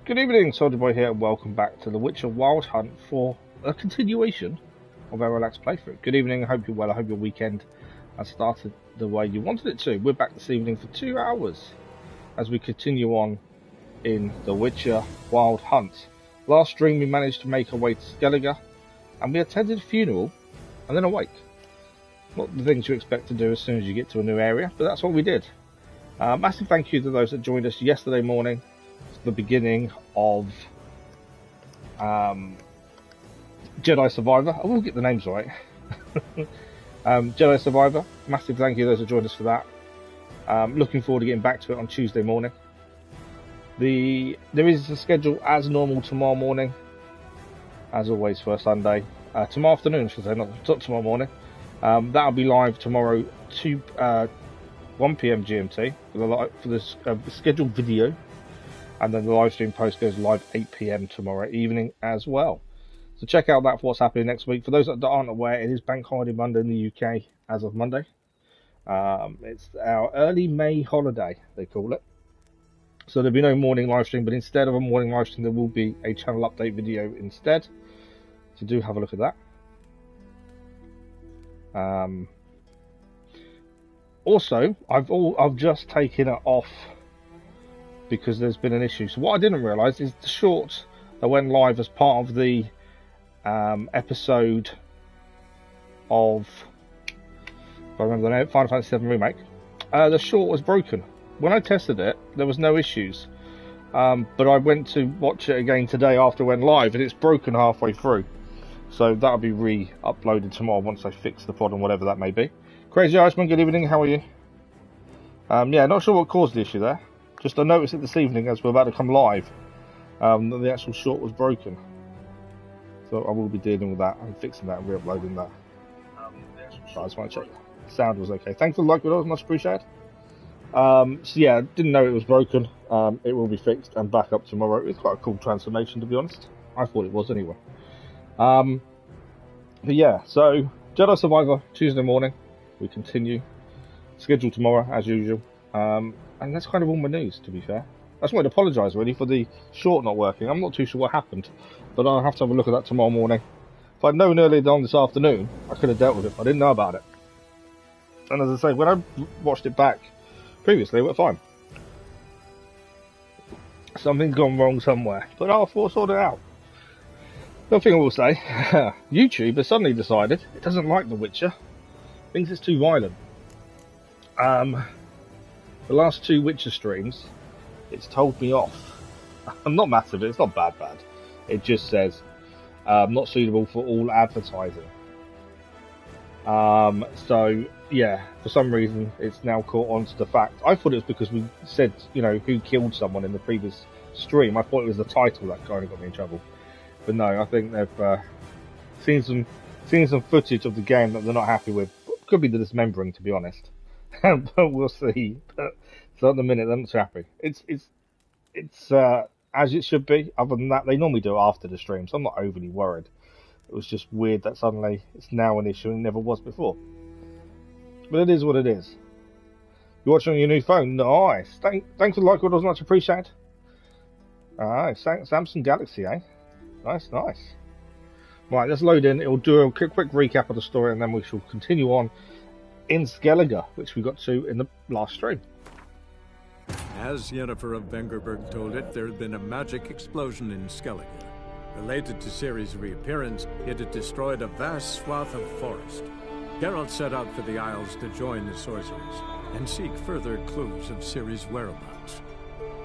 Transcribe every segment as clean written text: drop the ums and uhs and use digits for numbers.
Good evening, Soldier Boy here, and welcome back to The Witcher Wild Hunt for a continuation of our relaxed playthrough. Good evening, I hope you're well, I hope your weekend has started the way you wanted it to. We're back this evening for 2 hours as we continue on in The Witcher Wild Hunt. Last stream we managed to make our way to Skellige, and we attended a funeral and then a wake. Not the things you expect to do as soon as you get to a new area, but that's what we did. Massive thank you to those that joined us yesterday morning, the beginning of Jedi Survivor. I will get the names right. Jedi Survivor. Massive thank you to those that joined us for that. Looking forward to getting back to it on Tuesday morning. There is a schedule as normal tomorrow morning, as always for Sunday. Tomorrow afternoon, I should say, not tomorrow morning. That'll be live tomorrow 1 PM GMT for the scheduled video. And then the live stream post goes live 8 PM tomorrow evening as well. So check out that for what's happening next week. For those that aren't aware, it is Bank Holiday Monday in the UK as of Monday. It's our early May holiday, they call it. So there'll be no morning live stream, but instead of a morning live stream, there will be a channel update video instead. So do have a look at that. Also, I've just taken it off because there's been an issue. So what I didn't realise is the short that went live as part of the episode of, if I remember the name, Final Fantasy VII Remake. The short was broken. When I tested it, there was no issues. But I went to watch it again today after it went live, and it's broken halfway through. So that'll be re-uploaded tomorrow once I fix the problem, whatever that may be. Crazy Iceman, good evening, how are you? Yeah, not sure what caused the issue there. Just I noticed it this evening as we're about to come live, that the actual short was broken. So I will be dealing with that and fixing that and re-uploading that. I just want to check the sound was okay. Thanks for the like, videos, much appreciated. So yeah, didn't know it was broken. It will be fixed and back up tomorrow. It's quite a cool transformation, to be honest. I thought it was anyway. But yeah, so Jedi Survivor Tuesday morning. We continue. Scheduled tomorrow as usual. And that's kind of all my news, to be fair. I just wanted to apologise, really, for the short not working. I'm not too sure what happened, but I'll have to have a look at that tomorrow morning. If I'd known earlier on this afternoon, I could have dealt with it, but I didn't know about it. And as I say, when I watched it back previously, it went fine. Something's gone wrong somewhere, but I'll sort it out. The other thing I will say, YouTube has suddenly decided it doesn't like The Witcher. Thinks it's too violent. The last 2 Witcher streams, it's told me off. I'm not massive, it's not bad. It just says, not suitable for all advertising. So, yeah, for some reason, it's now caught on to the fact. I thought it was because we said, who killed someone in the previous stream. I thought it was the title that kind of got me in trouble. But no, I think they've seen some footage of the game that they're not happy with. Could be the dismembering, to be honest. But we'll see. But, so at the minute, they're not too happy. It's as it should be. Other than that, they normally do it after the stream, so I'm not overly worried. It was just weird that suddenly it's now an issue and it never was before. But it is what it is. You're watching on your new phone? Nice. Thanks for the like, it was much appreciated. Alright, Samsung Galaxy, eh? Nice. Right, let's load in. It'll do a quick recap of the story, and then we shall continue on in Skellige, which we got to in the last stream. As Yennefer of Vengerberg told it, there had been a magic explosion in Skellige. Related to Ciri's reappearance, it had destroyed a vast swath of forest. Geralt set out for the Isles to join the sorcerers and seek further clues of Ciri's whereabouts.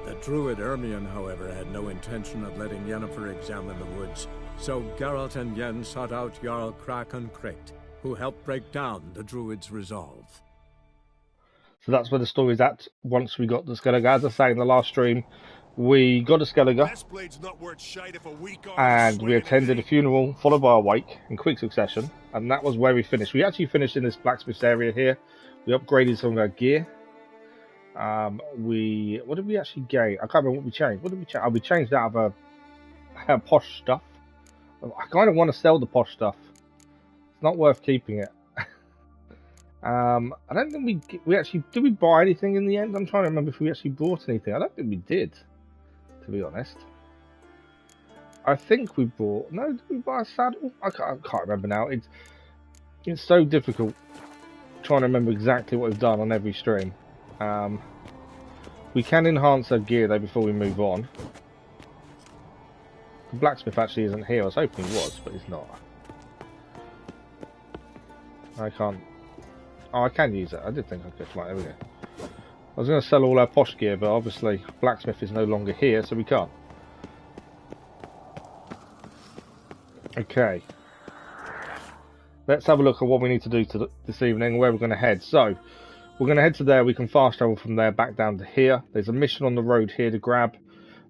The druid Ermion, however, had no intention of letting Yennefer examine the woods, so Geralt and Yen sought out Jarl Krakon Krayt, who helped break down the druid's resolve. So that's where the story's at once we got to Skellige. As I say in the last stream, we got to Skellige and we attended a funeral followed by a wake in quick succession, and that was where we finished. We actually finished in this blacksmith's area here. We upgraded some of our gear. What did we actually gain? I can't remember what we changed. What did we change? Oh, we changed out of a posh stuff. I kind of want to sell the posh stuff. It's not worth keeping it. I don't think we actually did. We buy anything in the end? I'm trying to remember if we actually bought anything. I don't think we did, to be honest. I think we bought... No, did we buy a saddle? I can't remember now. It's so difficult trying to remember exactly what we've done on every stream. We can enhance our gear though before we move on. The blacksmith actually isn't here. I was hoping he was, but he's not. I can't... Oh, I can use it. I did think I could. Right, there we go. I was going to sell all our posh gear, but obviously blacksmith is no longer here, so we can't. Okay. Let's have a look at what we need to do this evening, where we're going to head. So, we're going to head to there. We can fast travel from there back down to here. There's a mission on the road here to grab.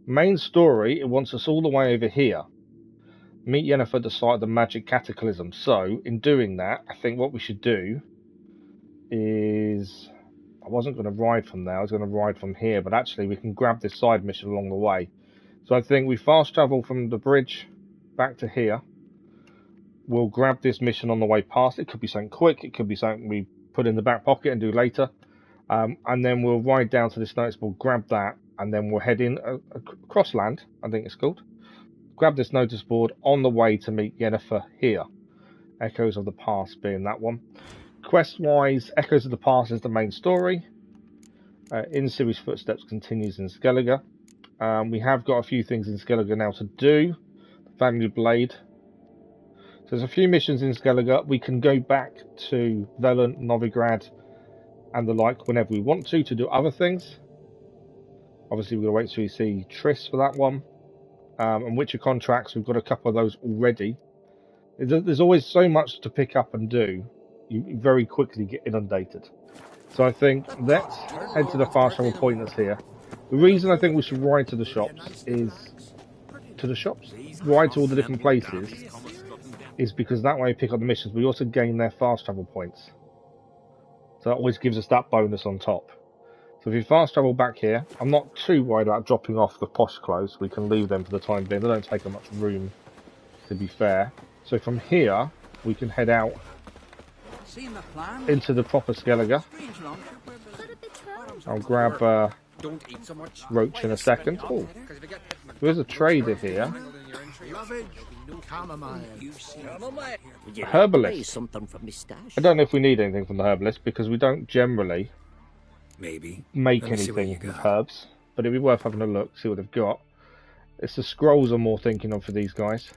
Main story, it wants us all the way over here. Meet Yennefer at the site of the magic cataclysm. So, in doing that, I think what we should do is... I wasn't going to ride from there, I was going to ride from here, but actually we can grab this side mission along the way. So I think we fast travel from the bridge back to here. We'll grab this mission on the way past. It could be something quick, it could be something we put in the back pocket and do later. And then we'll ride down to this notice board, grab that, and then we'll head in across land, I think it's called. Grab this notice board on the way to meet Yennefer here. Echoes of the Past being that one. Quest-wise, Echoes of the Past is the main story. In Ciri's footsteps continues in Skellige. We have got a few things in Skellige now to do. The Family Blade. So there's a few missions in Skellige. We can go back to Velen, Novigrad, and the like whenever we want to do other things. Obviously, we're going to wait till we see Triss for that one. And Witcher contracts, we've got a couple of those already. There's always so much to pick up and do. You very quickly get inundated. So I think let's head to the fast travel point that's here. The reason I think we should ride to the shops is... To the shops? Ride to all the different places is because that way we pick up the missions. We also gain their fast travel points. So that always gives us that bonus on top. So if you fast travel back here, I'm not too worried about dropping off the posh clothes. We can leave them for the time being. They don't take up much room, to be fair. So from here, we can head out into the proper Skellige. I'll grab Roach in a second. Oh, there's a trader here. Herbalist. I don't know if we need anything from the herbalist because we don't generally make anything with herbs, but it'd be worth having a look, see what they've got. It's the scrolls I'm more thinking of for these guys.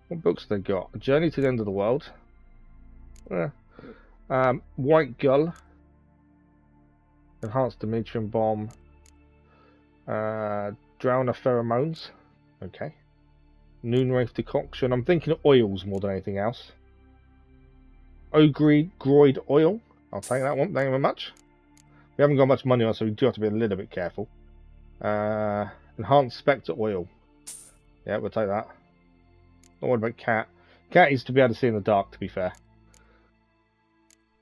What books have they got? A Journey to the End of the World. White Gull, Enhanced Dimension Bomb, Drowner Pheromones, okay. Noonwraith Decoction. I'm thinking of oils more than anything else. Groid Oil, I'll take that one, thank you very much. We haven't got much money on, so we do have to be a little bit careful. Enhanced Spectre Oil, yeah, we'll take that. Not worried about Cat. Cat is to be able to see in the dark, to be fair.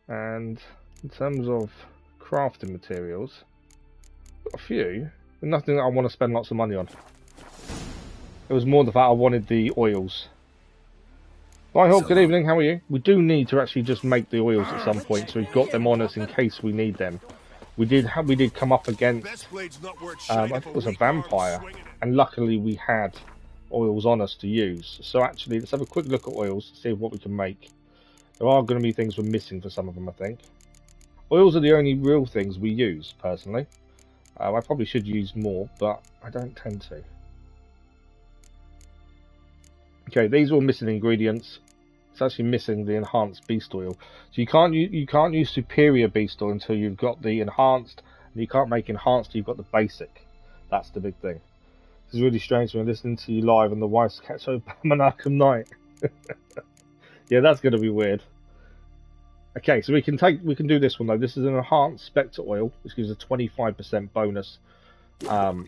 And in terms of crafting materials, got a few, but nothing that I want to spend lots of money on. It was more the fact I wanted the oils. Hi Hawk, good evening, how are you? We do need to actually just make the oils at some point, so we've got them on us in case we need them. We did come up against, I think it was a vampire, and luckily we had oils on us to use. So actually, let's have a quick look at oils to see what we can make. There are going to be things we're missing for some of them, I think. Oils are the only real things we use, personally. I probably should use more, but I don't tend to. Okay, these are all missing ingredients. It's actually missing the enhanced beast oil. So you can't use superior beast oil until you've got the enhanced, and you can't make enhanced until you've got the basic. That's the big thing. This is really strange when I'm listening to you live and the wife's catch so Arkham Knight. Yeah, that's going to be weird. Okay, so we can do this one though. This is an enhanced Spectre oil, which gives a 25% bonus to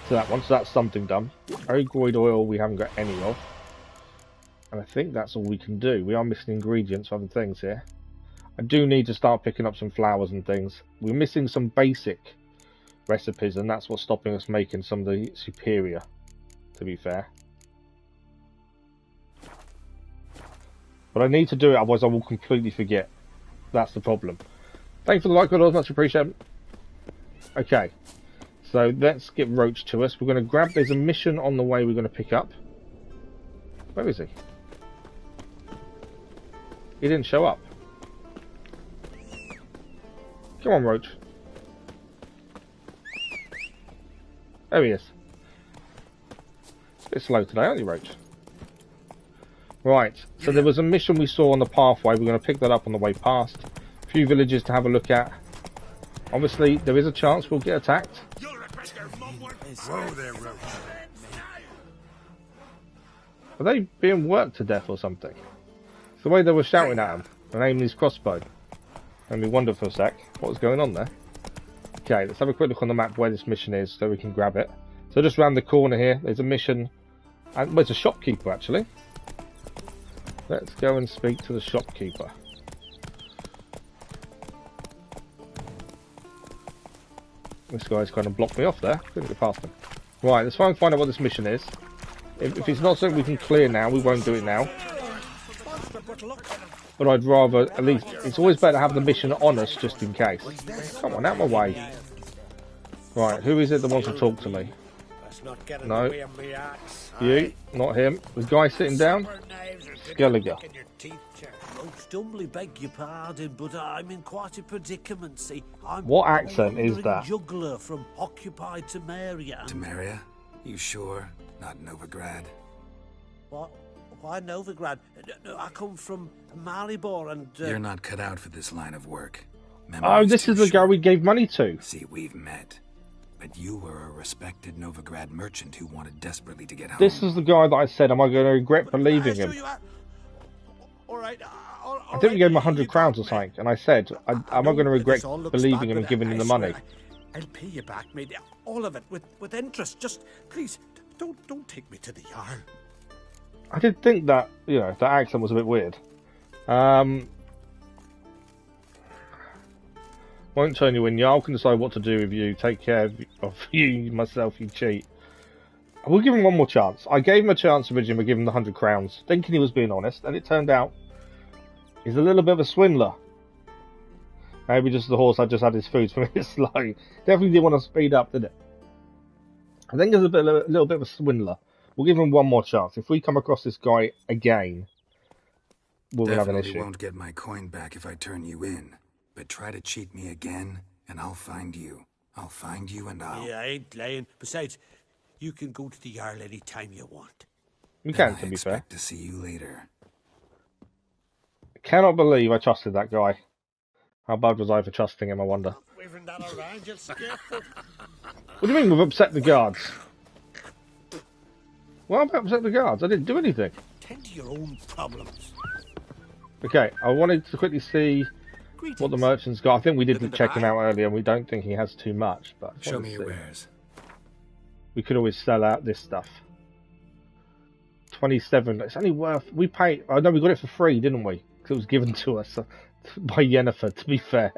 that one. So that's something done. Ogroid oil we haven't got any of, and I think that's all we can do. We are missing ingredients for other things here. I do need to start picking up some flowers and things. We're missing some basic recipes, and that's what's stopping us making some of the superior, to be fair. But I need to do it, otherwise I will completely forget. That's the problem. Thanks for the like, guys, much appreciated. Okay, So let's get Roach to us. We're going to grab... There's a mission on the way we're going to pick up. Where is he? He didn't show up. Come on, Roach. There he is. It's a bit slow today, aren't you, Roach? Right, so there was a mission we saw on the pathway. We're going to pick that up on the way past. A few villages to have a look at. Obviously, there is a chance we'll get attacked. Are they being worked to death or something? It's the way they were shouting at him and aiming his crossbow. And we wondered for a sec what was going on there. Okay, let's have a quick look on the map where this mission is so we can grab it. So just round the corner here, there's a mission. And well, it's a shopkeeper actually. Let's go and speak to the shopkeeper. This guy's kind of blocked me off there. Couldn't get past him. Right, let's try and find out what this mission is. If it's not something we can clear now, we won't do it now. But I'd rather, at least, it's always better to have the mission on us just in case. Come on, out of my way. Right, who is it that wants to talk to me? No. You, not him. The guy sitting down? Skellige. Most humbly beg your pardon, but I'm in quite a predicament, see. What accent is that? Juggler from occupied Temeria. Temeria? You sure? Not Novigrad? What? Why Novigrad? No, I come from Maribor and... You're not cut out for this line of work. Oh, this is the guy we gave money to. See, we've met. But you were a respected Novigrad merchant who wanted desperately to get home. This is the guy that I said, am I going to regret believing him? Alright, I think we gave him 100 crowns or something, and I said, am I going to regret believing him and giving him the money? I'll pay you back, mate. All of it, with interest. Just, please, don't take me to the Jarl. I did think that, you know, that accent was a bit weird. Won't turn you in. Jarl can decide what to do with you. Take care of you, myself, you cheat. We'll give him one more chance. I gave him a chance originally by giving him the 100 crowns, thinking he was being honest, and it turned out he's a little bit of a swindler. Maybe just the horse I just had his food for a bit slow. Definitely didn't want to speed up, did it? I think he's a little bit of a swindler. We'll give him one more chance. If we come across this guy again, we'll have an issue. Definitely won't get my coin back if I turn you in. But try to cheat me again, and I'll find you. I'll find you and I'll... Yeah, I ain't lying. Besides, you can go to the Jarl any time you want. You can, to be fair. I expect to see you later. I cannot believe I trusted that guy. How bad was I for trusting him, I wonder? What do you mean we've upset the guards? Why have I upset the guards? I didn't do anything. Tend to your own problems. Okay, I wanted to quickly see what the merchant's got. I think we didn't check him out earlier, and we don't think he has too much. But show me your wares. We could always sell out this stuff. 27. It's only worth... We paid... I know we got it for free, didn't we? Because it was given to us by Yennefer, to be fair.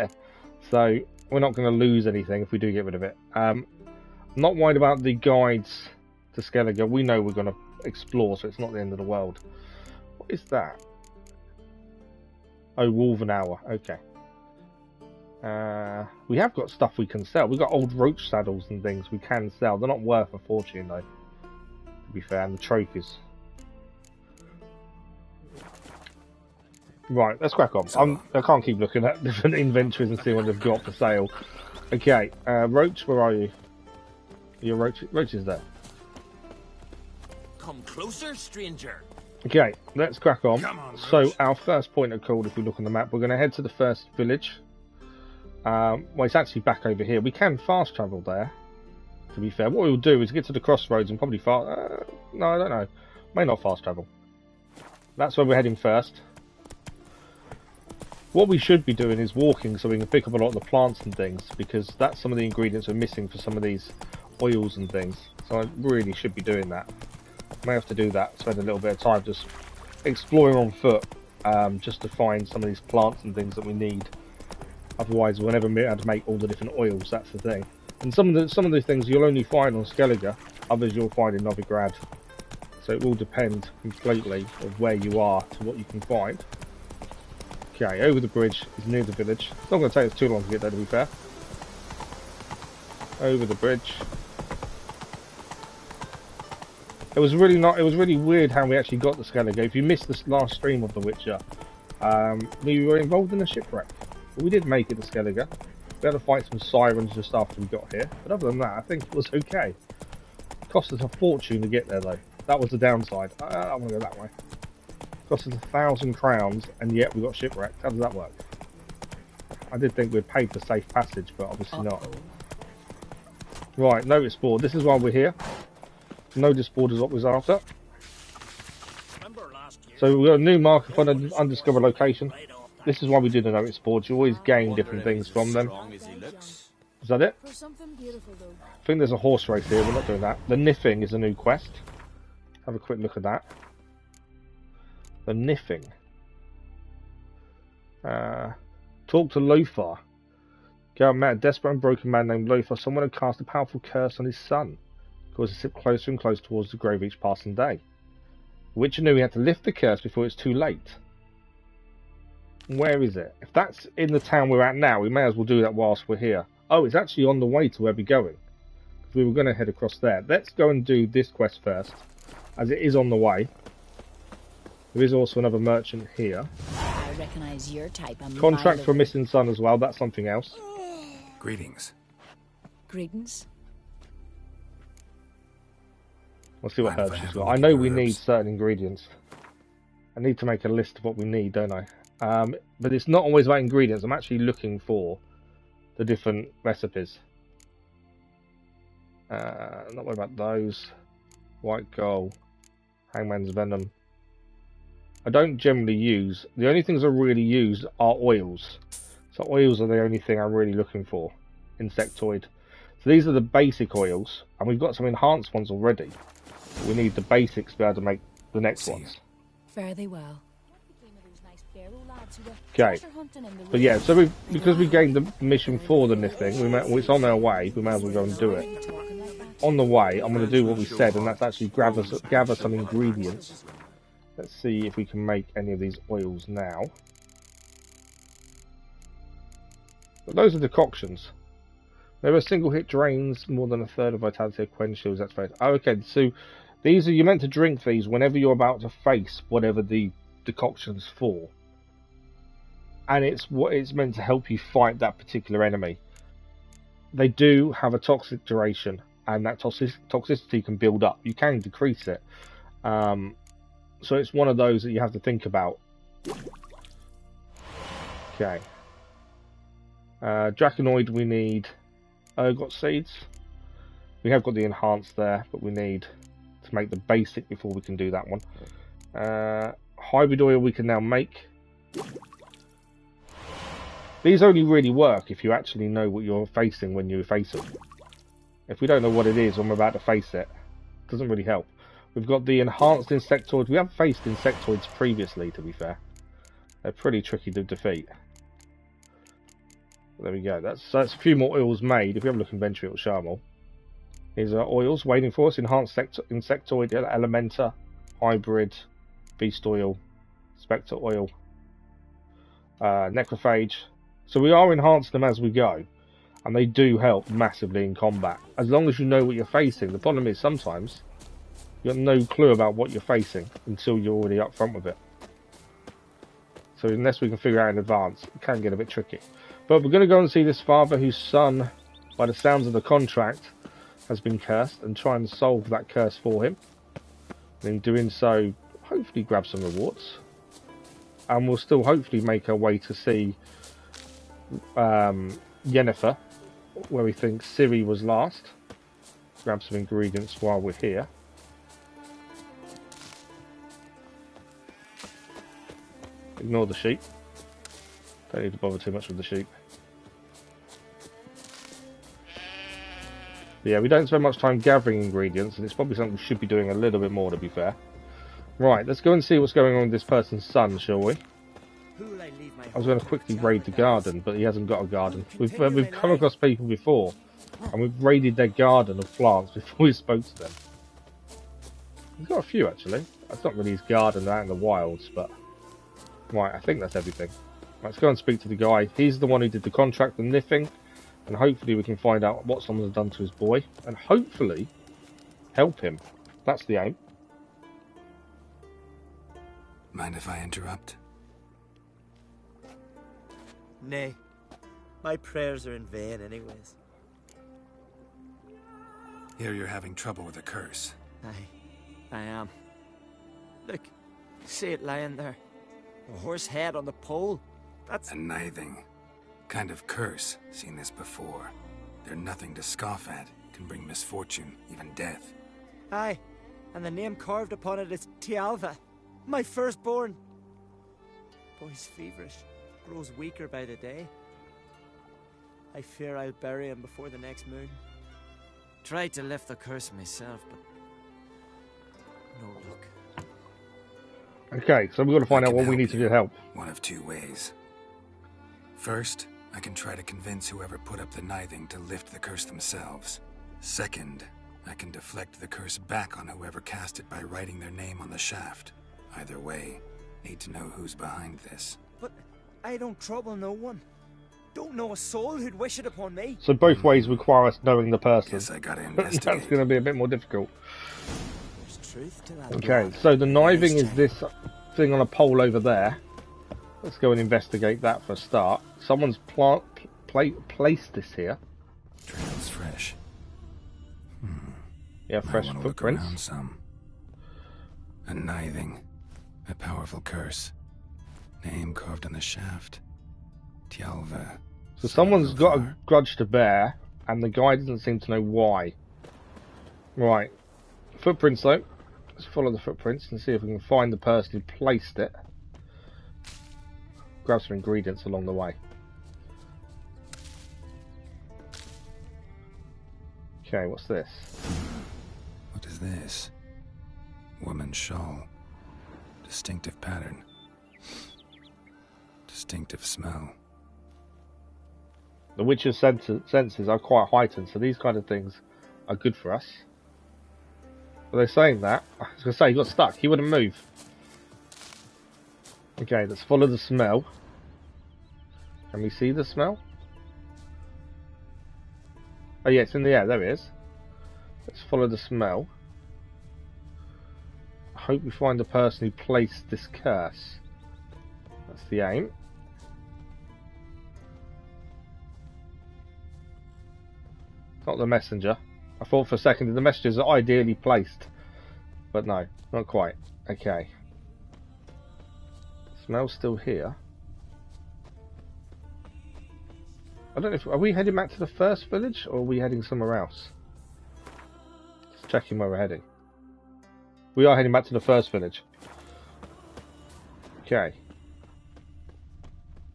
So we're not going to lose anything if we do get rid of it. I'm not worried about the guides to Skellige. We know we're going to explore, so it's not the end of the world. What is that? Oh, Wolven Hour. Okay. We have got stuff we can sell. We've got old roach saddles and things we can sell. They're not worth a fortune, though, to be fair, and the trophies. Right, let's crack on. I can't keep looking at different inventories and see what they've got for sale. Okay, Roach, where are you? Your Roach is there. Come closer, stranger. Okay, let's crack on. So our first point of call, if we look on the map, we're going to head to the first village. Well, it's actually back over here. We can fast travel there, to be fair. What we'll do is get to the crossroads and probably no, I don't know. May not fast travel. That's where we're heading first. What we should be doing is walking so we can pick up a lot of the plants and things, because that's some of the ingredients we're missing for some of these oils and things. So I really should be doing that. May have to do that, spend a little bit of time just exploring on foot, just to find some of these plants and things that we need. Otherwise we'll never be able to make all the different oils, that's the thing. And some of the things you'll only find on Skellige, others you'll find in Novigrad. So it will depend completely of where you are to what you can find. Okay, over the bridge is near the village. It's not going to take us too long to get there, to be fair. Over the bridge. It was really not. It was really weird how we actually got the Skellige. If you missed the last stream of The Witcher, we were involved in a shipwreck. But we did make it to Skellige. We had to fight some sirens just after we got here. But other than that, I think it was okay. It cost us a fortune to get there, though. That was the downside. I want to go that way. It cost us 1,000 crowns, and yet we got shipwrecked. How does that work? I did think we'd paid for safe passage, but obviously not. Right, notice board. This is why we're here. Notice board is what was after. So we've got a new marker for an undiscovered location. This is why we do the notice boards. You always gain different things from them. Is that it? I think there's a horse race here. We're not doing that. The Nithing is a new quest. Have a quick look at that. The Nithing. Talk to Lothar. Go and met a desperate and broken man named Lothar. Someone had cast a powerful curse on his son. Caused to slip closer and closer towards the grave each passing day. The Witcher knew he had to lift the curse before it's too late. Where is it? If that's in the town we're at now, we may as well do that whilst we're here. Oh, it's actually on the way to where we're going. We were going to head across there. Let's go and do this quest first, as it is on the way. There is also another merchant here. I recognize your type. Contract for a missing son as well. That's something else. Greetings. Greetings. We'll see what herbs she's got. I know we need certain ingredients. I need to make a list of what we need, don't I? But it's not always about ingredients. I'm actually looking for the different recipes. Not worried about those. White gold, hangman's venom. I don't generally use. The only things I really use are oils. So oils are the only thing I'm really looking for. Insectoid. So these are the basic oils, and we've got some enhanced ones already. We need the basics to be able to make the next ones. Fare thee well. Okay, but yeah, so because we gained the mission for the Nithing, it's on our way. We may as well go and do it. On the way, I'm going to do what we said, and that's actually gather some ingredients. Let's see if we can make any of these oils now. But those are decoctions. There are single hit drains more than a third of vitality of quench shields. That's right. Oh, okay, so these are, you're meant to drink these whenever you're about to face whatever the decoction's for. And it's meant to help you fight that particular enemy. They do have a toxic duration, and that toxicity can build up. You can decrease it. So it's one of those that you have to think about. Okay. Draconoid we need. Got seeds. We have got the enhanced there, but we need to make the basic before we can do that one. Hybrid oil we can now make. These only really work if you actually know what you're facing when you face them. If we don't know what it is when we're about to face it, it doesn't really help. We've got the enhanced insectoids. We have faced insectoids previously, to be fair. They're pretty tricky to defeat. There we go. That's a few more oils made. If you have a look in inventory, it'll show them all. Here's our oils waiting for us. Enhanced insectoid, elementa, hybrid, beast oil, spectre oil, necrophage. So we are enhancing them as we go, and they do help massively in combat as long as you know what you're facing. The problem is sometimes you have no clue about what you're facing until you're already up front with it. So unless we can figure out in advance, it can get a bit tricky. But we're going to go and see this father whose son, by the sounds of the contract, has been cursed, and try and solve that curse for him. And in doing so, hopefully grab some rewards. And we'll still hopefully make our way to see Yennefer, where we think Ciri was last. Grab some ingredients while we're here. Ignore the sheep. Don't need to bother too much with the sheep. But yeah, we don't spend much time gathering ingredients, and it's probably something we should be doing a little bit more, to be fair. Right, let's go and see what's going on with this person's son, shall we? I was going to quickly raid the garden, but he hasn't got a garden. We've come across people before, and we've raided their garden of plants before we spoke to them. He's got a few, actually. That's not really his garden out in the wilds, but... Right, I think that's everything. Let's go and speak to the guy. He's the one who did the contract, the Nithing. And hopefully we can find out what someone's done to his boy. And hopefully help him. That's the aim. Mind if I interrupt? Nay. My prayers are in vain anyways. Here you're having trouble with a curse. I am. Look, see it lying there. A horse head on the pole. That's... A Nithing. Kind of curse. Seen this before. They're nothing to scoff at. Can bring misfortune, even death. Aye, and the name carved upon it is Tialva, my firstborn. Boy's feverish, grows weaker by the day. I fear I'll bury him before the next moon. Tried to lift the curse myself, but no luck. Okay, so we've got to find out what we need to do to help. One of two ways. First, I can try to convince whoever put up the Nithing to lift the curse themselves. Second, I can deflect the curse back on whoever cast it by writing their name on the shaft. Either way, need to know who's behind this. But I don't trouble no one. Don't know a soul who'd wish it upon me. So both ways require us knowing the person. Guess I gotta investigate. That's going to be a bit more difficult. There's truth to that. Okay, so the Nithing is this thing on a pole over there. Let's go and investigate that for a start. Someone's placed this here. Trail's fresh. Yeah, fresh I wanna footprints. Look around some. A Nithing. A powerful curse. Name carved on the shaft. Tialva. So someone's got a grudge to bear, and the guy doesn't seem to know why. Right. Footprints though. Let's follow the footprints and see if we can find the person who placed it. Grab some ingredients along the way. Okay, what's this? What is this? Woman's shawl. Distinctive pattern. Distinctive smell. The witch's senses are quite heightened, so these kind of things are good for us. Are they saying that? I was going to say, he got stuck. He wouldn't move. Okay, let's follow the smell. Can we see the smell? Oh yeah, it's in the air. There it is. Let's follow the smell. I hope we find the person who placed this curse. That's the aim. Not the messenger. I thought for a second that the messengers are ideally placed. But no, not quite. Okay. Smell's still here. I don't know if... Are we heading back to the first village, or are we heading somewhere else? Just checking where we're heading. We are heading back to the first village. Okay.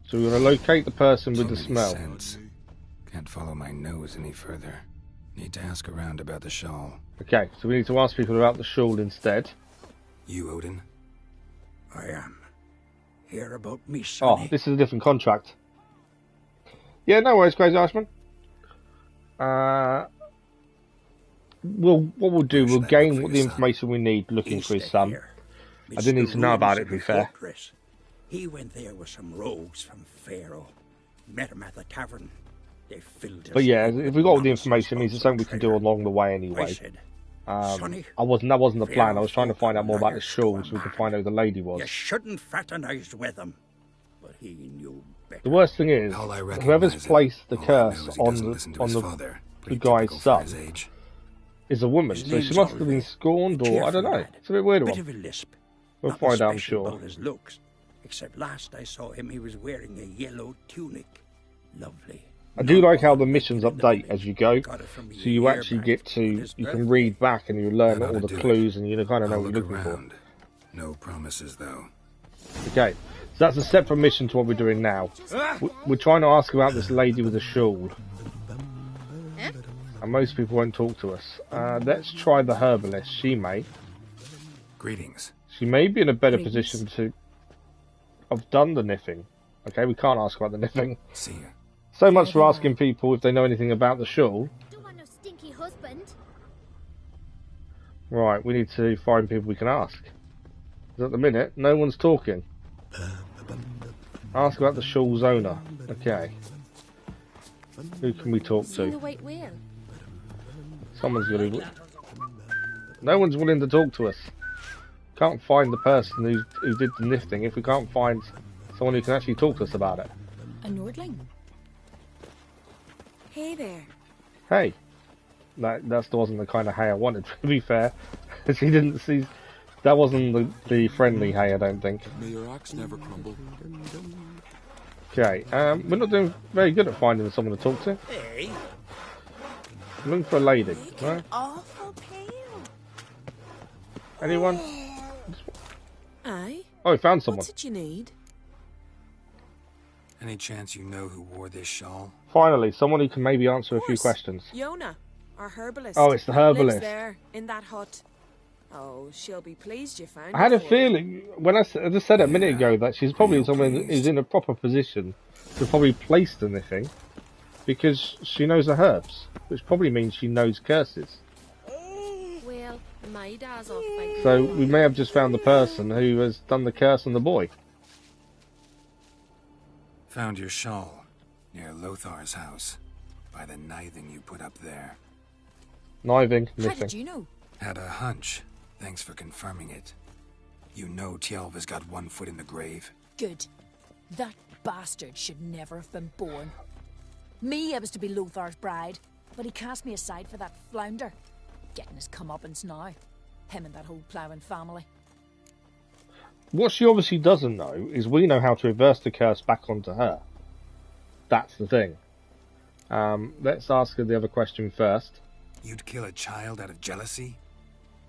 So we're going to locate the person with the smell. Sense. Can't follow my nose any further. Need to ask around about the shawl. Okay, so we need to ask people about the shawl instead. You, Odin? I am. Hear about me, sonny. Oh, this is a different contract. Yeah, no worries, Crazy Irishman. What we'll do, we'll gain the information we need looking for his son. I didn't need to know about it, to be fair. He went there with some rogues from Pharaoh. Met him at the tavern. They filled us. But yeah, if we got all the information, it means it's something we can do along the way anyway. That wasn't the plan. I was trying to find out more about the shawl so we could find out who the lady was. You shouldn't fraternize with him. But he knew better. The worst thing is, whoever's placed the curse on the guy's son is a woman, so she must have been scorned, or I don't know. It's a bit weird one. We'll find out, I'm sure. His looks. Except last I saw him, he was wearing a yellow tunic. Lovely. I do like how the missions update as you go, so you actually get to, you can read back and you learn all the clues and you kind of know what you're looking for. No promises though. Okay, so that's a separate mission to what we're doing now. We're trying to ask about this lady with a shawl. And most people won't talk to us. Let's try the herbalist. She may. Greetings. She may be in a better position to have done the Nithing. Okay, we can't ask about the Nithing. See ya. So much for asking people if they know anything about the shawl. Don't want no stinky husband. Right, we need to find people we can ask. 'Cause at the minute, no one's talking. Ask about the shawl's owner. Okay. Who can we talk Seen the to? white whale? Someone's going to... No one's willing to talk to us. Can't find the person who did the Nithing if we can't find someone who can actually talk to us about it. A Nordling. Hey there. Hey. That wasn't the kind of hey I wanted, to be fair. She didn't see... That wasn't the friendly hey, I don't think. May your axe never crumble. Okay, we're not doing very good at finding someone to talk to. Hey, I'm looking for a lady. No? Awful pale. Anyone? Aye. Oh, we found someone. What's it you need? Any chance you know who wore this shawl? Finally, someone who can maybe answer a few questions. Yona, our herbalist. Oh, it's the herbalist. Lives there, in that hut. Oh, she'll be pleased you found I had her a for feeling, when I just said a minute ago, that she's probably someone who's in a proper position to probably place anything, because she knows the herbs, which probably means she knows curses. Well, my dad's off by... So we may have just found the person who has done the curse on the boy. Found your shawl near Lothar's house, by the Nithing you put up there. Nithing, How did Nithing. you know? Had a hunch. Thanks for confirming it. You know Tjalva's got one foot in the grave. Good. That bastard should never have been born. Me, I was to be Lothar's bride, but he cast me aside for that flounder. Getting his comeuppance now. Him and that whole ploughing family. What she obviously doesn't know is we know how to reverse the curse back onto her. That's the thing. Let's ask her the other question first. You'd kill a child out of jealousy?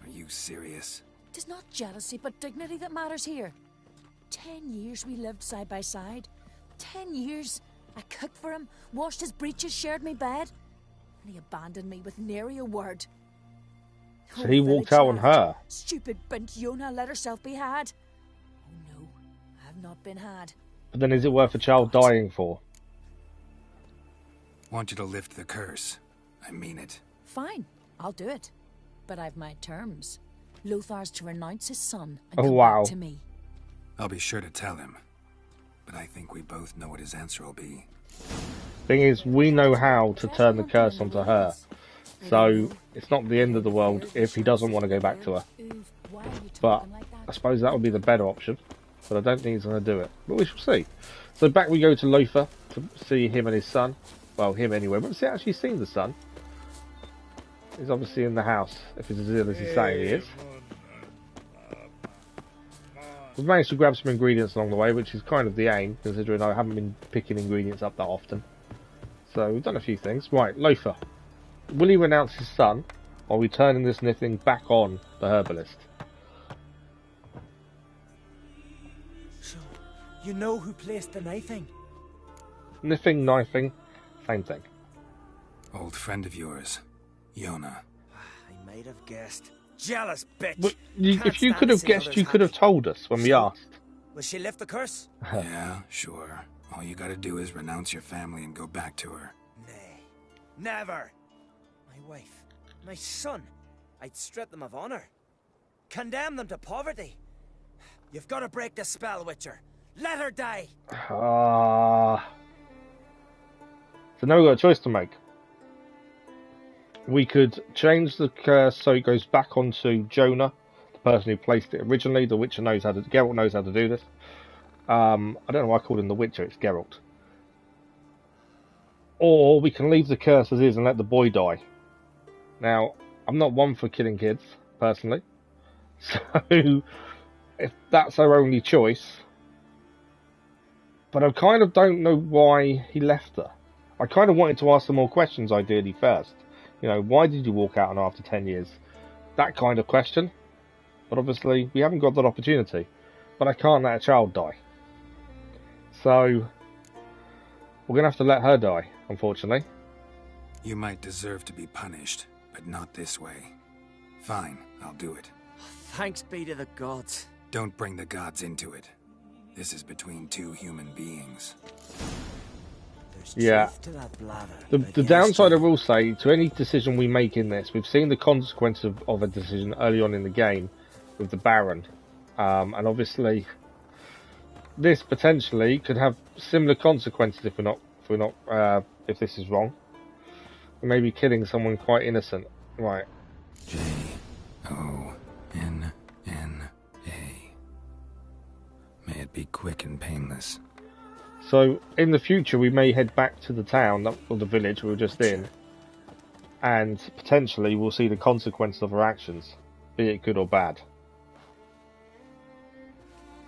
Are you serious? Tis not jealousy, but dignity that matters here. 10 years we lived side by side. 10 years. I cooked for him, washed his breeches, shared my bed. And he abandoned me with nary a word. So he walked out on her. Stupid bint Yona let herself be had. Oh no, I've not been had. But then is it worth a child dying for? Want you to lift the curse. I mean it. Fine, I'll do it. But I've my terms. Lothar's to renounce his son and Oh, come wow. back to me. I'll be sure to tell him. But I think we both know what his answer will be. Thing is, we know how to turn the curse onto her. So it's not the end of the world if he doesn't want to go back to her. Oof, why are you But talking like I that? suppose that would be the better option. But I don't think he's going to do it. But we shall see. So back we go to Lothar to see him and his son. Well, him anyway. But we've actually seen the son. He's obviously in the house, if it's as ill as he's saying he is. We've managed to grab some ingredients along the way, which is kind of the aim, considering I haven't been picking ingredients up that often. So we've done a few things. Right, Lothar. Will he renounce his son, or are we turning this Nithing back on the herbalist? so you know who placed the knifing? Nithing, knifing, same thing. Old friend of yours, Yona. I might have guessed. Jealous bitch. But Can't if you stand could to have see guessed, others you could have happy. told us when we asked. Will she lift the curse? Yeah, sure. All you gotta do is renounce your family and go back to her. Nay, never. My wife, my son. I'd strip them of honor. Condemn them to poverty. You've got to break the spell, Witcher. Let her die. So now we've got a choice to make. We could change the curse so it goes back onto Jonah, the person who placed it originally. The Witcher knows how to. Geralt knows how to do this. I don't know why I called him the Witcher. It's Geralt. Or we can leave the curse as is and let the boy die. Now, I'm not one for killing kids personally, so if that's our only choice. But I kind of don't know why he left her. I kind of wanted to ask some more questions ideally first. You know, why did you walk out on her after 10 years? That kind of question. But obviously, we haven't got that opportunity. But I can't let a child die. So, we're going to have to let her die, unfortunately. You might deserve to be punished, but not this way. Fine, I'll do it. Thanks be to the gods. Don't bring the gods into it. This is between two human beings. There's Yeah. truth to that blather. The but yes, downside I will say, to any decision we make in this, we've seen the consequence of a decision early on in the game with the Baron. And obviously, this potentially could have similar consequences if we're not if we're not, if this is wrong. We may be killing someone quite innocent. Right. J-O-N-N-A. May it be quick and painless. So, in the future, we may head back to the town, or the village we were just in, and potentially we'll see the consequences of our actions, be it good or bad.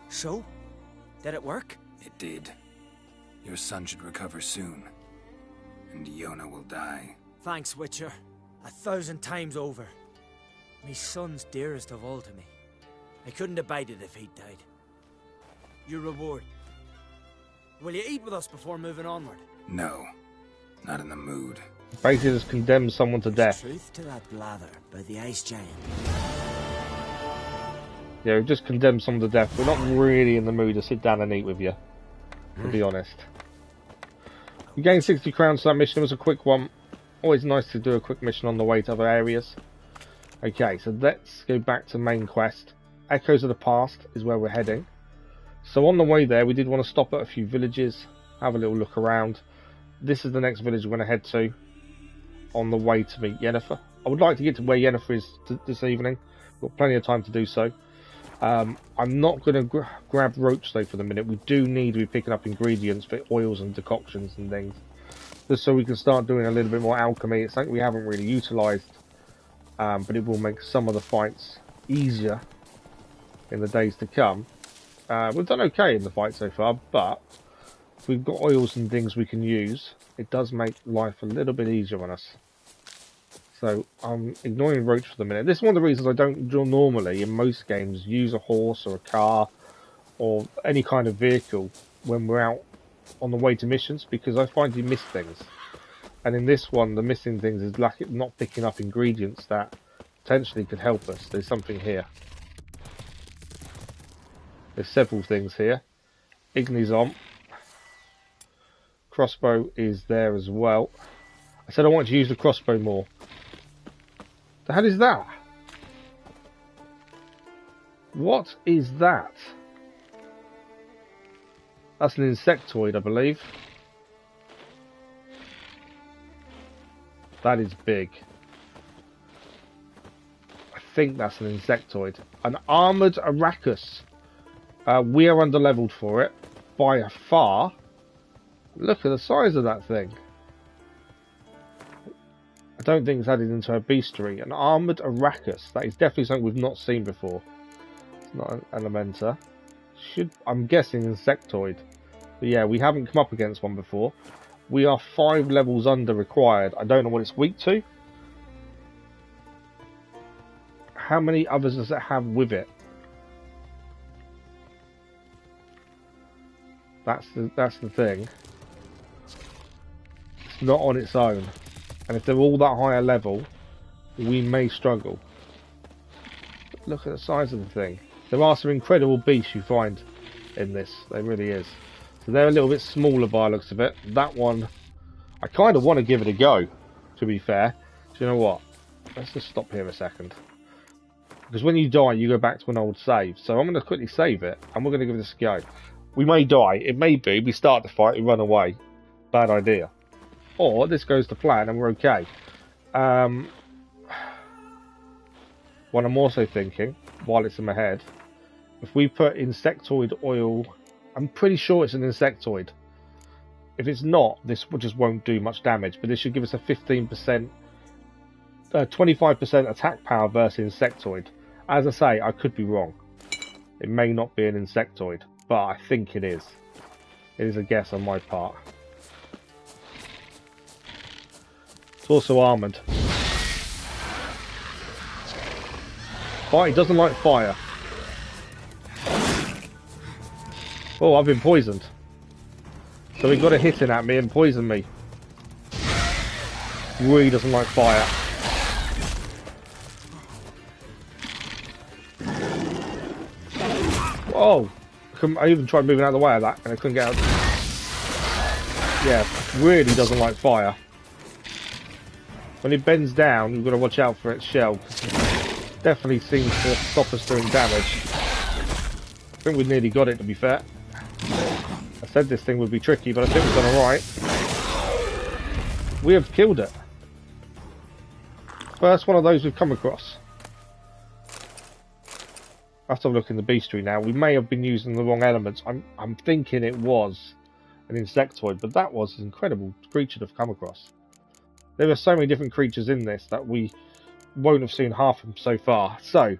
So? Did it work? It did. Your son should recover soon. And Yona will die. Thanks, Witcher. 1,000 times over. My son's dearest of all to me. I couldn't abide it if he'd died. Your reward. Will you eat with us before moving onward? No. Not in the mood. Basically just condemn someone to death. Truth to that blather by the ice giant. Yeah, we just condemn someone to death. We're not really in the mood to sit down and eat with you, to be honest. We gained 60 crowns for that mission. It was a quick one. Always nice to do a quick mission on the way to other areas. Okay, so let's go back to main quest. Echoes of the Past is where we're heading. So on the way there, we did want to stop at a few villages, have a little look around. This is the next village we're going to head to on the way to meet Yennefer. I would like to get to where Yennefer is this evening. We've got plenty of time to do so. I'm not going to grab roach though for the minute. We do need to be picking up ingredients for oils and decoctions and things, just so we can start doing a little bit more alchemy. It's something we haven't really utilised, but it will make some of the fights easier in the days to come. We've done okay in the fight so far, but if we've got oils and things we can use, it does make life a little bit easier on us. So I'm ignoring roach for the minute. This is one of the reasons I don't normally, in most games, use a horse or a car or any kind of vehicle when we're out on the way to missions, because I find you miss things. And in this one, the missing things is not picking up ingredients that potentially could help us. There's something here. There's several things here. Ignizom. Crossbow is there as well. I said I want to use the crossbow more. The hell is that? What is that? That's an insectoid, I believe. That is big. I think that's an insectoid. An armoured Arachus. We are underleveled for it by a far. Look at the size of that thing. I don't think it's added into a bestiary. An armoured Arachus. That is definitely something we've not seen before. It's not an Elementa. I'm guessing insectoid. But yeah, we haven't come up against one before. We are 5 levels under required. I don't know what it's weak to. How many others does it have with it? That's the thing. It's not on its own. And if they're all that higher level, we may struggle. But look at the size of the thing. There are some incredible beasts you find in this. There really is. So they're a little bit smaller by the looks of it. That one, I kind of want to give it a go, to be fair. Do you know what? Let's just stop here a second. Because when you die, you go back to an old save. So I'm going to quickly save it, and we're going to give this a go. We may die. It may be we start the fight, we run away. Bad idea. Or this goes to plan and we're okay. What I'm also thinking, while it's in my head, if we put insectoid oil, I'm pretty sure it's an insectoid. If it's not, this just won't do much damage, but this should give us a 15%, 25% attack power versus insectoid. As I say, I could be wrong. It may not be an insectoid, but I think it is. It is a guess on my part. It's also armoured. But it doesn't like fire. Oh, I've been poisoned. So he got a hit in at me and poisoned me. Really doesn't like fire. Whoa! I even tried moving out of the way of that and I couldn't get out. Yeah, really doesn't like fire. When it bends down, you've got to watch out for its shell. It definitely seems to stop us doing damage. I think we nearly got it, to be fair. I said this thing would be tricky, but I think we've done alright. We have killed it. First one of those we've come across. I have to have a look in the bestiary now. We may have been using the wrong elements. I'm thinking it was an insectoid, but that was an incredible creature to have come across. There are so many different creatures in this that we won't have seen half of them so far. So,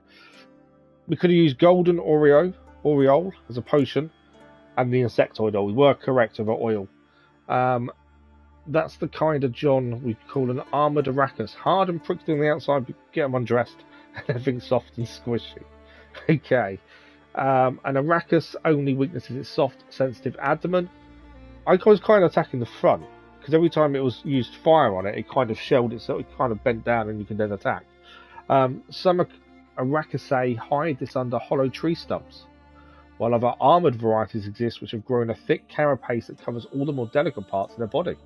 we could have used golden Aureole as a potion, and the insectoid oil. We were correct with our oil. That's the kind of John we call an armoured Arrakis. Hard and prickly on the outside, but get them undressed, and everything soft and squishy. Okay. An Arrakis only weakness is its soft, sensitive abdomen. I was kind of attacking the front, because every time it was used fire on it, it kind of shelled itself, it kind of bent down, and you can then attack. Some Arrakis hide this under hollow tree stumps, while other armoured varieties exist which have grown a thick carapace that covers all the more delicate parts of their body.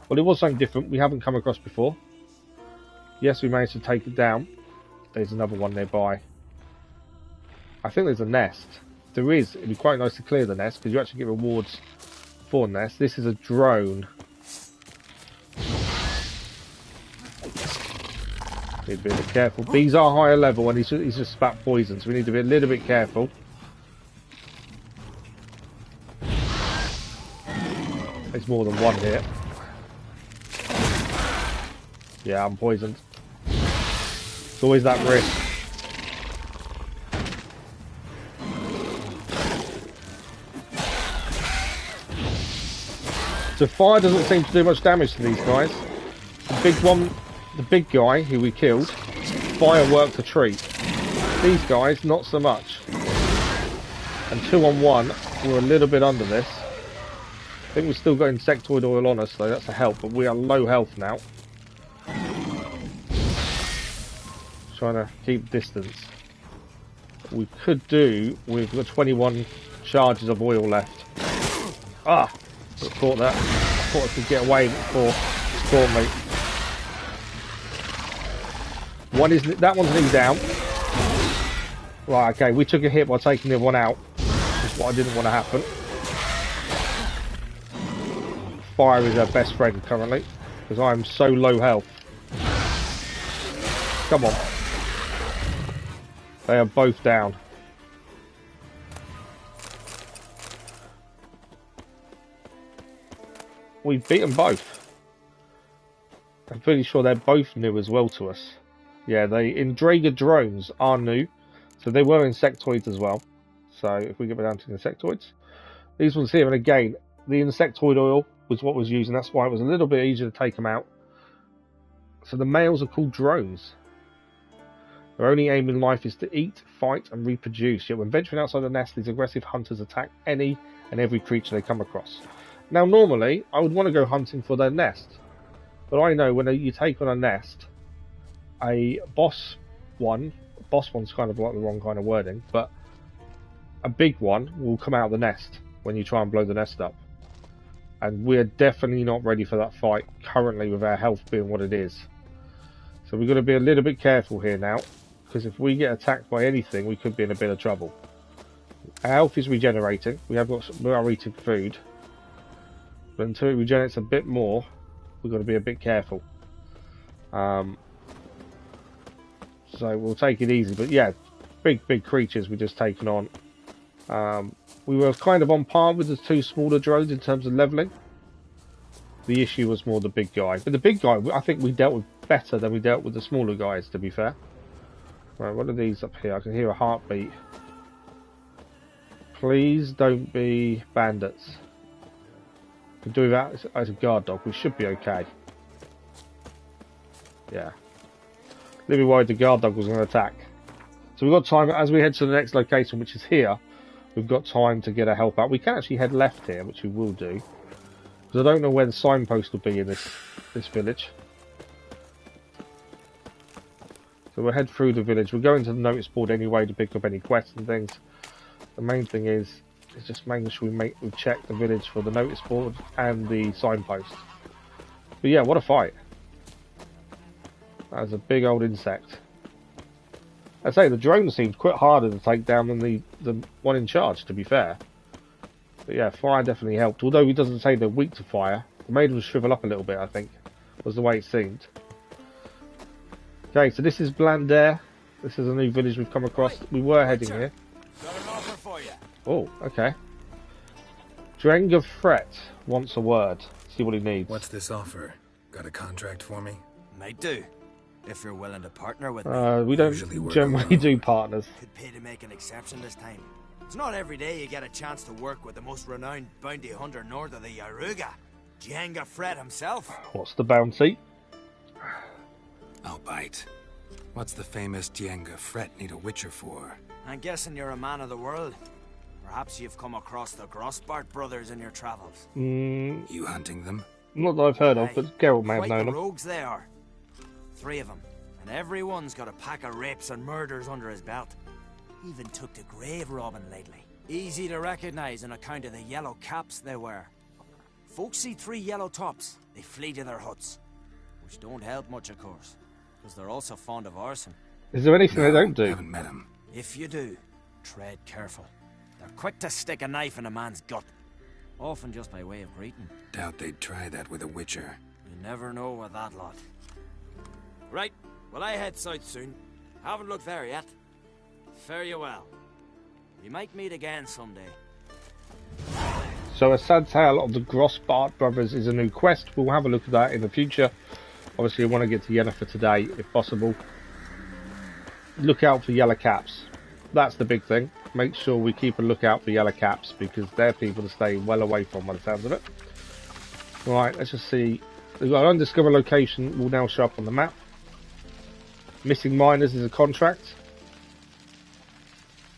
Well, it was something different we haven't come across before. Yes, we managed to take it down. There's another one nearby. I think there's a nest. If there is, it'd be quite nice to clear the nest, because you actually get rewards for nest. This is a drone. Need to be a bit careful. These are higher level, and he's just spat poison, so we need to be a little bit careful. There's more than one here. Yeah, I'm poisoned. It's always that risk. So fire doesn't seem to do much damage to these guys. The big guy who we killed, fire worked a treat. These guys, not so much. And 2-on-1, we're a little bit under this. I think we've still got insectoid oil on us, so that's a help, but we are low health now. Trying to keep distance. What we could do, we've got 21 charges of oil left. Ah! I thought that. I thought I could get away before it caught me. That one's nearly down. Right, okay, we took a hit by taking the one out. That's what I didn't want to happen. Fire is our best friend currently, because I'm so low health. Come on. They are both down. We've beaten both. I'm pretty sure they're both new as well to us. Yeah, Indraga drones are new, so they were insectoids as well. So if we get down to the insectoids, these ones here, and again, the insectoid oil was what was used, and that's why it was a little bit easier to take them out. So the males are called drones. Their only aim in life is to eat, fight, and reproduce. Yet when venturing outside the nest, these aggressive hunters attack any and every creature they come across. Now, normally, I would want to go hunting for their nest. But I know when you take on a nest, a boss one's kind of like the wrong kind of wording, but a big one will come out of the nest when you try and blow the nest up. And we're definitely not ready for that fight currently, with our health being what it is. So we've got to be a little bit careful here now, because if we get attacked by anything, we could be in a bit of trouble. Our health is regenerating. We are eating food. But until it regenerates a bit more, we've got to be a bit careful. So we'll take it easy. But yeah, big creatures we've just taken on. We were kind of on par with the two smaller drones in terms of leveling. The issue was more the big guy. But the big guy, I think we dealt with better than we dealt with the smaller guys, to be fair. Right, what are these up here? I can hear a heartbeat. Please don't be bandits. We do that as a guard dog. We should be okay. Yeah. A little bit worried the guard dog was going to attack. So we've got time, as we head to the next location, which is here, we've got time to get our help out. We can actually head left here, which we will do. Because I don't know where the signpost will be in this village. So we'll head through the village. We'll go into the notice board anyway to pick up any quests and things. The main thing is just making sure we check the village for the notice board and the signpost. But yeah, what a fight. That was a big old insect. I say the drone seemed quite harder to take down than the one in charge, to be fair. But yeah, fire definitely helped. Although he doesn't say they're weak to fire. It made them shrivel up a little bit, I think. was the way it seemed. Okay, so this is Blandair. This is a new village we've come across. We were heading here. Got an offer for you. Oh, okay. Drenga Fret wants a word. See what he needs. What's this offer? Got a contract for me? Might do. If you're willing to partner with me. We don't Usually work generally alone. do partners. Could pay to make an exception this time. It's not every day you get a chance to work with the most renowned bounty hunter north of the Yaruga, Djenga Fred himself. What's the bounty? I'll bite. What's the famous Djenga Fret need a witcher for? I'm guessing you're a man of the world. Perhaps you've come across the Grossbart brothers in your travels. You hunting them? Not that I've heard of, but Geralt may have Quite known the them. rogues they are. 3 of them, and everyone's got a pack of rapes and murders under his belt. Even took to grave robbing lately. Easy to recognize on account of the yellow caps they wear. Folks see 3 yellow tops, they flee to their huts. Which don't help much, of course, because they're also fond of arson. Is there anything they don't do? Haven't met him. If you do, tread careful. They're quick to stick a knife in a man's gut. Often just by way of greeting. Doubt they'd try that with a witcher. You never know with that lot. Right, well I head south soon. Haven't looked there yet. Fare you well. We might meet again someday. So a sad tale of the Grossbart brothers is a new quest. We'll have a look at that in the future. Obviously I want to get to Yennefer today if possible. Look out for yellow caps. That's the big thing. Make sure we keep a lookout for yellow caps because they're people to stay well away from by the sounds of it. Right, let's just see. We've got an undiscovered location will now show up on the map. Missing miners is a contract.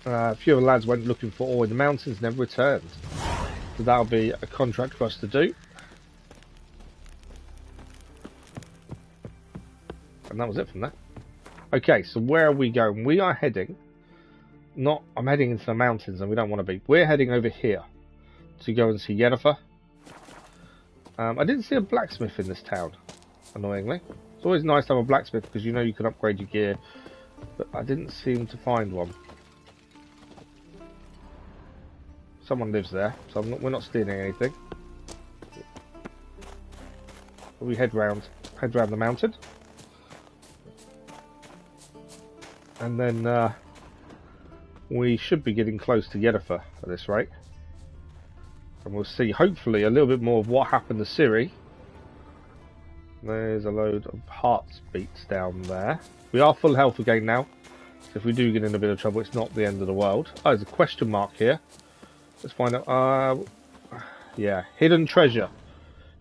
A few of the lads went looking for ore in the mountains and never returned. So that'll be a contract for us to do. And that was it from there. Okay, so where are we going? We are heading... I'm heading into the mountains and we don't want to be. We're heading over here to go and see Yennefer. I didn't see a blacksmith in this town, annoyingly. It's always nice to have a blacksmith because you know you can upgrade your gear. But I didn't seem to find one. Someone lives there, so we're not stealing anything. We head round the mountain. And then we should be getting close to Yennefer at this rate. And we'll see, hopefully, a little bit more of what happened to Ciri. There's a load of heartbeats down there. We are full health again now. So if we do get in a bit of trouble, it's not the end of the world. Oh, there's a question mark here. Let's find out. Yeah, hidden treasure.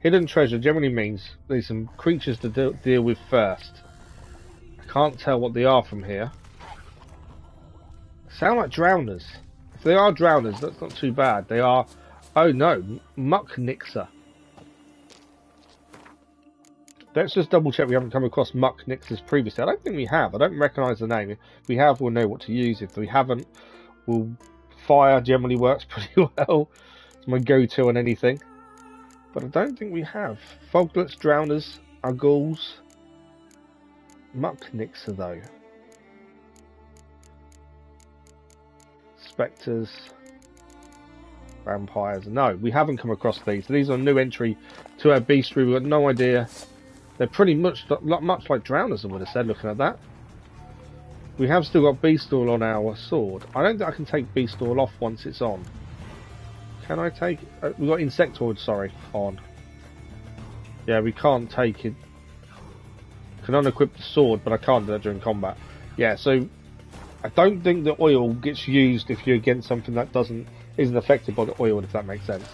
Hidden treasure generally means there's some creatures to deal with first. I can't tell what they are from here. Sound like drowners. If they are drowners, that's not too bad. They are... Oh no, Mucknixer. Let's just double check we haven't come across Mucknixers previously. I don't think we have. I don't recognise the name. If we have, we'll know what to use. If we haven't, fire generally works pretty well. It's my go-to on anything. But I don't think we have. Foglets, drowners, ghouls. Mucknixer though. Spectres. Vampires. No, we haven't come across these. These are a new entry to our bestiary. We've got no idea. They're pretty much like drowners, I would have said, looking at that. We have still got beast oil on our sword. I don't think I can take beast oil off once it's on. Can I take... we've got insectoid, sorry, on. Yeah, we can't take it. Can unequip the sword, but I can't do that during combat. Yeah, so I don't think the oil gets used if you're against something that isn't affected by the oil, if that makes sense.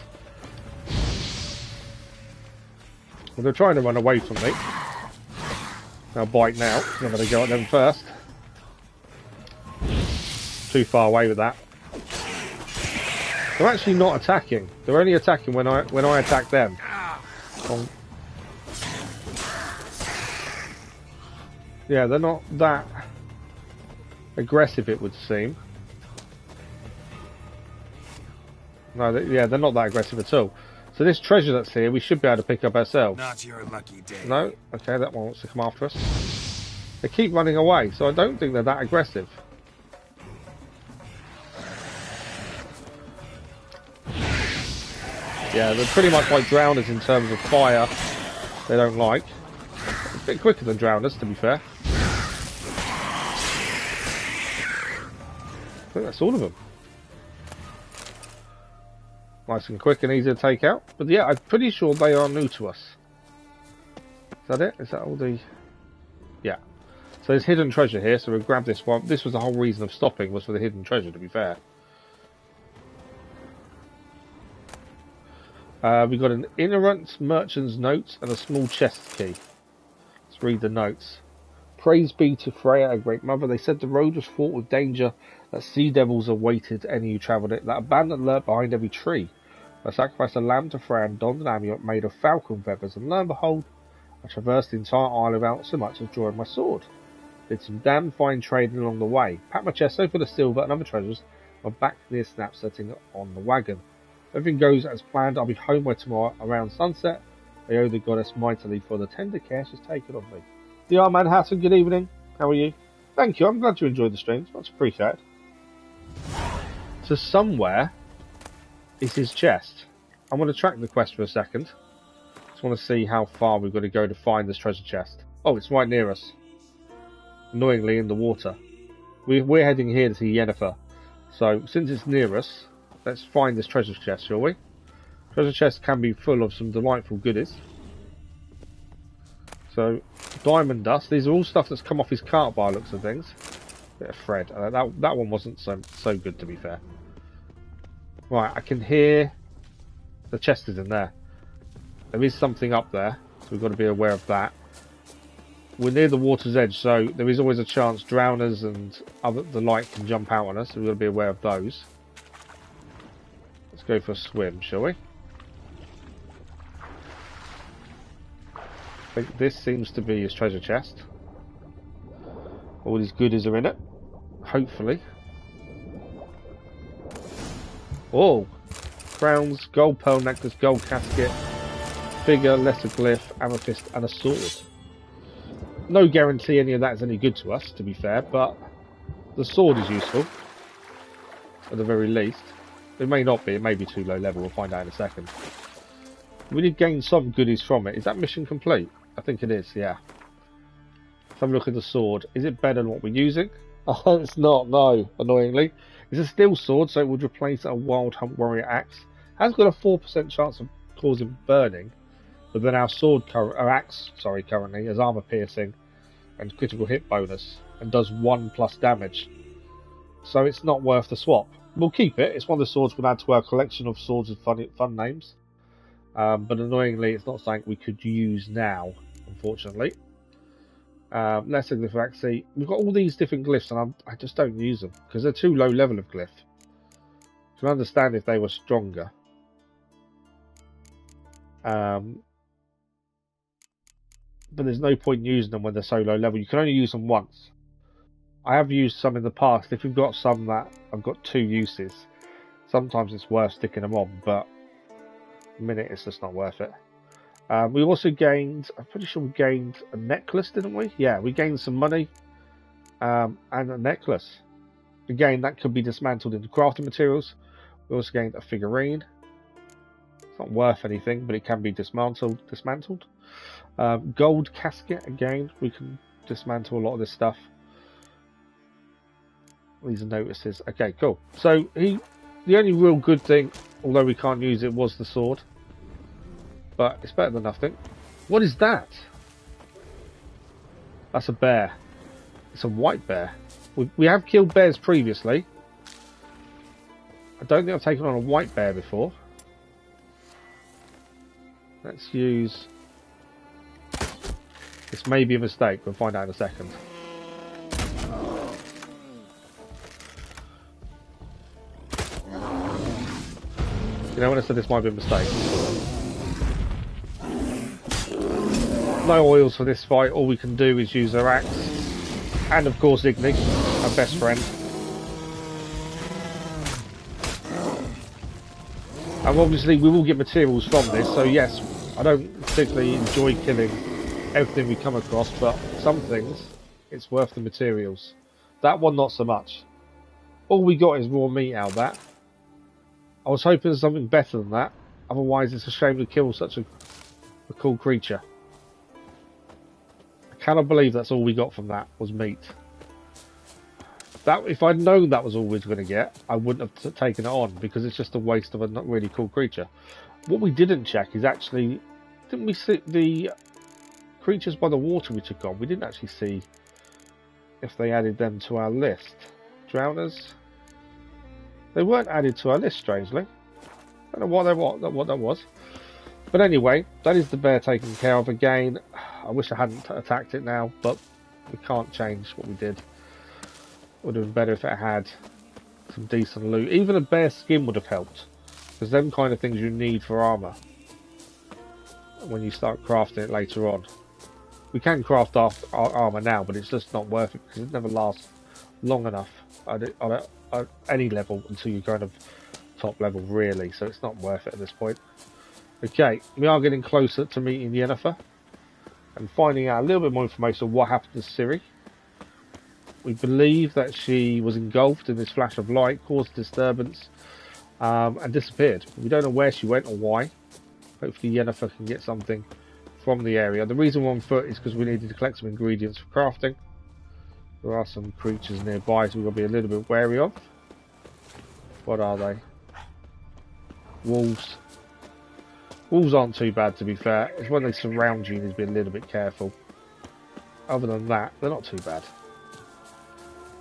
Well, they're trying to run away from me. I'll bite now. I'm going to go at them first. Too far away with that. They're actually not attacking. They're only attacking when I attack them. Yeah, they're not that aggressive, it would seem. No, they're not that aggressive at all. So this treasure that's here, we should be able to pick up ourselves. Not your lucky day. No? Okay, that one wants to come after us. They keep running away, so I don't think they're that aggressive. Yeah, they're pretty much like drowners in terms of fire. They don't like. A bit quicker than drowners, to be fair. I think that's all of them. Nice and quick and easy to take out. But yeah, I'm pretty sure they are new to us. Is that it? Is that all the... Yeah. So there's hidden treasure here, so we'll grab this one. This was the whole reason of stopping, was for the hidden treasure, to be fair. We've got an inerrant merchant's note and a small chest key. Let's read the notes. Praise be to Freya, a great mother. They said the road was fraught with danger, that sea devils awaited any who travelled it, that a bandit lurked behind every tree. I sacrificed a lamb to Freya and donned an amulet made of falcon feathers, and lo and behold, I traversed the entire isle without so much as drawing my sword. Did some damn fine trading along the way. Packed my chest full of silver and other treasures, and back near Snap setting on the wagon. If everything goes as planned, I'll be home by tomorrow around sunset. I owe the goddess mightily for the tender care she's taken of me. The R Manhattan, good evening. How are you? Thank you, I'm glad you enjoyed the streams. Much appreciated. So somewhere is his chest. I'm going to track the quest for a second. Just want to see how far we've got to go to find this treasure chest. Oh, it's right near us. Annoyingly in the water. We're heading here to see Yennefer. So since it's near us, let's find this treasure chest, shall we? Treasure chest can be full of some delightful goodies. So, diamond dust. These are all stuff that's come off his cart by looks of things. Bit of thread. That one wasn't so good, to be fair. Right, I can hear the chest is in there. There is something up there, so we've got to be aware of that. We're near the water's edge, so there is always a chance drowners and the light can jump out on us, so we've got to be aware of those. Let's go for a swim, shall we? I think this seems to be his treasure chest. All his goodies are in it. Hopefully. Oh! Crowns, gold pearl necklace, gold casket, figure, lesser glyph, amethyst, and a sword. No guarantee any of that is any good to us, to be fair, but the sword is useful. At the very least. It may not be, it may be too low level, we'll find out in a second. We did gain some goodies from it. Is that mission complete? I think it is, yeah. Let's have a look at the sword. Is it better than what we're using? Oh, it's not, no, annoyingly. It's a steel sword, so it would replace a Wild Hunt Warrior axe. Has got a 4% chance of causing burning, but then our axe currently has armor piercing and critical hit bonus, and does 1+ damage. So it's not worth the swap. We'll keep it. It's one of the swords we'll add to our collection of swords with fun names. But annoyingly, it's not something we could use now, unfortunately. Lesser glyph axi. We've got all these different glyphs, and I just don't use them because they're too low level of glyph. So I understand if they were stronger. But there's no point using them when they're so low level. You can only use them once. I have used some in the past. If you've got some that have got 2 uses, sometimes it's worth sticking them on, but a minute it's just not worth it. We also gained, I'm pretty sure we gained a necklace, didn't we? Yeah, we gained some money and a necklace. Again, that could be dismantled into crafting materials. We also gained a figurine. It's not worth anything, but it can be dismantled. Gold casket, again, we can dismantle a lot of this stuff. These are notices. Okay, cool. So the only real good thing, although we can't use it, was the sword. But it's better than nothing. What is that? That's a bear. It's a white bear. We have killed bears previously. I don't think I've taken on a white bear before. Let's use... This may be a mistake. We'll find out in a second. You know when I said this might be a mistake? No oils for this fight. All we can do is use our axe. And of course Igni, our best friend. And obviously we will get materials from this, so yes, I don't particularly enjoy killing everything we come across, but some things, it's worth the materials. That one not so much. All we got is raw meat out of that. I was hoping for something better than that, otherwise it's a shame to kill such a cool creature. cannot believe that's all we got from that was meat. That if I'd known that was all we were going to get, I wouldn't have taken it on, because it's just a waste of a not really cool creature. What we didn't check is actually, didn't we see the creatures by the water we took on? We didn't actually see if they added them to our list. Drowners. They weren't added to our list, strangely. I don't know what that was. But anyway, that is the bear taken care of again. I wish I hadn't attacked it now, but we can't change what we did. It would have been better if it had some decent loot. Even a bear skin would have helped, because them kind of things you need for armour when you start crafting it later on. We can craft our armour now, but it's just not worth it, because it never lasts long enough at any level until you're kind of top level, really, so it's not worth it at this point. Okay, we are getting closer to meeting Yennefer and finding out a little bit more information on what happened to Ciri. We believe that she was engulfed in this flash of light, caused disturbance, and disappeared. We don't know where she went or why. Hopefully Yennefer can get something from the area. The reason we're on foot is because we needed to collect some ingredients for crafting. There are some creatures nearby, so we've got to be a little bit wary of. What are they? Wolves. Wolves aren't too bad, to be fair. It's when they surround you, you need to be a little bit careful. Other than that, they're not too bad.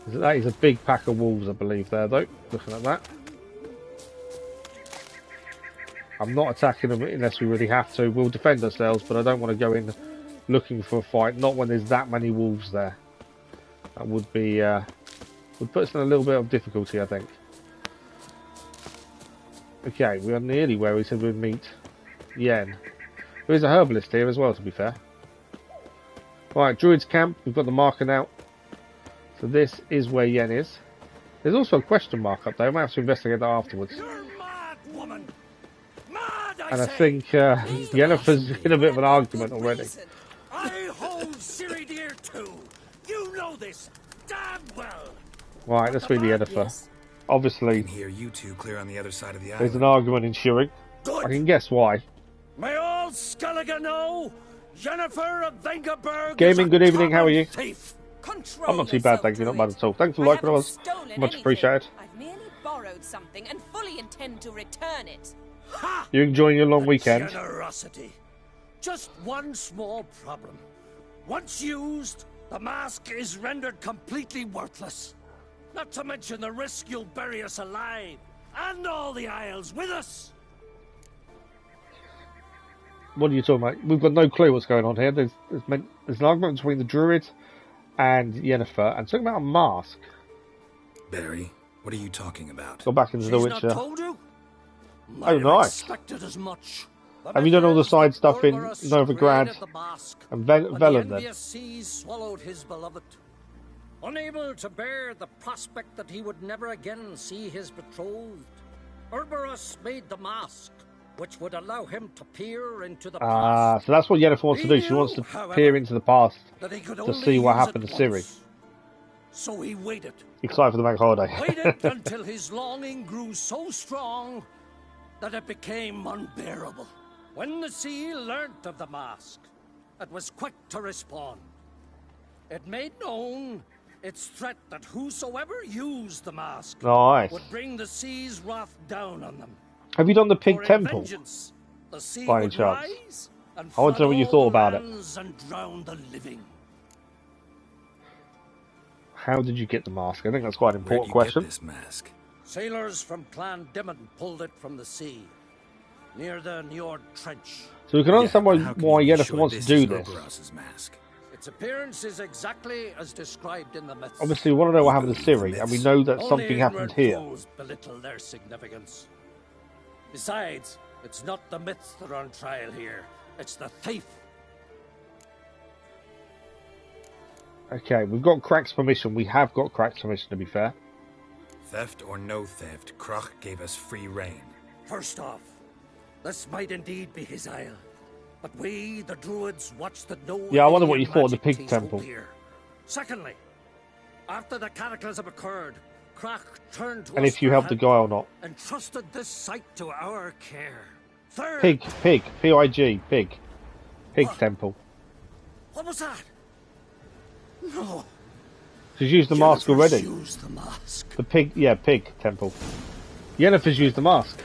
That is a big pack of wolves, I believe, there, though. Looking at that. I'm not attacking them unless we really have to. We'll defend ourselves, but I don't want to go in looking for a fight. Not when there's that many wolves there. That would be would put us in a little bit of difficulty, I think. Okay, we are nearly where we said we'd meet Yen. There is a herbalist here as well, to be fair. Right, Druid's camp. We've got the marker now. So this is where Yen is. There's also a question mark up there. We might have to investigate that afterwards. You're mad, woman. Mad, And I think Yennefer's in a bit of an argument already. I hold Ciri dear too. You know this damn well. Right, let's meet Yennefer. Yes. Obviously, I can hear you two clear on the other side of the there's island. an argument ensuing. Good. I can guess why. May all Skellige know Yennefer of Vengerberg. Gaming, good evening, how are you? Thief. Control I'm not too bad, yourself, thank you, not Druid. bad at all. Thanks for I liking haven't us. stolen Much anything. appreciated. I've merely borrowed something and fully intend to return it. Ha! You enjoying your long weekend? Generosity. Just one small problem. Once used, the mask is rendered completely worthless. Not to mention the risk you'll bury us alive, and all the Isles with us. What are you talking about? We've got no clue what's going on here. There's an argument between the Druid and Yennefer, and talking about a mask. Barry, what are you talking about? Go back into The She's Witcher. not told you? Oh, nice. Expected as much. Have you done all the side stuff in Orberus Novigrad created the mask, and but the Velen then? envious seas swallowed his beloved. Unable to bear the prospect that he would never again see his betrothed, Orberus made the mask, which would allow him to peer into the Ah, past. so that's what Yennefer wants to do. He She wants to knew, however, peer into the past that he could to only see what use happened it to Ciri. once. So he waited. Excited for the bank holiday. Waited until his longing grew so strong that it became unbearable. When the sea learnt of the mask, it was quick to respond. It made known its threat that whosoever used the mask Nice. would bring the sea's wrath down on them. Have you done the Pig For in Temple? vengeance, the sea by any would chance? rise and I want to know what you flood thought all about it. lands and drown the living. How did you get the mask? I think that's quite an Where'd important you question. get this mask? Sailors from Clan Dimon pulled it from the sea, near the Njord Trench. So we can understand but how can why you be Yennefer sure wants to this do is this. Oberos's mask? Its appearance is exactly as described in the myths. Obviously, we want to know what happened to Ciri, and we know that Only something happened ignorant here. fools belittle their significance. Besides, it's not the myths that are on trial here. It's the thief. Okay, we've got Crack's permission. We have got Crack's permission, to be fair. Theft or no theft, Kroch gave us free reign. First off, this might indeed be his isle. But we, the druids, watch that no Yeah, I wonder what you alien thought of the magic Pig takes Temple. hold here. Secondly, after the cataclysm occurred, Kroch turned to And us if you for helped the help guy or not. and trusted this site to our care. Third, Pig, P-I-G, Pig. Pig What? Temple. What was that? No. She's used the mask already. Use the mask. The pig, yeah, pig temple. Yennefer's used the mask.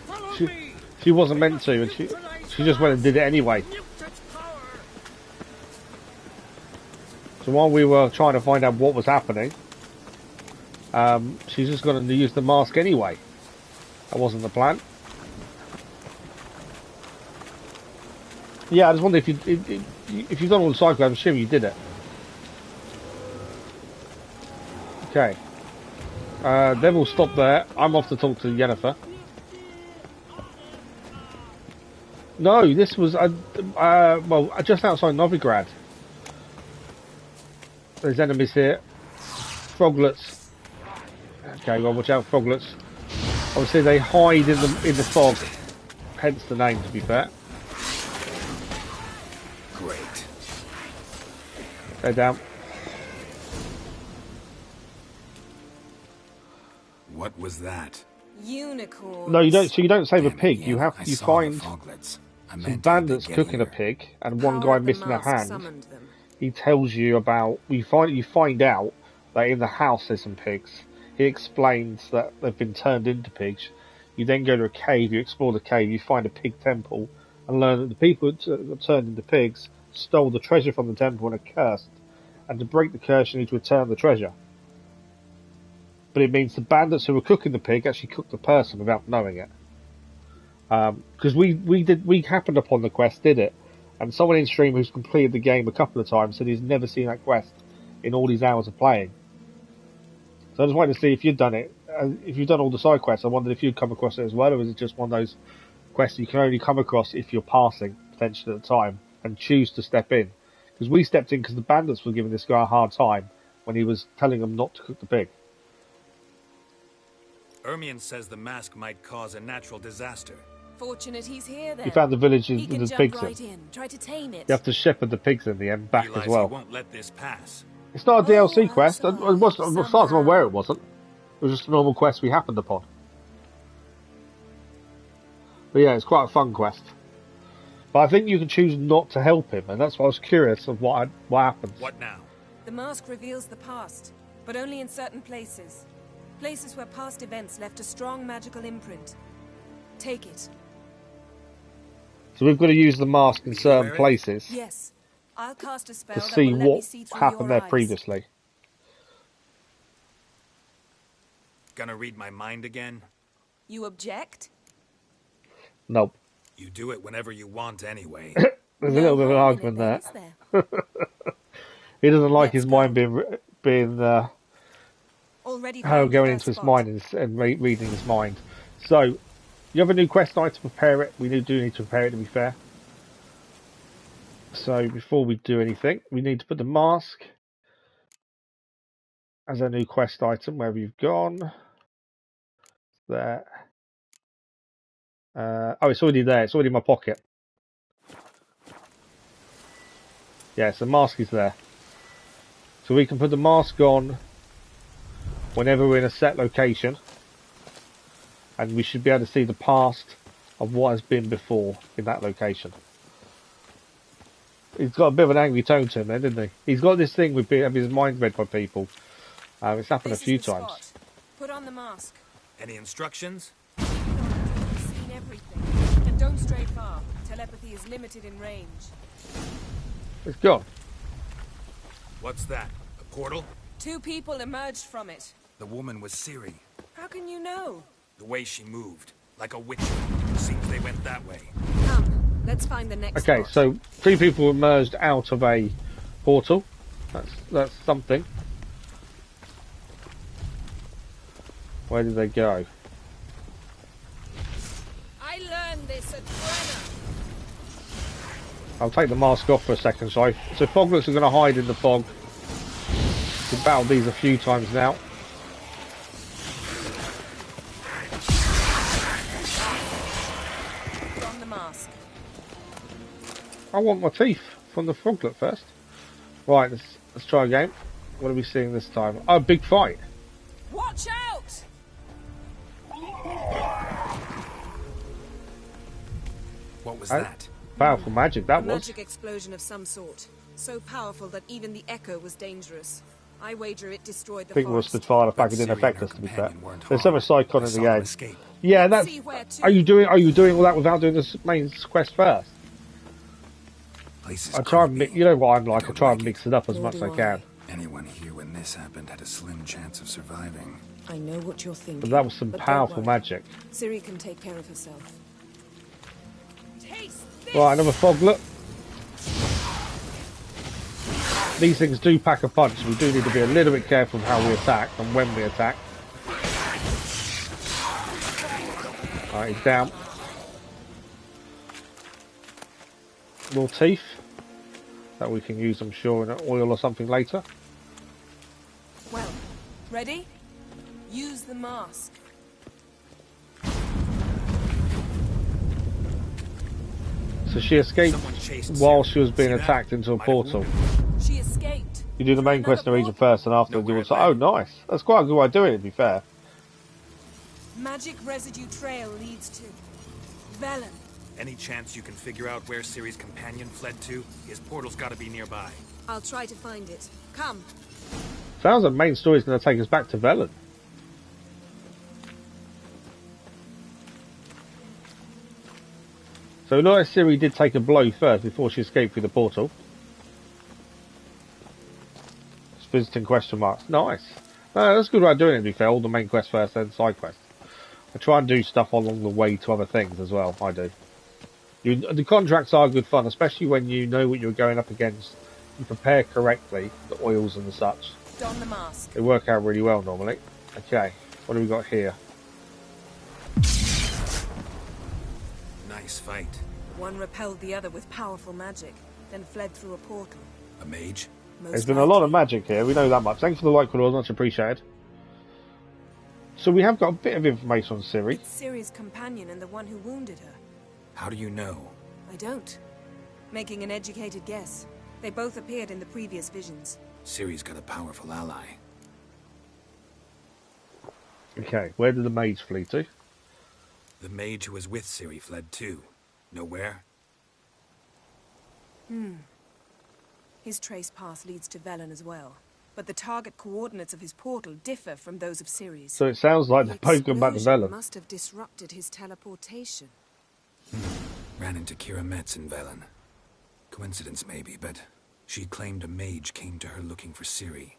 She wasn't meant to, and she just went and did it anyway. So while we were trying to find out what was happening, she's just going to use the mask anyway. That wasn't the plan. Yeah, I just wonder if you've done all the cycles. I'm assuming you did it. Okay. Then we'll stop there. I'm off to talk to Yennefer. No, this was well, just outside Novigrad. There's enemies here. Froglets. Okay, well, watch out, froglets. Obviously, they hide in the fog. Hence the name, to be fair. Great. They're down. What was that? Unicorn. No, you don't. So you don't save a Damn it, pig. yeah, You find some bandits cooking a pig, and one guy missing a hand. He tells you about. You find out that in the house there's some pigs. He explains that they've been turned into pigs. You then go to a cave. You explore the cave. You find a pig temple, and learn that the people that turned into pigs stole the treasure from the temple and are cursed. And to break the curse, you need to return the treasure. But it means the bandits who were cooking the pig actually cooked the person without knowing it. Because we happened upon the quest, did it? And someone in stream who's completed the game a couple of times said he's never seen that quest in all these hours of playing. So I just wanted to see if you'd done it. If you've done all the side quests, I wondered if you'd come across it as well, or is it just one of those quests you can only come across if you're passing, potentially at the time, and choose to step in. Because we stepped in because the bandits were giving this guy a hard time when he was telling them not to cook the pig. Ermion says the mask might cause a natural disaster. Fortunate he's here then. You found the village He with can the jump pigs right in. in. Try to tame it. You have to shepherd the pigs in the end back Realize as well. he won't let this pass. It's not a DLC quest. so As far as I'm aware, it wasn't. It was just a normal quest we happened upon. But yeah, it's quite a fun quest. But I think you can choose not to help him, and that's why I was curious of what happens. What now? The mask reveals the past, but only in certain places. Places where past events left a strong magical imprint. Take it. So we've got to use the mask in certain places Yes. I'll cast a spell to that see will let me what see through happened your there eyes. previously. Gonna read my mind again? You object? Nope. You do it whenever you want anyway. There's a little bit of an argument there. Is there? He doesn't like Let's his mind go. being Already how found the going first into his spot. mind and reading his mind. So, you have a new quest night to prepare it. We do need to prepare it, to be fair. So, before we do anything, we need to put the mask as a new quest item, wherever you've gone. There. Oh, it's already there. It's already in my pocket. Yes, the mask is there. So we can put the mask on whenever we're in a set location, and we should be able to see the past of what has been before in that location. He's got a bit of an angry tone to him then, didn't he? He's got this thing with having his mind read by people. It's happened This a few is the times. spot. Put on the mask. Any instructions? You've seen everything. And don't stray far. Telepathy is limited in range. It's gone. What's that? A portal? 2 people emerged from it. The woman was Ciri. How can you know? The way she moved. Like a witch. Seems they went that way. Come, let's find the next Okay, spot. so 3 people emerged out of a portal. That's something. Where did they go? I learned this at Brenner. I'll take the mask off for a second, so foglets are going to hide in the fog. We've battled these a few times now. Put on the mask. I want my teeth from the froglet first. Right, let's try again. What are we seeing this time? Oh, big fight. Watch out! What was that? Powerful magic, that A was. magic explosion of some sort. So powerful that even the echo was dangerous. I wager it destroyed the I think we'll forest. Spitfire the fact it didn't affect us, to be fair. There's so much side content in the game. Yeah, that's... Are you doing all that without doing the main quest first? I try and you know what I'm like, I try and mix it up as much as I can. Anyone here when this happened had a slim chance of surviving. I know what you're thinking. But that was some powerful magic. Ciri can take care of herself. Right, another fog look. These things do pack a punch. We do need to be a little bit careful of how we attack and when we attack. Alright, he's down. More teeth that we can use, I'm sure, in an oil or something later. Well, ready? Use the mask. So she escaped while she was being attacked into a portal. She escaped. You do the main quest in the region first, and after you also. Oh, nice. That's quite a good way of doing it, to be fair. Magic residue trail leads to Velen. Any chance you can figure out where Ciri's companion fled to? His portal's got to be nearby. I'll try to find it. Come. Sounds like the main story is going to take us back to Velen. So, like Ciri did take a blow first before she escaped through the portal. Just visiting question marks. Nice. That's a good way of doing it, to be fair. All the main quest first, then side quest. I try and do stuff along the way to other things as well. I do. The contracts are good fun, especially when you know what you're going up against. You prepare correctly, the oils and the such. Don the mask. They work out really well normally. Okay, what do we got here? Nice fight. One repelled the other with powerful magic, then fled through a portal. A mage? There's been a lot of magic here, we know that much. Thanks for the like, Claude, much appreciated. So we have got a bit of information on Ciri. It's Ciri's companion and the one who wounded her. How do you know? I don't. Making an educated guess. They both appeared in the previous visions. Ciri's got a powerful ally. Okay, where did the mage flee to? The mage who was with Ciri fled too. Know where? His trace path leads to Velen as well. But the target coordinates of his portal differ from those of Ciri's. So it sounds like they're both going back to Velen. Must have disrupted his teleportation. Ran into Kira Metz in Velen. Coincidence maybe, but she claimed a mage came to her looking for Ciri.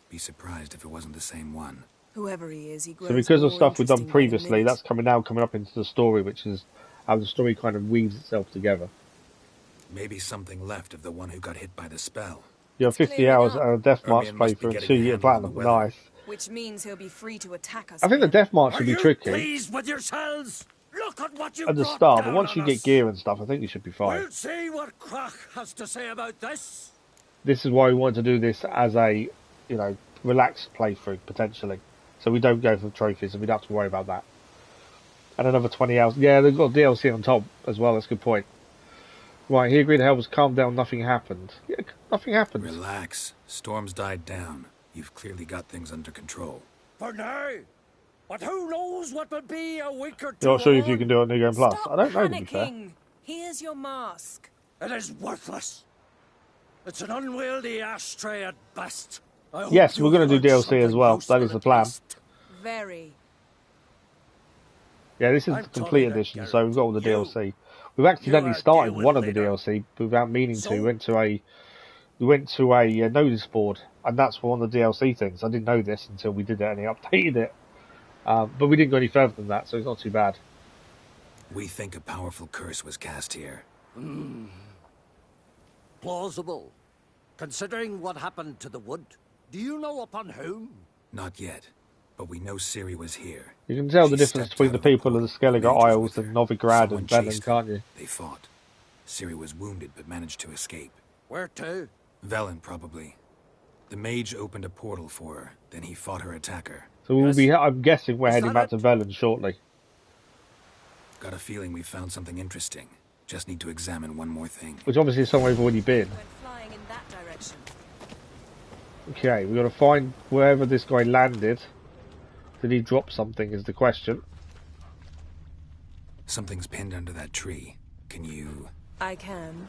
Be surprised if it wasn't the same one. Whoever he is, he grows. So because of more stuff we've done interesting by the previously, minute. that's coming up into the story, which is how the story kind of weaves itself together. Maybe something left of the one who got hit by the spell. You have 50 hours and a Death March Ermion must be playthrough and getting 2 a year handle on the platinum. weather. Nice. Which means he'll be free to attack us. I think the again. Death March should be tricky Pleased with yourselves? Look at what you at the brought start, but down once you on get us. gear and stuff, I think you should be fine. We'll see what Krach has to say about this. This is why we want to do this as a, you know, relaxed playthrough, potentially. So we don't go for trophies and we don't have to worry about that. And another 20 hours. Yeah, they've got DLC on top as well, that's a good point. Right, he agreed to help us calm down, nothing happened. Yeah, nothing happened. Relax. Storm's died down. You've clearly got things under control. For now. But who knows what will be a week or two. You're not sure if you on. can do it on New Game Plus. Stop I don't know, to be fair. panicking. Here's your mask. It is worthless. It's an unwieldy ashtray at best. I hope Yes, you we're going to do find DLC as something well. useful That is the at plan. least. Very. Yeah, this is I'm the complete Tony edition, Garrett. so we've got all the You- DLC. We've accidentally are started deal one with of the later. DLC without meaning to. So- We went to a notice board, and that's one of the DLC things. I didn't know this until we did it, and he updated it. But we didn't go any further than that, so it's not too bad. We think a powerful curse was cast here. Plausible. Considering what happened to the wood. Do you know upon whom? Not yet, but we know Ciri was here. You can tell She the difference stepped between out the of the people of the portal. Skellige Mage was Isles with and her. Novigrad Someone and Velen, chased her. can't you? They fought. Ciri was wounded but managed to escape. Where to? Velen, probably. The mage opened a portal for her, then he fought her attacker. So we'll be. I'm guessing we're Is heading that back to Velen shortly. Got a feeling we found something interesting. Just need to examine one more thing. Which obviously is somewhere we've already been. Went flying in that direction. Okay, we've got to find wherever this guy landed. Did he drop something is the question. Something's pinned under that tree. Can you... I can.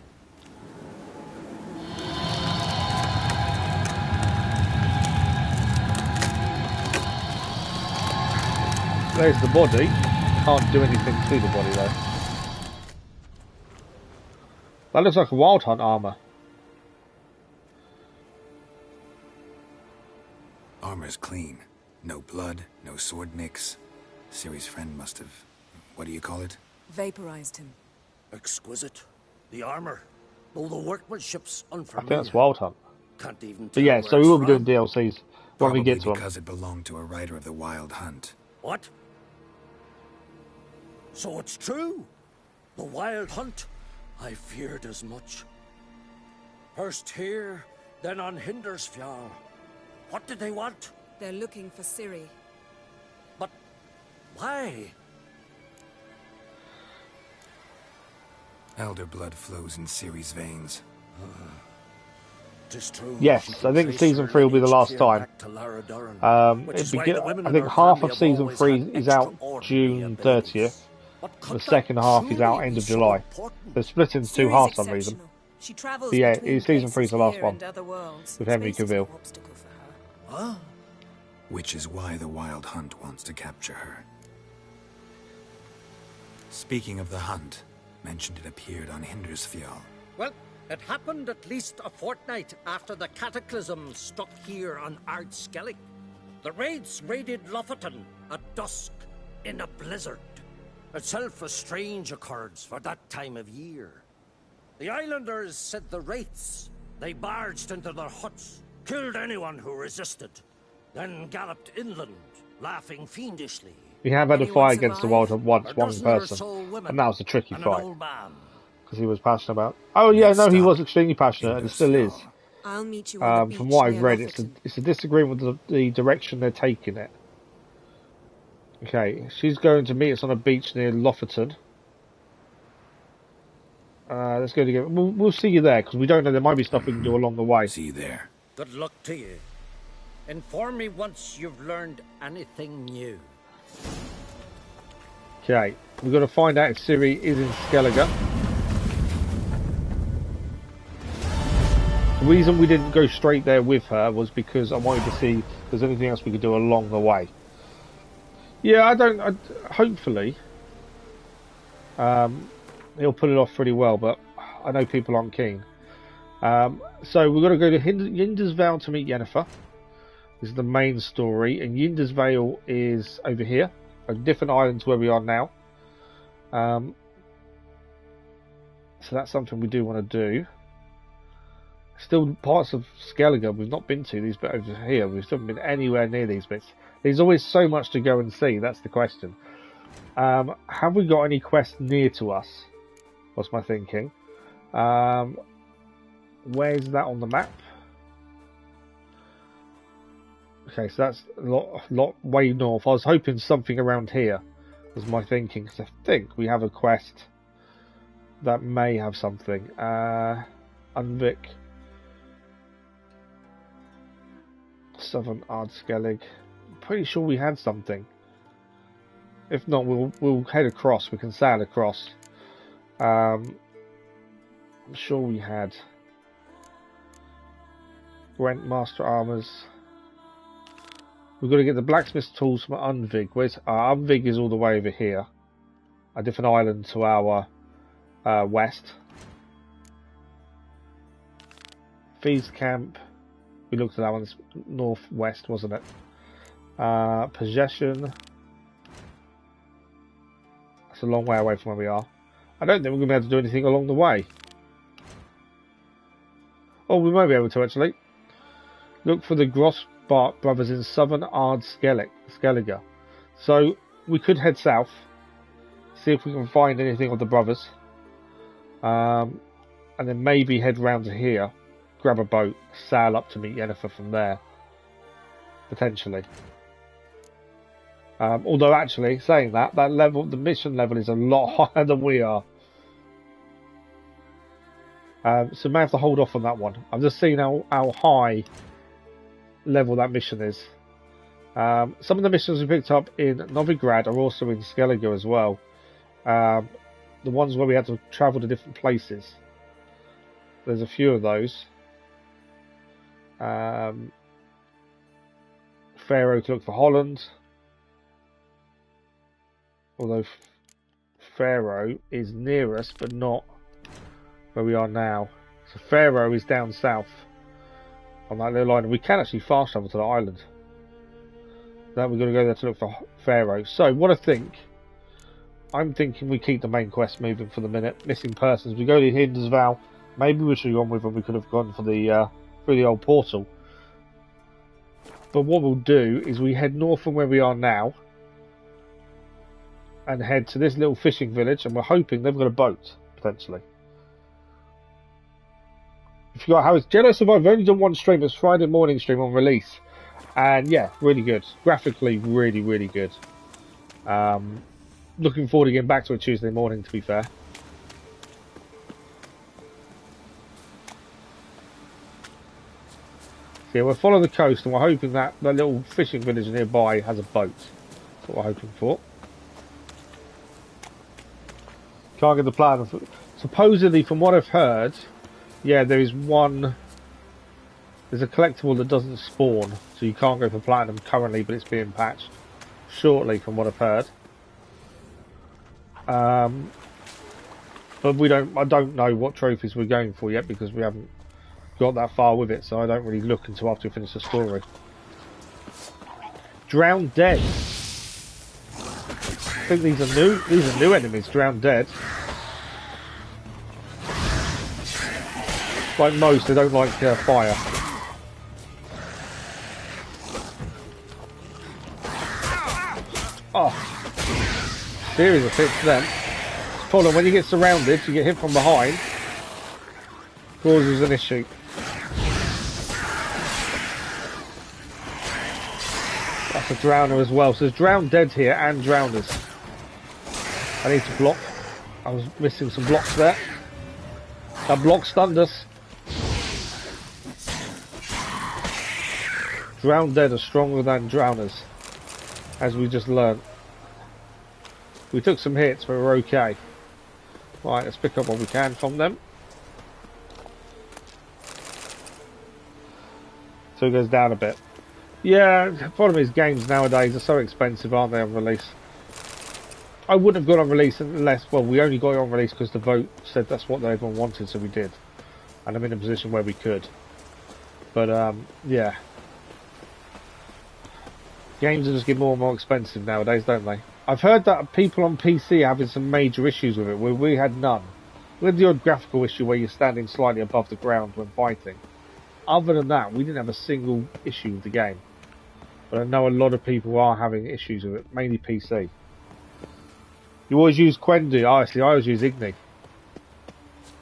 There's the body. Can't do anything to the body though. That looks like a Wild Hunt armor. Armor's clean. No blood, no sword nicks. Ciri's friend must have... what do you call it? Vaporized him. Exquisite. The armor, though the workmanship's I unfamiliar. think that's Wild Hunt. Can't even But tell yeah, where so we it's will be doing from. DLCs when we get to them. Because it belonged to a rider of the Wild Hunt. What? So it's true? The Wild Hunt? I feared as much. First here, then on Hindersfjall. What did they want? They're looking for Ciri. But why? Elder blood flows in Ciri's veins. Tis true. Yes, I think season 3 will be the last time. I think half of season 3 is out June 30th. The second half is out end of July. They're split into two halves for some reason. She travels But yeah, between season 3 is the last places one here and other worlds. with Henry Space is Cavill. no obstacle for her. Huh? Which is why the Wild Hunt wants to capture her. Speaking of the hunt, mentioned it appeared on Hindersfjall. Well, it happened at least a fortnight after the cataclysm struck here on Skellige. The raids raided Lofoten at dusk in a blizzard. Itself a strange occurrence for that time of year. The islanders said the wraiths. They barged into their huts, killed anyone who resisted, then galloped inland, laughing fiendishly. We have had a Anyone fight against the Wild Hunt once, A one dozen or person, so women and that was a tricky and an fight old man. because he was passionate about. Oh yeah, Next no, he stop, was extremely passionate, and he still is. Hindersfjall. I'll meet you on the beach From what I've near read, Lofoten. it's a disagreement with the direction they're taking it. Okay, she's going to meet us on a beach near Lofoten. Let's go together. We'll see you there, because we don't know, there might be stuff we can do along the way. See you there. Good luck to you. Inform me once you've learned anything new. Okay, we've got to find out if Ciri is in Skellige. The reason we didn't go straight there with her was because I wanted to see if there's anything else we could do along the way. Yeah, hopefully he'll pull it off pretty well, but I know people aren't keen. So we've got to go to Hindersvale to meet Yennefer. This is the main story, and Yindersvale is over here, a different island to where we are now. So that's something we do want to do. Still parts of Skellige we've not been to, these bits over here. We've still haven't been anywhere near these bits. There's always so much to go and see, that's the question. Have we got any quests near to us? What's my thinking? Where's that on the map? Okay, so that's a lot way north. I was hoping something around here was my thinking, because I think we have a quest that may have something. Unvik. Southern Skellige. I'm pretty sure we had something. If not, we'll head across. We can sail across. I'm sure we had. Gwent Master Armors. We've got to get the blacksmith tools from Unvig. Where's Unvig is all the way over here. A different island to our west. Feast Camp. We looked at that one. It's northwest, wasn't it? Possession. That's a long way away from where we are. I don't think we're going to be able to do anything along the way. Oh, we might be able to actually. Look for the Grossbart brothers in southern Skellige. So we could head south, see if we can find anything of the brothers, and then maybe head round to here, grab a boat, sail up to meet Yennefer from there, potentially. Although actually, saying that level, the mission level is a lot higher than we are. So may have to hold off on that one. I've just seen how high level that mission is. Some of the missions we picked up in Novigrad are also in Skellige as well. The ones where we had to travel to different places. There's a few of those. Pharaoh to look for Holland. Although Pharaoh is near us, but not where we are now. So Pharaoh is down south on that little island. We can actually fast travel to the island. Now we've got to go there to look for Pharaoh. So what I think, I'm thinking we keep the main quest moving for the minute. Missing persons. We go to Hindersval. Maybe we should have gone with them. We could have gone for the through the old portal. But what we'll do is we head north from where we are now and head to this little fishing village, and we're hoping they've got a boat, potentially. If you got how it's Jedi Survivor, I've only done one stream. It's Friday morning stream on release. And yeah, really good. Graphically, really, really good. Looking forward to getting back to it Tuesday morning, to be fair. So yeah, we'll follow the coast, and we're hoping that the little fishing village nearby has a boat. That's what we're hoping for. Can't get the plan. Supposedly, from what I've heard, yeah, there is one. There's a collectible that doesn't spawn, so you can't go for platinum currently, but it's being patched shortly, from what I've heard. But we don't. I don't know what trophies we're going for yet because we haven't got that far with it, so I don't really look until after we finish the story. Drowned Dead. I think these are new. These are new enemies. Drowned Dead. Like most, they don't like fire. Oh, series of hits then. Problem when you get surrounded, you get hit from behind. Causes an issue. That's a drowner as well. So there's drowned dead here and drowners. I need to block. I was missing some blocks there. That block stunned us. Drowned dead are stronger than drowners, as we just learned. We took some hits, but we're okay. Right, let's pick up what we can from them. So it goes down a bit. Yeah, the problem is games nowadays are so expensive, aren't they, on release? I wouldn't have got on release unless, well, we only got it on release because the vote said that's what everyone wanted, so we did. And I'm in a position where we could. But, yeah. Games just get more and more expensive nowadays, don't they? I've heard that people on PC are having some major issues with it, where we had none. We had the odd graphical issue where you're standing slightly above the ground when fighting. Other than that, we didn't have a single issue with the game. But I know a lot of people are having issues with it, mainly PC. You always use Quendu. Honestly, I always use Igni.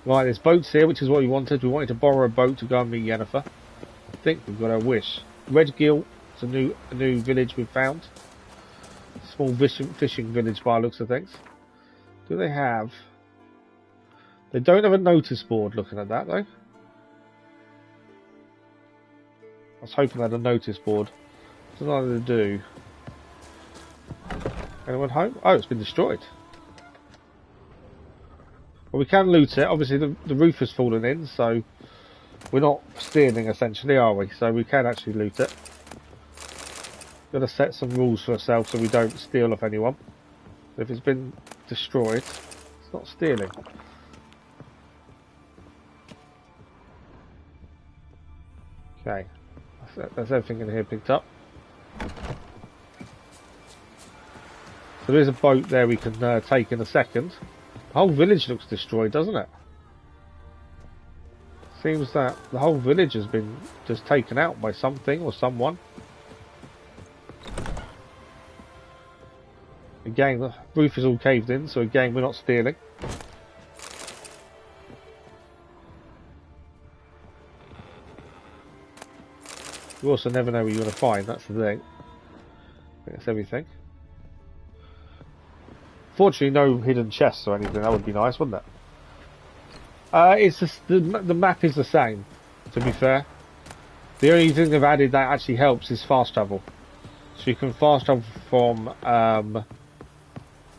Right, there's boats here, which is what we wanted. We wanted to borrow a boat to go and meet Yennefer. I think we've got our wish. Redgill. It's a new village we've found. Small fishing village by the looks of things. Do they have... They don't have a notice board looking at that though. I was hoping they had a notice board. What do they do? Anyone home? Oh, it's been destroyed. Well, we can loot it. Obviously the roof has fallen in, so we're not stealing essentially, are we? So we can actually loot it. Got to set some rules for ourselves so we don't steal off anyone. If it's been destroyed, it's not stealing. Okay, that's everything in here picked up. So there's a boat there we can take in a second. The whole village looks destroyed, doesn't it? Seems that the whole village has been just taken out by something or someone. Again, the roof is all caved in, so again, we're not stealing. You also never know what you're going to find, that's the thing. I think that's everything. Fortunately, no hidden chests or anything, that would be nice, wouldn't it? It's just, the map is the same, to be fair. The only thing they've added that actually helps is fast travel. So you can fast travel from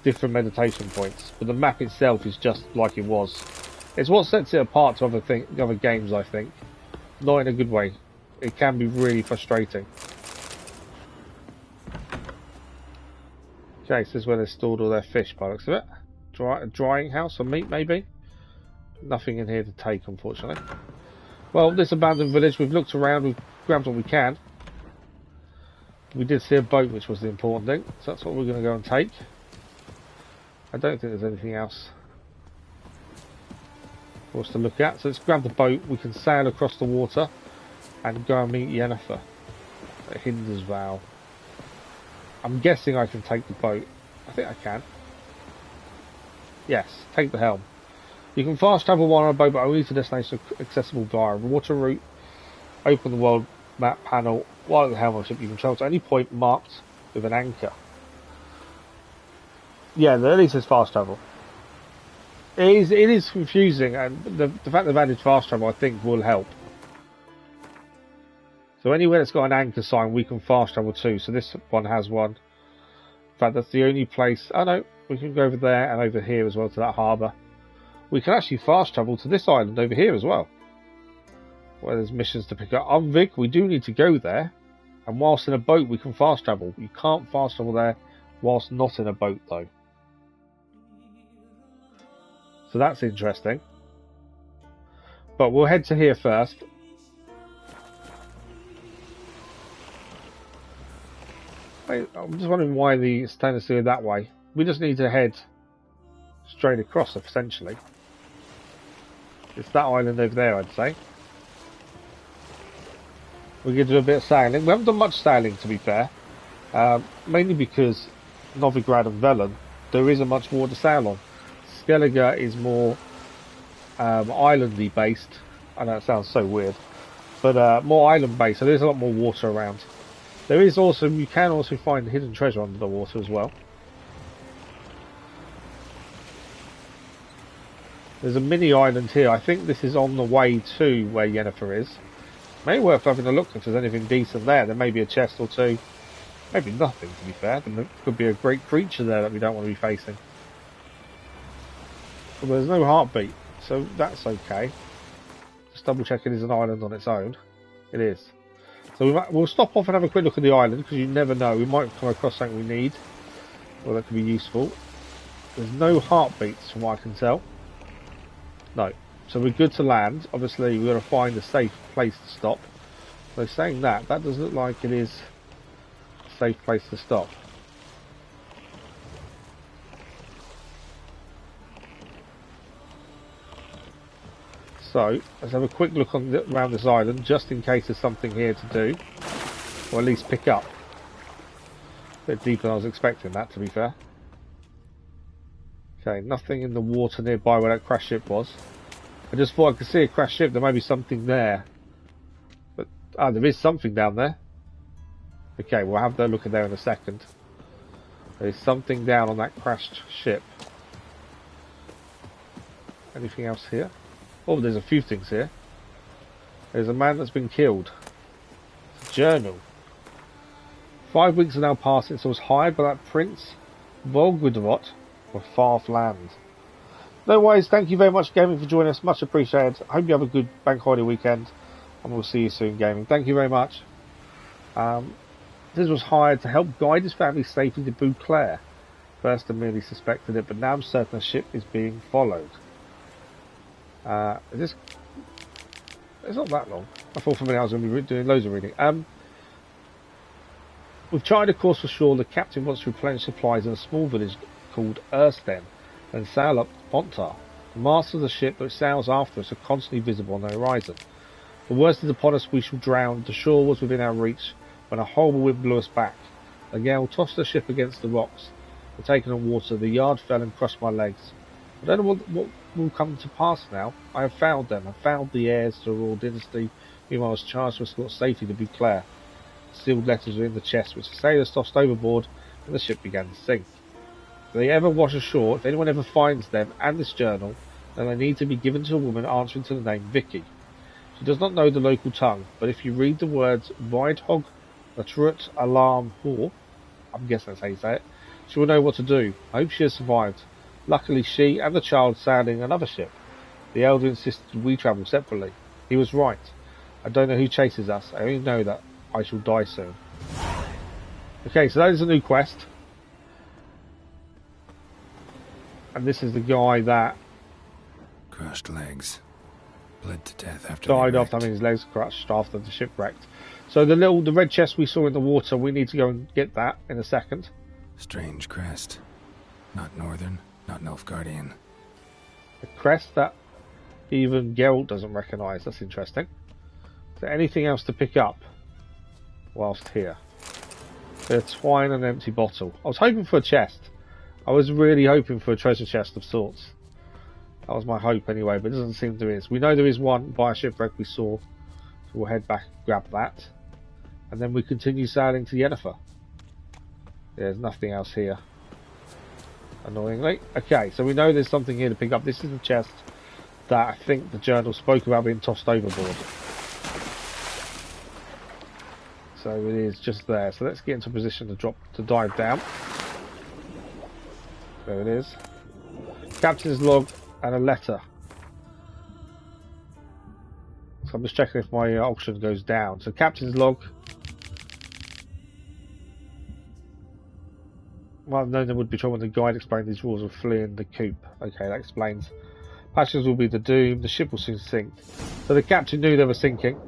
different meditation points, but the map itself is just like it was. It's what sets it apart to other games, I think. Not in a good way. It can be really frustrating. Okay, so this is where they stored all their fish by the looks of it. Drying house or meat, maybe? Nothing in here to take, unfortunately. Well, this abandoned village, we've looked around, we've grabbed what we can. We did see a boat, which was the important thing, so that's what we're going to go and take. I don't think there's anything else for us to look at, so let's grab the boat. We can sail across the water and go and meet Yennefer at Hindersvale. I'm guessing I can take the boat. I think I can. Yes, take the helm. You can fast travel while on a boat, but only to destination accessible via a water route. Open the world map panel. While at the helm of the ship, you can travel to any point marked with an anchor. Yeah, at least it's fast travel. It is confusing, and the fact they've added fast travel, I think, will help. So anywhere that's got an anchor sign, we can fast travel to. So this one has one. In fact, that's the only place. Oh no, we can go over there and over here as well to that harbour. We can actually fast travel to this island over here as well, where there's missions to pick up. On Vig, we do need to go there, and whilst in a boat we can fast travel. You can't fast travel there whilst not in a boat though. So that's interesting. But we'll head to here first. I'm just wondering why the stainless steel that way. We just need to head straight across, essentially. It's that island over there, I'd say. We're going to do a bit of sailing. We haven't done much sailing, to be fair. Mainly because Novigrad and Velen, there isn't much more to sail on. Skellige is more islandy based. I know it sounds so weird. But more island based, so there's a lot more water around. There is also, you can also find hidden treasure under the water as well. There's a mini island here. I think this is on the way to where Yennefer is. Maybe worth having a look if there's anything decent there. There may be a chest or two. Maybe nothing, to be fair. There could be a great creature there that we don't want to be facing. But there's no heartbeat, so that's okay. Just double check it is an island on its own. It is. So we'll stop off and have a quick look at the island, because you never know. We might come across something we need. Well, that could be useful. There's no heartbeats from what I can tell. No. So we're good to land. Obviously, we've got to find a safe place to stop. So saying that does look like it is a safe place to stop. So let's have a quick look around this island, just in case there's something here to do, or at least pick up. A bit deeper than I was expecting that, to be fair. Okay, nothing in the water nearby where that crash ship was. I just thought I could see a crash ship. There may be something there, but there is something down there. Okay, we'll have that look in there in a second. There's something down on that crashed ship. Anything else here? Oh, there's a few things here. There's a man that's been killed. Journal. 5 weeks have now passed since I was hired by that Prince Volgudrot of Farth Land. No worries, thank you very much, Gaming, for joining us. Much appreciated. I hope you have a good bank holiday weekend, and we'll see you soon, Gaming. Thank you very much. This was hired to help guide his family safely to Beauclair. First I merely suspected it, but now I'm certain a ship is being followed. It's not that long. I thought for a minute I was going to be doing loads of reading. We've charted a course for shore. The captain wants to replenish supplies in a small village called Ersten, and sail up Pontar. The mast of the ship that sails after us are constantly visible on the horizon. The worst is upon us, we shall drown. The shore was within our reach when a horrible wind blew us back. The gale tossed the ship against the rocks. We're taken on water. The yard fell and crushed my legs. I don't know what will come to pass now. I have found them. I found the heirs to the royal dynasty, whom I was charged to escort safely to Beauclair. Sealed letters were in the chest, which the sailors tossed overboard, and the ship began to sink. If they ever wash ashore, if anyone ever finds them and this journal, then they need to be given to a woman answering to the name Vicky. She does not know the local tongue, but if you read the words Vidhog Latrut Alarm Hor, I'm guessing that's how you say it, she will know what to do. I hope she has survived. Luckily she and the child sailing another ship. The elder insisted we travel separately. He was right. I don't know who chases us. I only know that I shall die soon. Okay, so that is a new quest. And this is the guy that Crushed legs. Bled to death after died after having his legs crushed after the shipwrecked. So the red chest we saw in the water, we need to go and get that in a second. Strange crest. Not Northern, not Nilfgaardian. A crest that even Geralt doesn't recognise. That's interesting. Is there anything else to pick up whilst here? A twine and an empty bottle. I was hoping for a chest. I was really hoping for a treasure chest of sorts. That was my hope anyway, but it doesn't seem there is. We know there is one by a shipwreck we saw, so we'll head back and grab that. And then we continue sailing to Yennefer. There's nothing else here, annoyingly. Okay, so we know there's something here to pick up. This is the chest that I think the journal spoke about being tossed overboard. So it is just there. So let's get into position to dive down. There it is. Captain's log and a letter. So I'm just checking if my oxygen goes down. So captain's log. Well, I've known there would be trouble when the guide explained these rules of fleeing the coop. Okay, that explains. Passengers will be the doom. The ship will soon sink. So the captain knew they were sinking.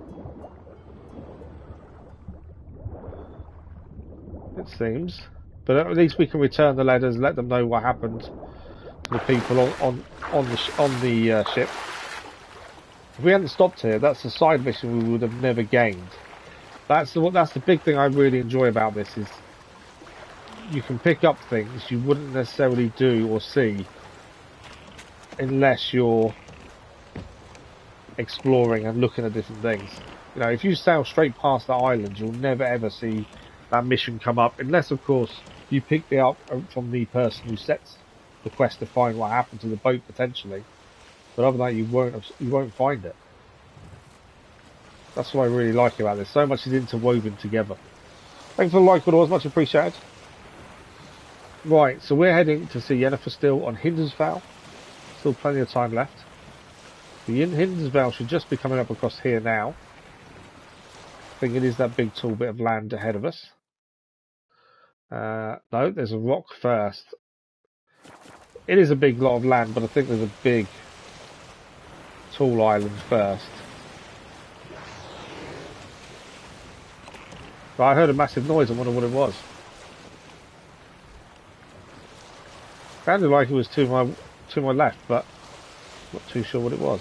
It seems. But at least we can return the letters, let them know what happened to the people on the ship. If we hadn't stopped here, that's a side mission we would have never gained. That's the big thing I really enjoy about this is you can pick up things you wouldn't necessarily do or see unless you're exploring and looking at different things. You know, if you sail straight past that island, you'll never ever see that mission come up, unless of course you pick it up from the person who sets the quest to find what happened to the boat potentially. But other than that, you won't find it. That's what I really like about this. So much is interwoven together. Thanks for the like, it was much appreciated. Right, so we're heading to see Yennefer still on Hindersvale. Still plenty of time left. The Hindersvale should just be coming up across here now. I think it is that big tall bit of land ahead of us. No, there's a rock first. It is a big lot of land, but I think there's a big tall island first. But I heard a massive noise. I wonder what it was. Sounded like it was to my left, but not too sure what it was.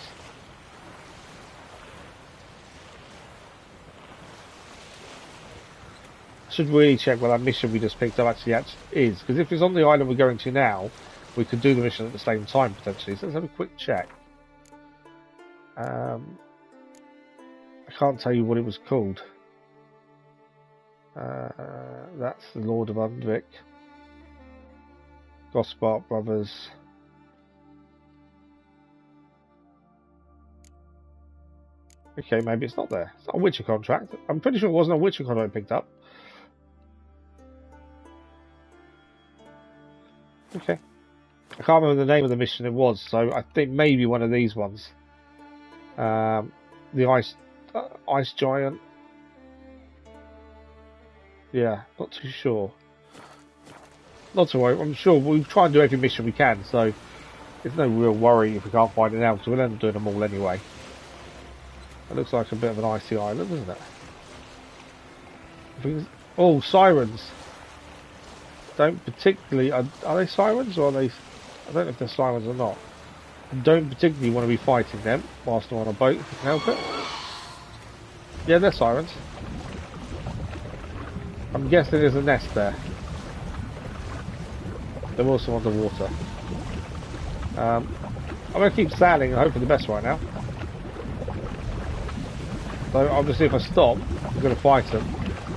I should really check what that mission we just picked up actually is, because if it's on the island we're going to now, we could do the mission at the same time potentially. So let's have a quick check. I can't tell you what it was called. That's the Lord of Undvik. Gospart Brothers. Okay, maybe it's not there. It's not a Witcher contract. I'm pretty sure it wasn't a Witcher contract I picked up. Okay. I can't remember the name of the mission it was, so I think maybe one of these ones. The ice giant. Yeah, not too sure. Not to worry, I'm sure we'll try and do every mission we can, so there's no real worry if we can't find it now, because we'll end up doing them all anyway. It looks like a bit of an icy island, doesn't it? Oh, sirens! Don't particularly... Are they sirens, or are they... I don't know if they're sirens or not. I don't particularly want to be fighting them whilst I'm on a boat, if I can help it. Yeah, they're sirens. I'm guessing there's a nest there. They're also underwater. I'm going to keep sailing and hope for the best right now. So obviously if I stop, I'm going to fight them.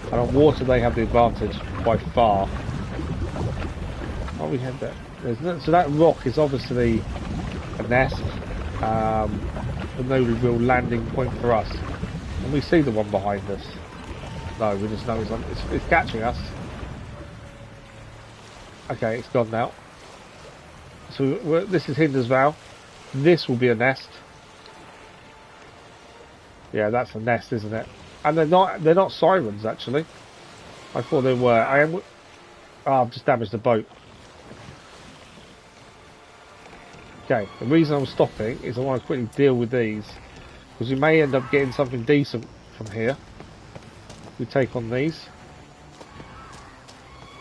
And on water they have the advantage by far. Oh, we had that. So that rock is obviously a nest. With no real landing point for us. And we see the one behind us. No, we just know it's catching us. Okay, it's gone now. So this is Hindersvale. This will be a nest. Yeah, that's a nest, isn't it? And they're not sirens actually. I thought they were. I've just damaged the boat. Okay, the reason I'm stopping is I want to quickly deal with these, because we may end up getting something decent from here. We take on these.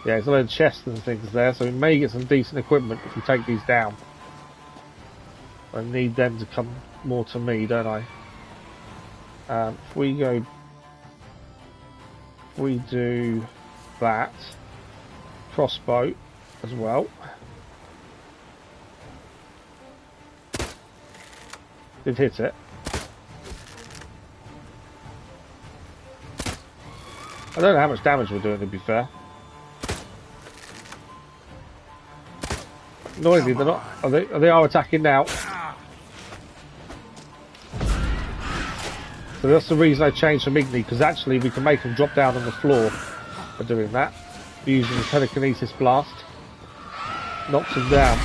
Yeah, there's a load of chests and things there, so we may get some decent equipment if we take these down. I need them to come more to me, don't I? If we do that, crossbow as well. Did hit it. I don't know how much damage we're doing, to be fair. Noisy, they're not. They are attacking now. So that's the reason I changed from Igni, because actually we can make them drop down on the floor by doing that. Using the telekinesis blast. Knocks them down.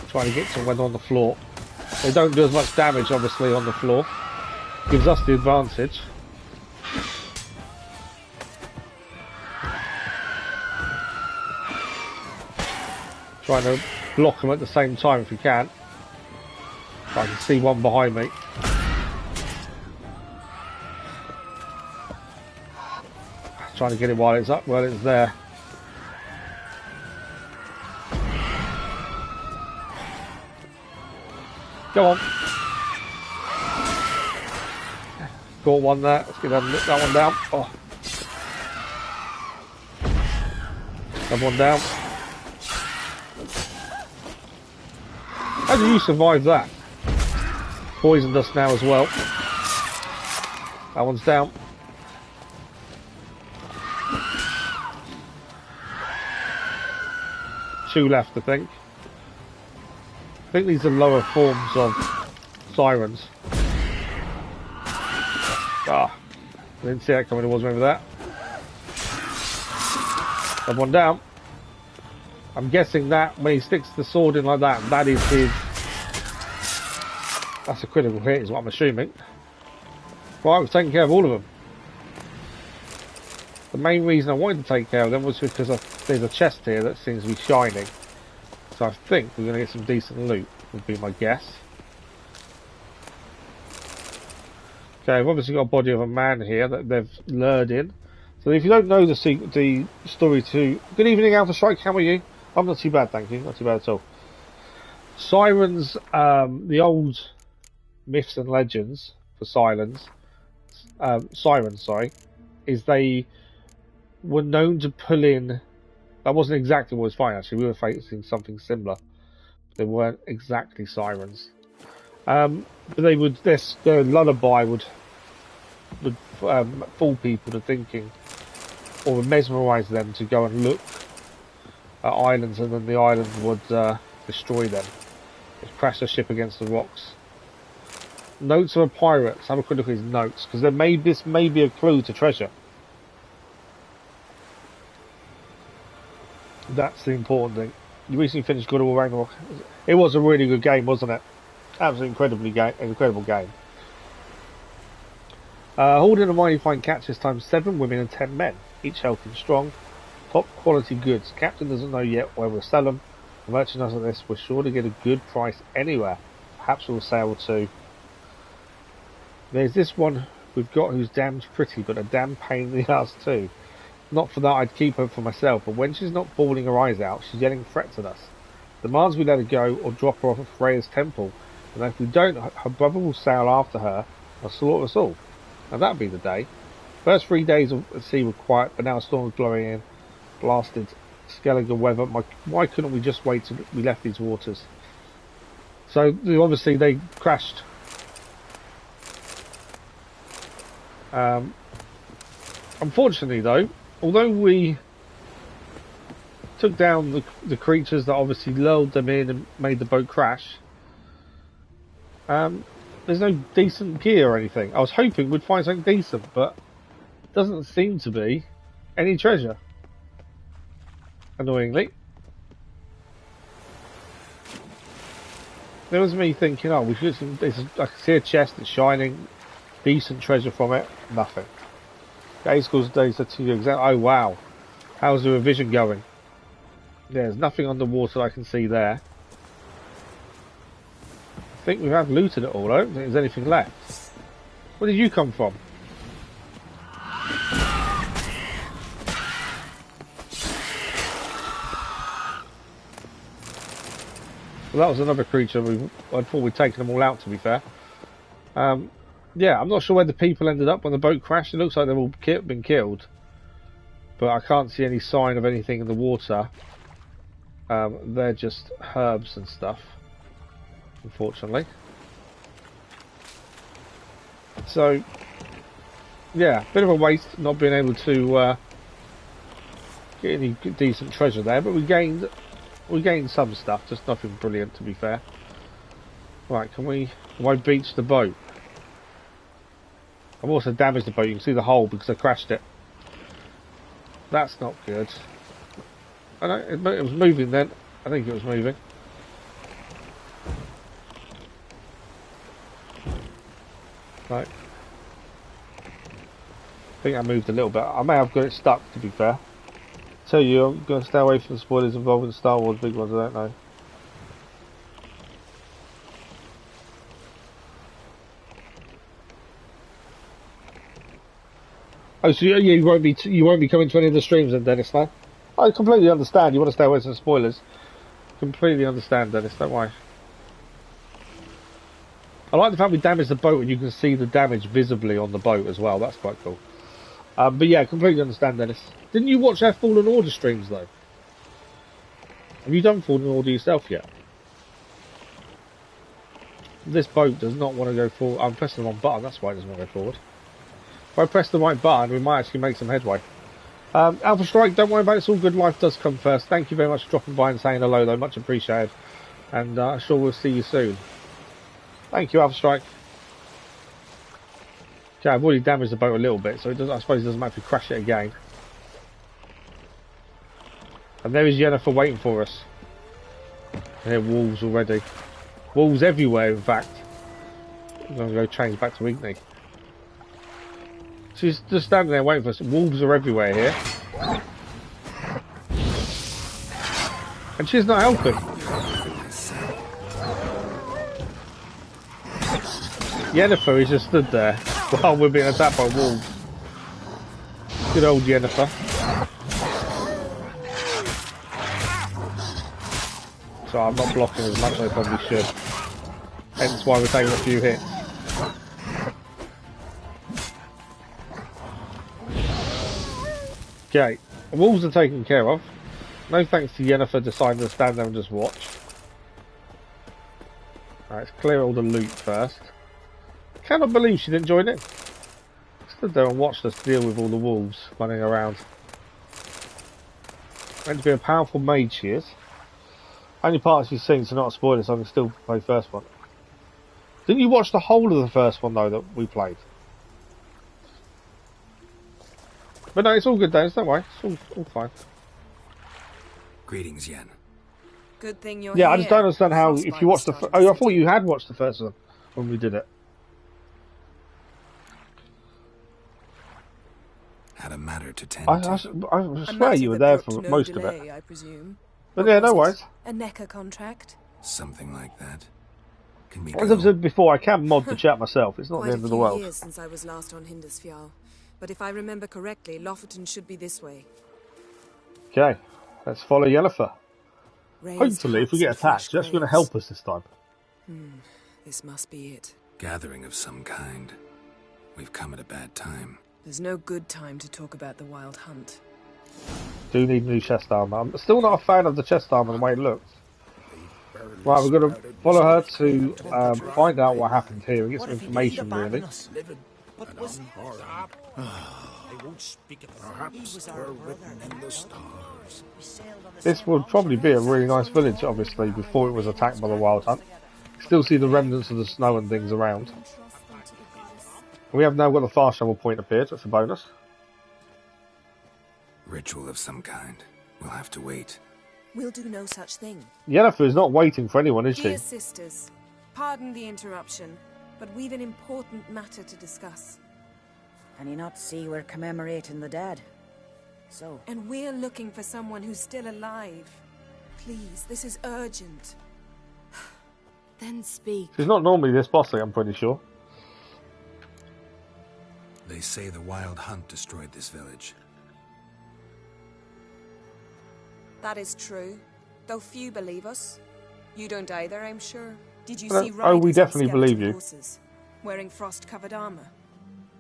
Trying to get someone on the floor. They don't do as much damage, obviously, on the floor. Gives us the advantage. Trying to block them at the same time if we can. I can see one behind me. Trying to get it while it's up, while it's there. Go on. Got one there. Let's get that one down. Oh. Another one down. How do you survive that? Poisoned us now as well. That one's down. Two left, I think. I think these are lower forms of sirens. Ah, I didn't see that coming. It was, remember that. Have one down. I'm guessing that when he sticks the sword in like that, that is his. That's a critical hit, is what I'm assuming. Right, we've taken care of all of them. The main reason I wanted to take care of them was because there's a chest here that seems to be shining. So I think we're going to get some decent loot, would be my guess. Okay, I've obviously got a body of a man here that they've lured in. So if you don't know the story to... Good evening, Alpha Strike, how are you? I'm not too bad, thank you. Not too bad at all. Sirens, the old myths and legends for sirens, is they were known to pull in... That wasn't exactly what was fighting, actually. We were facing something similar. They weren't exactly sirens. But they would... Their lullaby would fool people to thinking, or would mesmerise them to go and look at islands, and then the island would destroy them. They'd crash their ship against the rocks. Notes of a pirate. Let's have a quick look at his notes, because this may be a clue to treasure. That's the important thing. You recently finished God of War Ragnarok. It was a really good game, wasn't it? Absolutely incredible game. Holding a mighty fine catch this time 7 women and 10 men, each healthy and strong. Top quality goods. Captain doesn't know yet where we'll sell them. The merchandise like this, we're sure to get a good price anywhere. Perhaps we'll sell too. There's this one we've got who's damned pretty, but a damn pain in the ass too. Not for that I'd keep her for myself, but when she's not bawling her eyes out, she's yelling threats at us. Demands we let her go or drop her off at Freya's temple, and if we don't, her brother will sail after her and slaughter us all. Now that'd be the day. First 3 days of the sea were quiet, but now a storm is blowing in. Blasted Skellige weather. Why couldn't we just wait till we left these waters? So obviously they crashed. Unfortunately though, although we took down the creatures that obviously lulled them in and made the boat crash, there's no decent gear or anything. I was hoping we'd find something decent, but it doesn't seem to be any treasure. Annoyingly. There was me thinking, oh, we should. I can see a chest that's shining, decent treasure from it. Nothing. Days goes days to 2 exam. Oh wow, how's the revision going? There's nothing on the water I can see there. I think we have looted it all. I don't think there's anything left. Where did you come from? Well, that was another creature. I thought we'd taken them all out, to be fair. Yeah, I'm not sure where the people ended up when the boat crashed. It looks like they've all been killed. But I can't see any sign of anything in the water. They're just herbs and stuff, unfortunately. So, yeah, bit of a waste not being able to get any decent treasure there. But we gained some stuff, just nothing brilliant, to be fair. Right, have I beached the boat? I've also damaged the boat. You can see the hole because I crashed it. That's not good. I know it was moving then. I think it was moving. Right. I think I moved a little bit. I may have got it stuck, to be fair. Tell you, I'm going to stay away from the spoilers involving Star Wars big ones. I don't know. Oh, so you won't be coming to any of the streams then, Dennis, no? I completely understand. You want to stay away from spoilers. Completely understand, Dennis. Don't worry. I like the fact we damaged the boat and you can see the damage visibly on the boat as well. That's quite cool. But yeah, completely understand, Dennis. Didn't you watch our Fallen Order streams though? Have you done Fallen Order yourself yet? This boat does not want to go forward. I'm pressing the wrong button. That's why it doesn't want to go forward. If I press the right button, we might actually make some headway. Alpha Strike, don't worry about it. It's all good. Life does come first. Thank you very much for dropping by and saying hello, though. Much appreciated. And I'm sure we'll see you soon. Thank you, Alpha Strike. Okay, I've already damaged the boat a little bit, so I suppose it doesn't matter if we crash it again. And there is Yennefer waiting for us. I hear wolves already. Wolves everywhere, in fact. I'm going to go change back to Igni. She's just standing there waiting for us. Wolves are everywhere here. And she's not helping. Yennefer is just stood there while we're being attacked by wolves. Good old Yennefer. So I'm not blocking as much as I probably should. Hence why we're taking a few hits. Okay, the wolves are taken care of. No thanks to Yennefer deciding to stand there and just watch. Alright, let's clear all the loot first. Cannot believe she didn't join in. Stood there and watched us deal with all the wolves running around. Meant to be a powerful mage she is. Only part she's seen, so not a spoiler, so I can still play first one. Didn't you watch the whole of the first one though that we played? But no, it's all good, Dennis. Don't worry, it's all fine. Greetings, Yen. Good thing you're here. here. I just don't understand how if you watched the. Oh, I thought you had watched the first one when we did it. Had a matter to tend to. I swear you were there for most of it. I presume. But yeah, no worries. A NECA contract? Something like that. Can we As I've said before, I can mod the chat myself. It's not the end of the world. Quite a few years since I was last on Hindisfjall. But if I remember correctly, Lofoten should be this way. Okay, let's follow Yennefer. Hopefully, if we get attacked, that's going to help us this time. This must be it. Gathering of some kind. We've come at a bad time. There's no good time to talk about the wild hunt. Do need new chest armor. I'm still not a fan of the chest armor the way it looks. Right, we're going to follow her to find out what happened here and get some information, really. This would probably be a really nice village, obviously, before it was attacked by the wild hunt. Still see the remnants of the snow and things around. We have now got the fast travel point appeared, that's a bonus. Ritual of some kind. We'll have to wait. We'll do no such thing. Yennefer is not waiting for anyone, is she? Dear sisters, pardon the interruption, but we've an important matter to discuss. Can you not see we're commemorating the dead? So. And we're looking for someone who's still alive. Please, this is urgent. Then speak. She's not normally this bossy, I'm pretty sure. They say the wild hunt destroyed this village. That is true, though few believe us. You don't either, I'm sure. Did you No. see riders Oh, we on definitely believe skeleton you. horses, wearing frost-covered armor?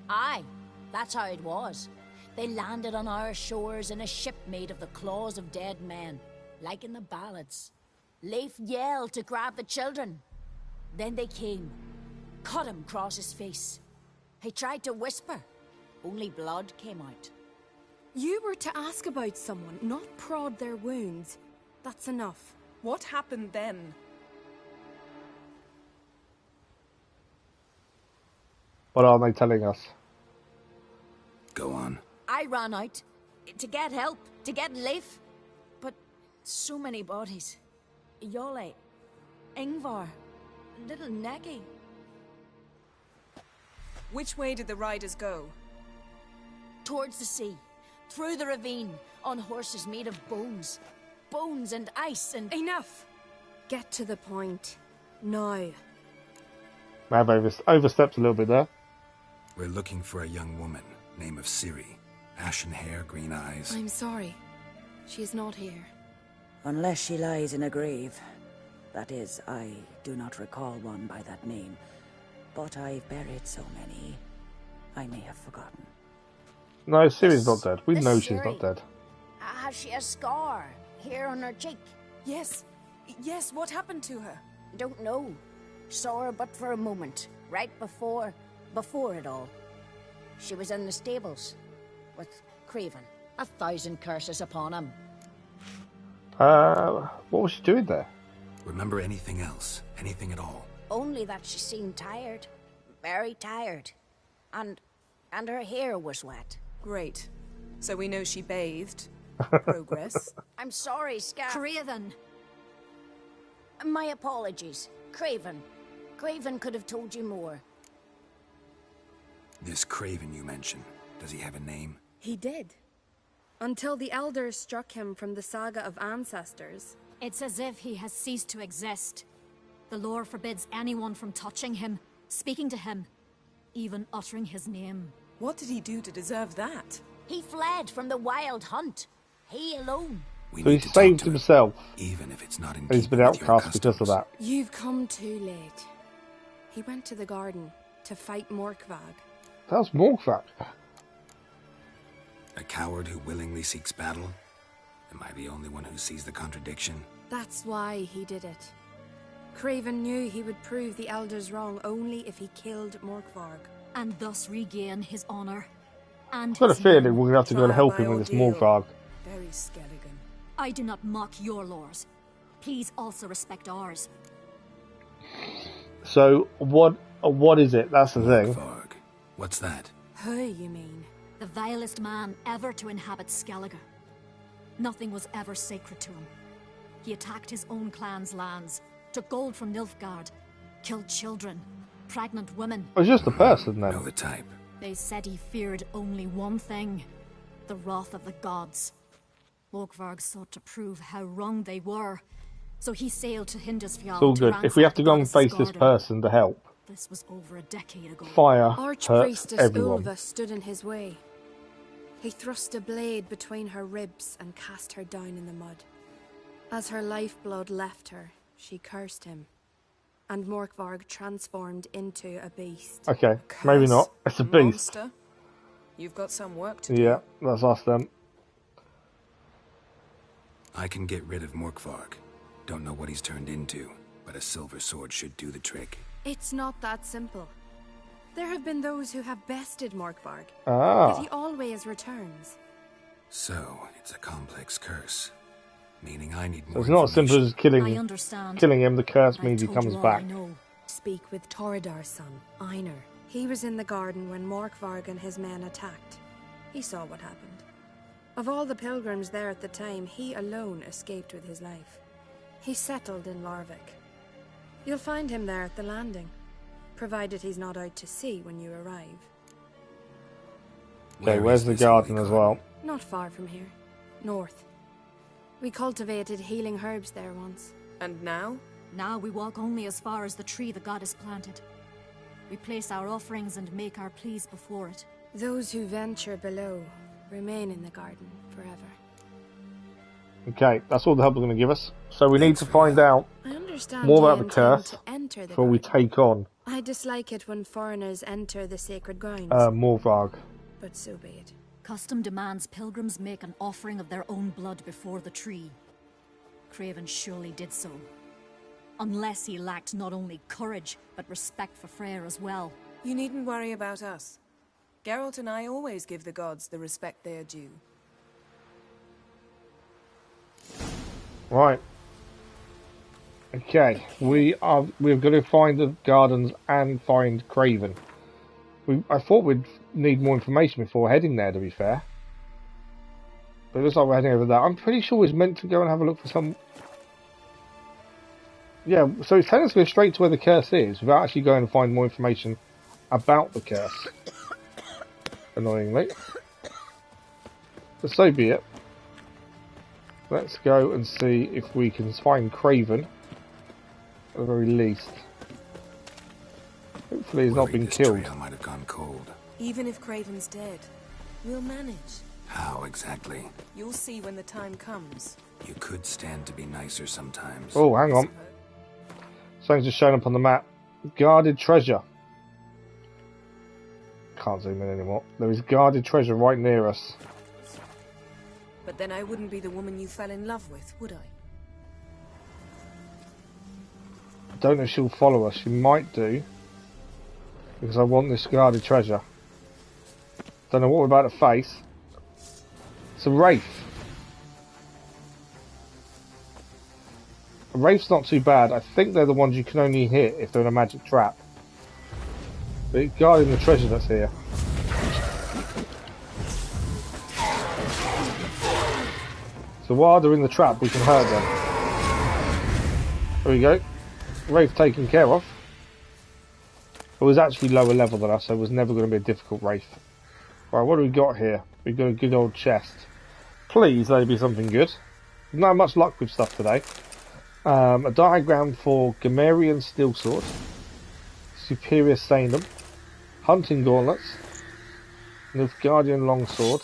Aye, that's how it was. They landed on our shores in a ship made of the claws of dead men, like in the ballads. Leif yelled to grab the children. Then they came, cut him across his face. He tried to whisper, only blood came out. You were to ask about someone, not prod their wounds. That's enough. What happened then? What are they telling us? Go on. I ran out to get help, to get Leif. But so many bodies. Yole, Ingvar, little Neki. Which way did the riders go? Towards the sea, through the ravine, on horses made of bones. Bones and ice and... Enough! Get to the point. Now. I have overstepped a little bit there. We're looking for a young woman, name of Ciri. Ashen hair, green eyes. I'm sorry. She is not here. Unless she lies in a grave. That is, I do not recall one by that name. But I've buried so many, I may have forgotten. No, Ciri's not dead. We This know she's Ciri. not dead. Has she a scar here on her cheek? Yes. Yes, what happened to her? Don't know. Saw her but for a moment, right before it all. She was in the stables with Craven. 1,000 curses upon him. What was she doing there? Remember anything else? Anything at all? Only that she seemed tired. Very tired. And her hair was wet. Great. So we know she bathed. Progress. I'm sorry, Scar. Craven! My apologies. Craven. Craven could have told you more. This Craven you mentioned, does he have a name? He did. Until the elders struck him from the saga of ancestors. It's as if he has ceased to exist. The lore forbids anyone from touching him, speaking to him, even uttering his name. What did he do to deserve that? He fled from the wild hunt. He alone. We So he need to talk saved to him, himself, even if it's not in and he's been keeping with your outcast because of customs. that. You've come too late. He went to the garden to fight Morkvag. That was Morkvag. A coward who willingly seeks battle? Am I the only one who sees the contradiction? That's why he did it. Craven knew he would prove the elders wrong only if he killed Morkvarg. And thus regain his honor. And I've got a his feeling name. we're going to have to go and Trial help him by with this ordeal. Morkvag. Very Skellige. I do not mock your laws. Please also respect ours. So, what is it? That's the thing. Morkvarg. What's that? Who, you mean? The vilest man ever to inhabit Skellige. Nothing was ever sacred to him. He attacked his own clan's lands, took gold from Nilfgaard, killed children, pregnant women. It was just a person then. Know the type. They said he feared only one thing, the wrath of the gods. Morkvarg sought to prove how wrong they were, so he sailed to Hindisfjall. It's all good. If we have to go and face this person to help, This was over a decade ago. fire hurts Archpriestess everyone. Ulva stood in his way. He thrust a blade between her ribs and cast her down in the mud. As her lifeblood left her, she cursed him, and Morkvarg transformed into a beast. Okay, maybe not. It's a beast. Monster. You've got some work to do. Yeah, that's us then. I can get rid of Morkvarg. Don't know what he's turned into, but a silver sword should do the trick. It's not that simple. There have been those who have bested Morkvarg, Ah. yet he always returns. So, it's a complex curse. Meaning I need So more it's not as simple as I killing understand. him. The curse I've means he told comes you all back. I know. Speak with Toradar's son, Einar. He was in the garden when Morkvarg and his men attacked. He saw what happened. Of all the pilgrims there at the time, he alone escaped with his life. He settled in Larvik. You'll find him there at the landing, provided he's not out to sea when you arrive. Okay, Where where's is the this garden holy as well? Not far from here. North. We cultivated healing herbs there once. And now? Now we walk only as far as the tree the goddess planted. We place our offerings and make our pleas before it. Those who venture below remain in the garden forever. Okay, that's all the help they're going to give us. So we need to find out more about the curse before we take on I dislike it when foreigners enter the sacred grounds. Morvarg. But so be it. Custom demands pilgrims make an offering of their own blood before the tree. Craven surely did so. Unless he lacked not only courage, but respect for Freyr as well. You needn't worry about us. Geralt and I always give the gods the respect they are due. Right. Okay, we've got to find the gardens and find Craven. I thought we'd need more information before heading there, to be fair. But it looks like we're heading over there. I'm pretty sure we're meant to go and have a look for some... Yeah, so it's telling us to go straight to where the curse is without actually going to find more information about the curse. Annoyingly. But so be it. Let's go and see if we can find Craven. At the very least. Hopefully he's not been killed. Trail might have gone cold. Even if Craven's dead, we'll manage. How exactly? You'll see when the time comes. You could stand to be nicer sometimes. Oh, hang on. Something's just shown up on the map. Guarded treasure. Can't zoom in anymore. There is guarded treasure right near us. But then I wouldn't be the woman you fell in love with, would I? I don't know if she'll follow us. She might do. Because I want this guarded treasure. Don't know what we're about to face. It's a wraith. A wraith's not too bad. I think they're the ones you can only hit if they're in a magic trap. But it's guarding the treasure that's here. So while they're in the trap, we can hurt them. There we go. Wraith taken care of. It was actually lower level than us, so it was never going to be a difficult Wraith. Right, what do we got here? We've got a good old chest. Please let it be something good. Not much luck with stuff today. A diagram for Gamerian Steelsword. Superior Sanum. Hunting Gauntlets. Nilfgaardian Longsword.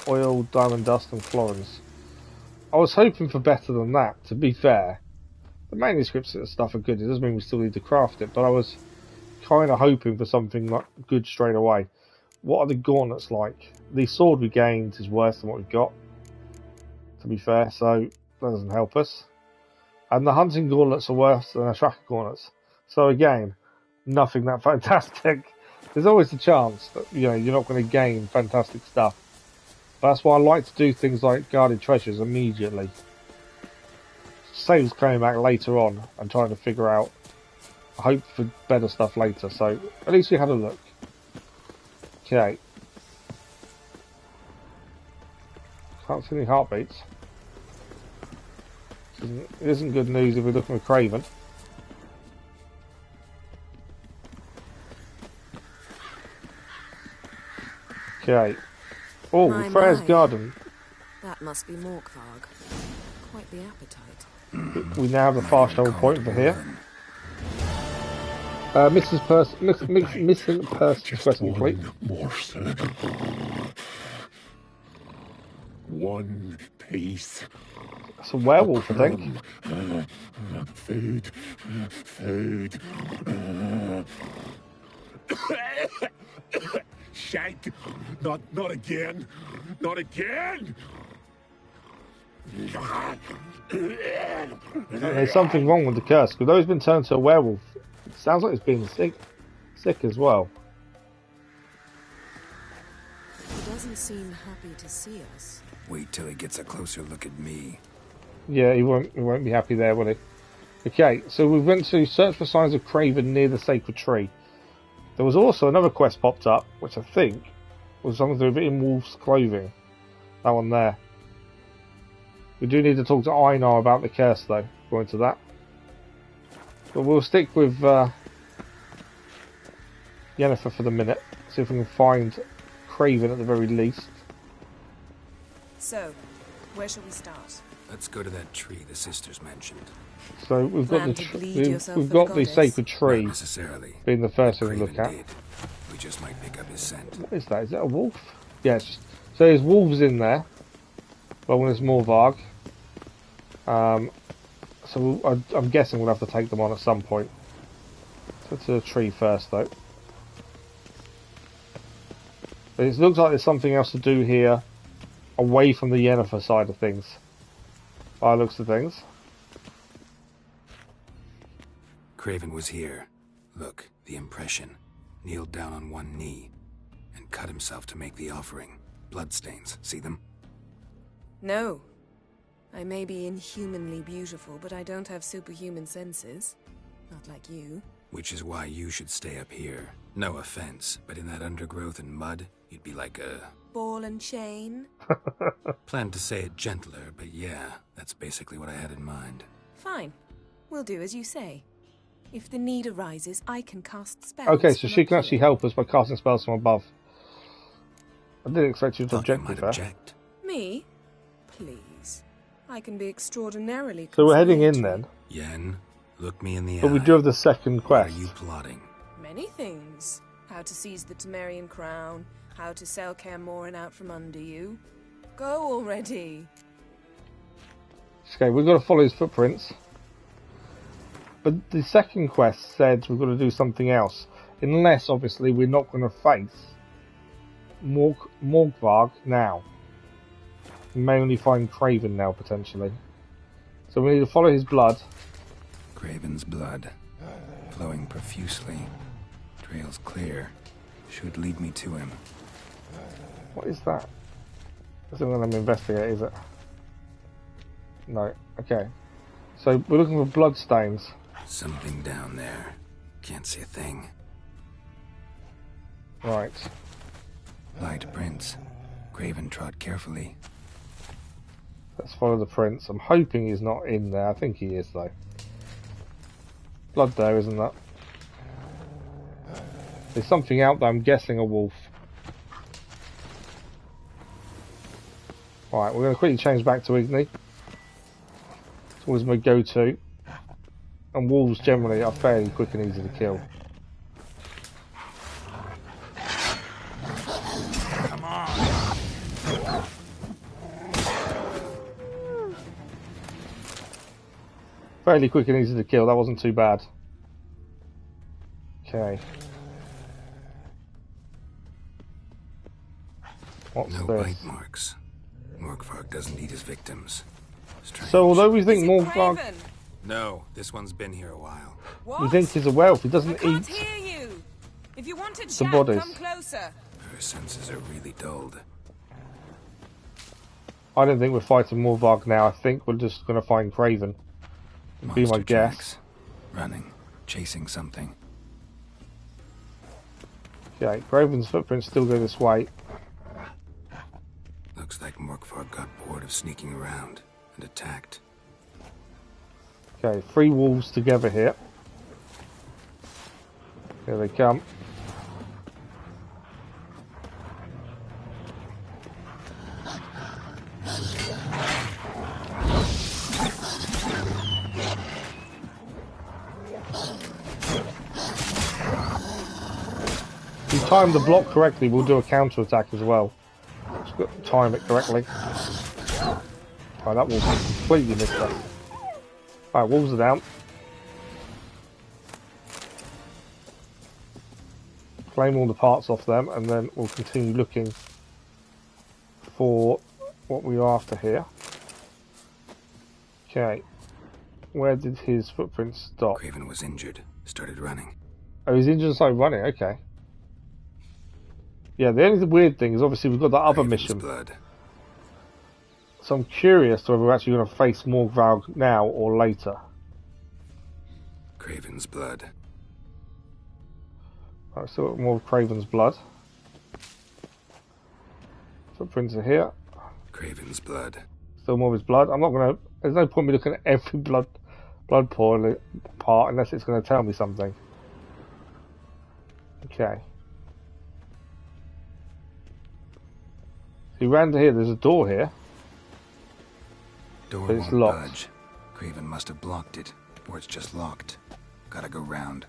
Oil, Diamond Dust and Florins. I was hoping for better than that, to be fair. The manuscripts and stuff are good, it doesn't mean we still need to craft it, but I was kind of hoping for something like good straight away. What are the gauntlets like? The sword we gained is worse than what we've got, to be fair, so that doesn't help us. And the hunting gauntlets are worse than the tracker gauntlets. So again, nothing that fantastic. There's always a chance that you're not going to gain fantastic stuff. But that's why I like to do things like guarded treasures immediately. Saves coming back later on and trying to figure out. I hope for better stuff later, so at least we had a look. Okay. Can't see any heartbeats. It isn't good news if we're looking for Craven. Okay. Oh, Freyr's Garden. That must be Morkvarg. Quite the appetite. We now have the fast travel point for here. Missing person quest complete. One piece. That's a werewolf, I think. Food. Shank. Not again. Not again. There's something wrong with the curse, because though it's been turned to a werewolf, it sounds like it's been sick as well. He doesn't seem happy to see us. Wait till he gets a closer look at me. Yeah, he won't be happy there, will he? Okay, so we went to search for signs of Craven near the sacred tree. There was also another quest popped up, which I think was something to do with in wolf's clothing. That one there. We do need to talk to Einar about the curse, though, going to that. But we'll stick with Yennefer for the minute. See if we can find Craven at the very least. So, Where shall we start? Let's go to that tree the sisters mentioned. So we've got Plan the to bleed yourself we've for got the the goddess? sacred tree Not necessarily. being the first thing to Craven look at. did. We just might pick up his scent. What is that? Is that a wolf? Yes. So there's wolves in there. Well, when there's more Varg. So I'm guessing we'll have to take them on at some point. So to the tree first, though. It looks like there's something else to do here, away from the Yennefer side of things. By the looks of things. Craven was here. Look, the impression. Kneeled down on one knee and cut himself to make the offering. Bloodstains. See them? No. I may be inhumanly beautiful, but I don't have superhuman senses. Not like you. Which is why you should stay up here. No offense, but in that undergrowth and mud, you'd be like a... Ball and chain? Planned to say it gentler, but yeah, that's basically what I had in mind. Fine. We'll do as you say. If the need arises, I can cast spells. Okay, so from she up can here. actually help us by casting spells from above. I didn't expect you to object with that. Object. Me? Please. I can be extraordinarily So we're heading in then. Yen, look me in the eye. But we do have the second quest. What are you plotting? Many things. How to seize the Temerian crown, how to sell Kaer Morhen out from under you. Go already. Okay, we've got to follow his footprints. But the second quest said we've got to do something else. Unless, obviously, we're not going to face Morgvarg now. We may only find Craven now, potentially. So we need to follow his blood. Craven's blood, flowing profusely. Trails clear. Should lead me to him. What is that? That's something I'm investigate, is it? No. Okay. So we're looking for blood stains. Something down there. Can't see a thing. Right. Light prints. Craven trod carefully. Let's follow the prints. I'm hoping he's not in there. I think he is, though. Blood there, isn't that? There's something out there. I'm guessing a wolf. Alright, we're going to quickly change back to Igni. It's always my go-to. And wolves generally are fairly quick and easy to kill. Come on. Fairly quick and easy to kill. That wasn't too bad. Okay. What's no this? bite marks. Morgvarg doesn't eat his victims. Strange. So although we think Morgvarg, No, this one's been here a while. we think he's a werewolf, he doesn't Can't eat hear you. If you want to the chat, bodies. come closer. Her senses are really dulled. I don't think we're fighting Morgvarg now. I think we're just going to find Craven. Would be my Monster guess. tracks. Running. Chasing something. Okay, Craven's footprints still go this way. Looks like Morgvarg got bored of sneaking around and attacked. Okay, 3 wolves together here. Here they come. If you time the block correctly, we'll do a counter attack as well. Just got to time it correctly. Oh, that wolf completely missed us. Alright, wolves are down. Claim all the parts off them, and then we'll continue looking for what we are after here. Okay. Where did his footprints stop? Craven was injured. Started running. Oh, he's injured and started running, okay. Yeah, the only weird thing is obviously we've got that other mission. Blood. So I'm curious to whether we're actually going to face Morgvarg now or later. Craven's blood. Right, so more of Craven's blood. Footprints are here. Craven's blood. Still more of his blood. I'm not going to... There's no point in me looking at every blood part unless it's going to tell me something. Okay. He ran to here. There's a door here. Door but it's won't locked. budge. Craven must have blocked it, or it's just locked. Gotta go round.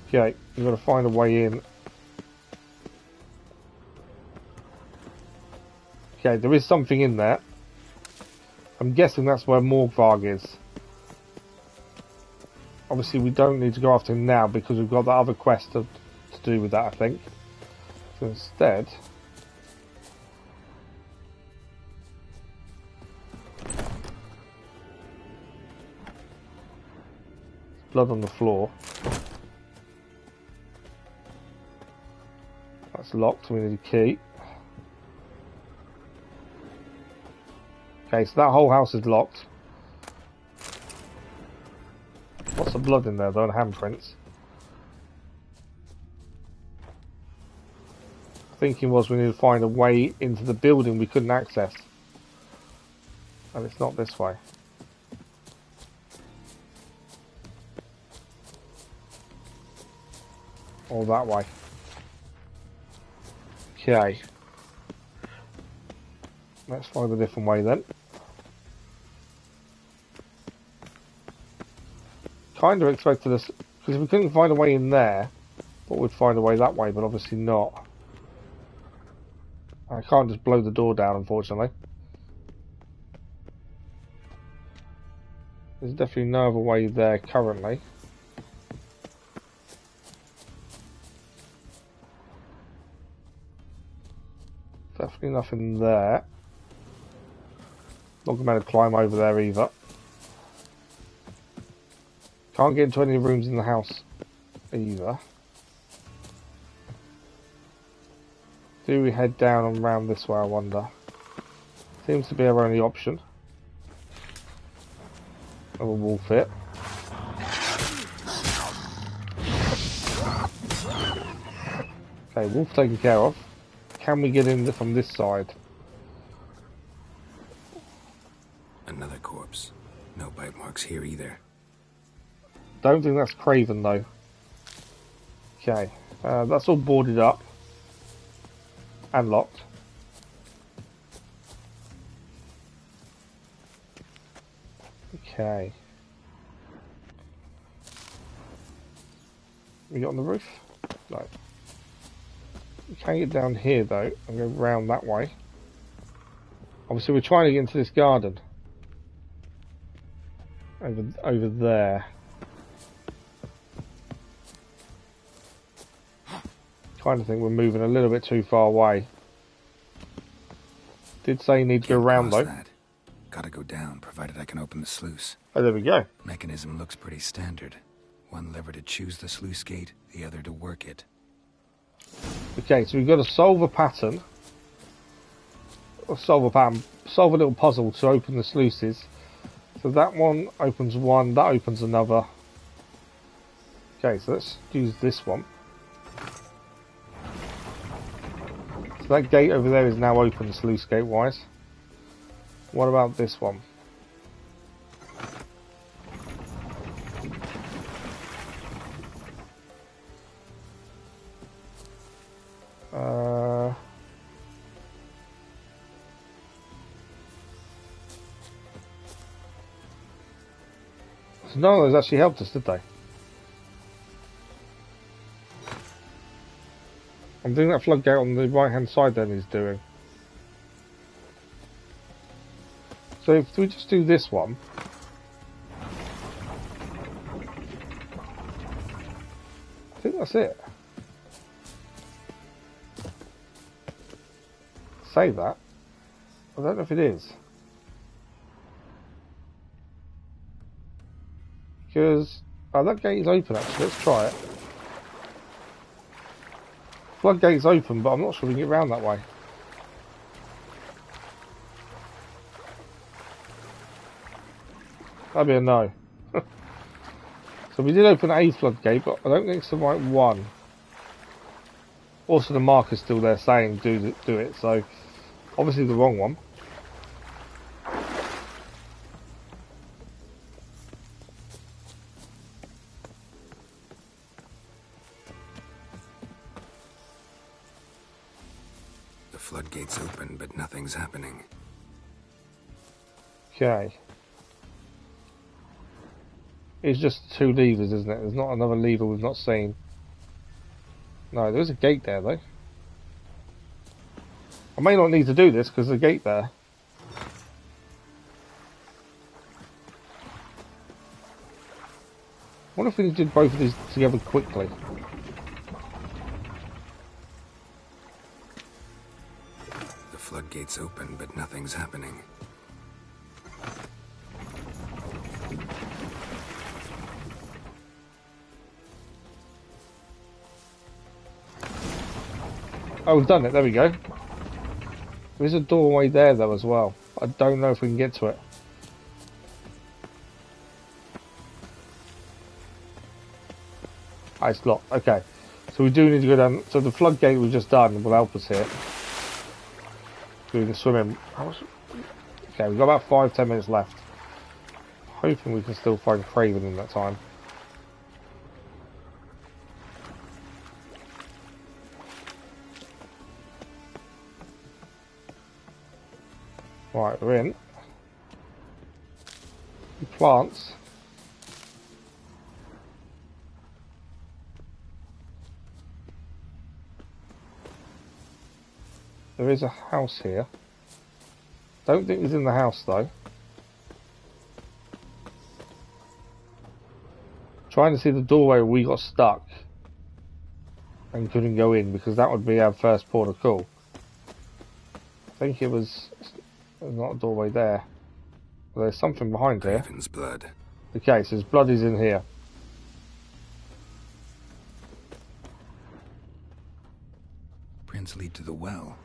Okay, we've got to find a way in. Okay, there is something in there. I'm guessing that's where Morgvarg is. Obviously, we don't need to go after him now because we've got that other quest to do with that, I think. So instead... blood on the floor. That's locked, we need a key. Okay, so that whole house is locked. Lots of blood in there though, and handprints. Thinking was we need to find a way into the building we couldn't access. And it's not this way. Or that way. Okay. Let's find a different way then. Kind of expected us, because if we couldn't find a way in there, thought we'd find a way that way, but obviously not. I can't just blow the door down, unfortunately. There's definitely no other way there currently. Definitely nothing there. Not gonna be able to climb over there either. Can't get into any rooms in the house either. Do we head down and round this way, I wonder? Seems to be our only option. Of a wall fit. Okay, wolf taken care of. Can we get in from this side? Another corpse. No bite marks here either. Don't think that's Craven though. Okay, that's all boarded up. And locked. Okay. We got on the roof? No. We can get down here though and go round that way. Obviously we're trying to get into this garden. Over there. Kind of think we're moving a little bit too far away. Did say you need to go around though. That. Gotta go down, provided I can open the sluice. Oh, there we go. Mechanism looks pretty standard. One lever to choose the sluice gate, the other to work it. Okay, so we've got to solve a pattern. Or solve a little puzzle to open the sluices. So that one opens one, that opens another. Okay, so let's use this one. So that gate over there is now open, sluice gate wise. What about this one? So none of those actually helped us, did they? I'm doing that floodgate on the right hand side then is doing. So if we just do this one. I think that's it. Say that. I don't know if it is. Because that gate is open actually, let's try it. Floodgate's open, but I'm not sure we can get around that way. That'd be a no. So we did open a floodgate, but I don't think it's the right one. Also the marker's still there saying do it, so obviously the wrong one. The floodgate's open, but nothing's happening. Okay. It's just 2 levers, isn't it? There's not another lever we've not seen. No, there is a gate there, though. I may not need to do this because there's a gate there. I wonder if we did both of these together quickly. The floodgate's open, but nothing's happening. Oh, we've done it. There we go. There's a doorway there, though, as well. I don't know if we can get to it. Ah, it's locked. Okay. So we do need to go down. So the floodgate we've just done will help us here. So we can swim in. Okay, we've got about 5-10 minutes left. Hoping we can still find Craven in that time. Right, we're in. Plants. There is a house here. Don't think he's in the house though. Trying to see the doorway where we got stuck and couldn't go in because that would be our first port of call. I think it was. There's not a doorway there. Well, there's something behind here. Craven's blood. Okay, so his blood is in here. Prints lead to the well.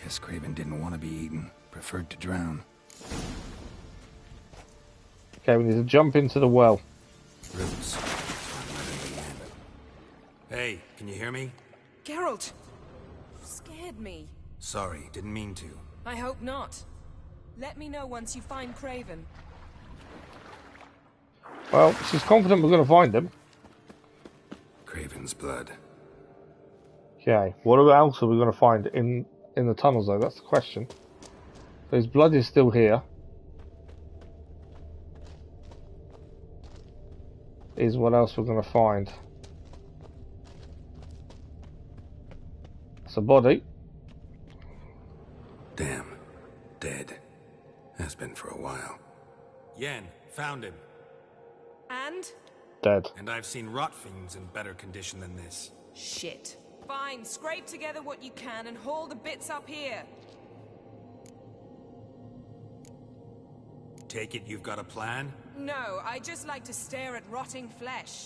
Guess Craven didn't want to be eaten. Preferred to drown. Okay, we need to jump into the well. Roots. Hey, can you hear me? Geralt! You scared me. Sorry, didn't mean to. I hope not. Let me know once you find Craven. Well, she's confident we're going to find him. Craven's blood. Okay, what else are we going to find in the tunnels though? That's the question. So his blood is still here. Is what else we're going to find. It's a body. Damn. Dead. Has been for a while. Yen, found him. And? Dead. And I've seen rot fiends in better condition than this. Shit. Fine, scrape together what you can and haul the bits up here. Take it you've got a plan? No, I just like to stare at rotting flesh.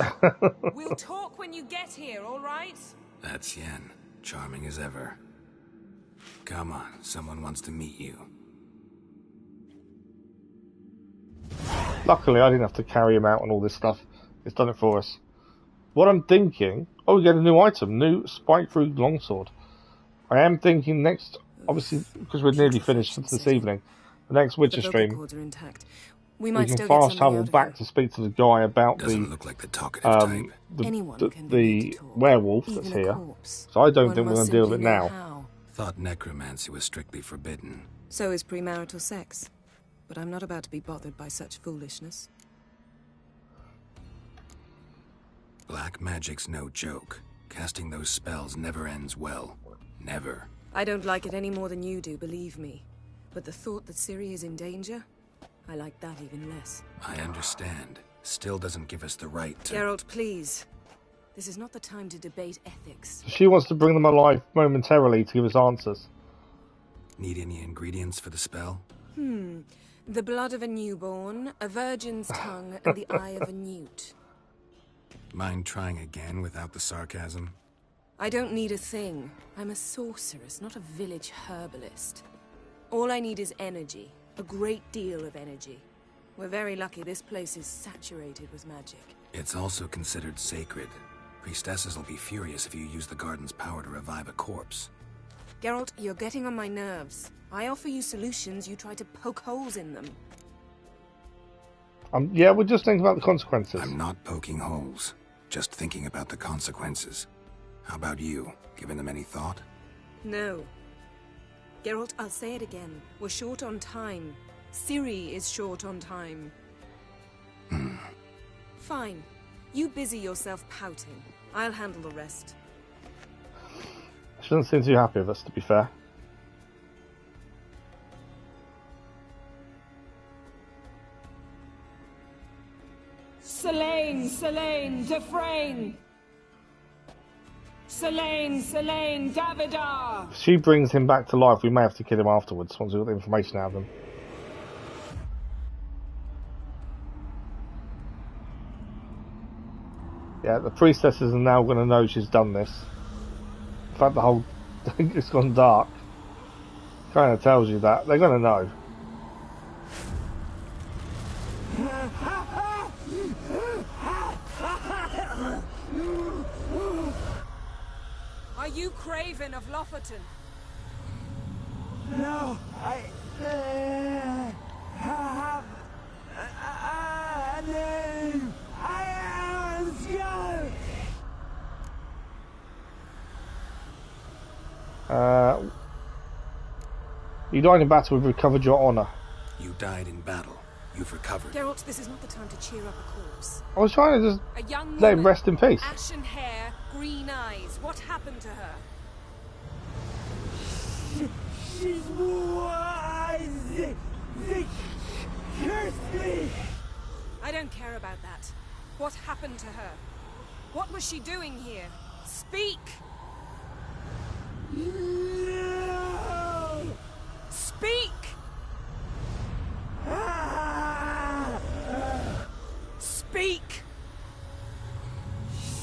We'll talk when you get here, all right? That's Yen. Charming as ever. Come on, someone wants to meet you. Luckily, I didn't have to carry him out and all this stuff. It's done it for us. What I'm thinking... Oh, we get a new item. New spike-through longsword. I am thinking next... Obviously, because we're nearly finished this evening. The next Witcher stream... We can fast travel back to speak to the guy about the werewolf that's here. So I don't think we're going to deal with it now. Thought necromancy was strictly forbidden. So is premarital sex. But I'm not about to be bothered by such foolishness. Black magic's no joke. Casting those spells never ends well. Never. I don't like it any more than you do, believe me. But the thought that Ciri is in danger, I like that even less. I understand. Still doesn't give us the right to... Geralt, please. This is not the time to debate ethics. She wants to bring them alive momentarily to give us answers. Need any ingredients for the spell? The blood of a newborn, a virgin's tongue, and the eye of a newt. Mind trying again without the sarcasm? I don't need a thing. I'm a sorceress, not a village herbalist. All I need is energy. A great deal of energy. We're very lucky this place is saturated with magic. It's also considered sacred. Priestesses will be furious if you use the garden's power to revive a corpse. Geralt, you're getting on my nerves. I offer you solutions, you try to poke holes in them. Yeah, we're just thinking about the consequences. I'm not poking holes. Just thinking about the consequences. How about you? Given them any thought? No. Geralt, I'll say it again. We're short on time. Ciri is short on time. Fine. You busy yourself pouting. I'll handle the rest. She doesn't seem too happy with us, to be fair. Selene, Dufresne! Selene, Davidar! If she brings him back to life, we may have to kill him afterwards once we've got the information out of him. Yeah, the priestesses are now going to know she's done this. In fact, the whole thing has gone dark. Kind of tells you that. They're going to know. Are you Craven of Lofoten? No, I have a name. I am Skull. You died in battle. We've recovered your honour. You died in battle. You've recovered. Geralt, this is not the time to cheer up a corpse. I was trying to just A young let him woman, rest in peace. ashen hair, green eyes. What happened to her? She's wise. They cursed me. I don't care about that. What happened to her? What was she doing here? Speak! No. Speak! Speak!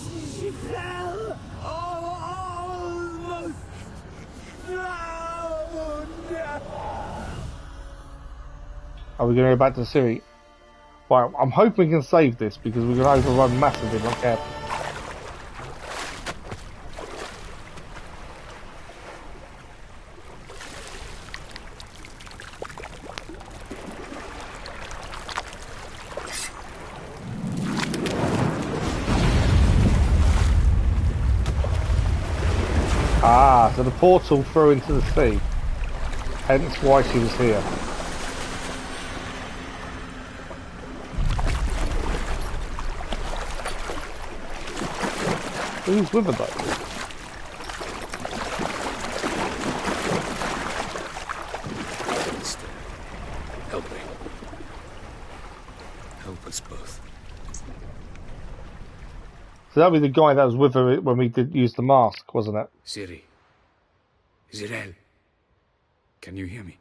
She fell almost drowned. Are we going to go back to Ciri? Well, I'm hoping we can save this because we're going to overrun massively if not careful. Ah, so the portal threw into the sea. Hence why she was here. Who's with her though? Help me. Help us both. So that'd be the guy that was with her when we did use the mask, wasn't it? Ciri. Zirel. Can you hear me?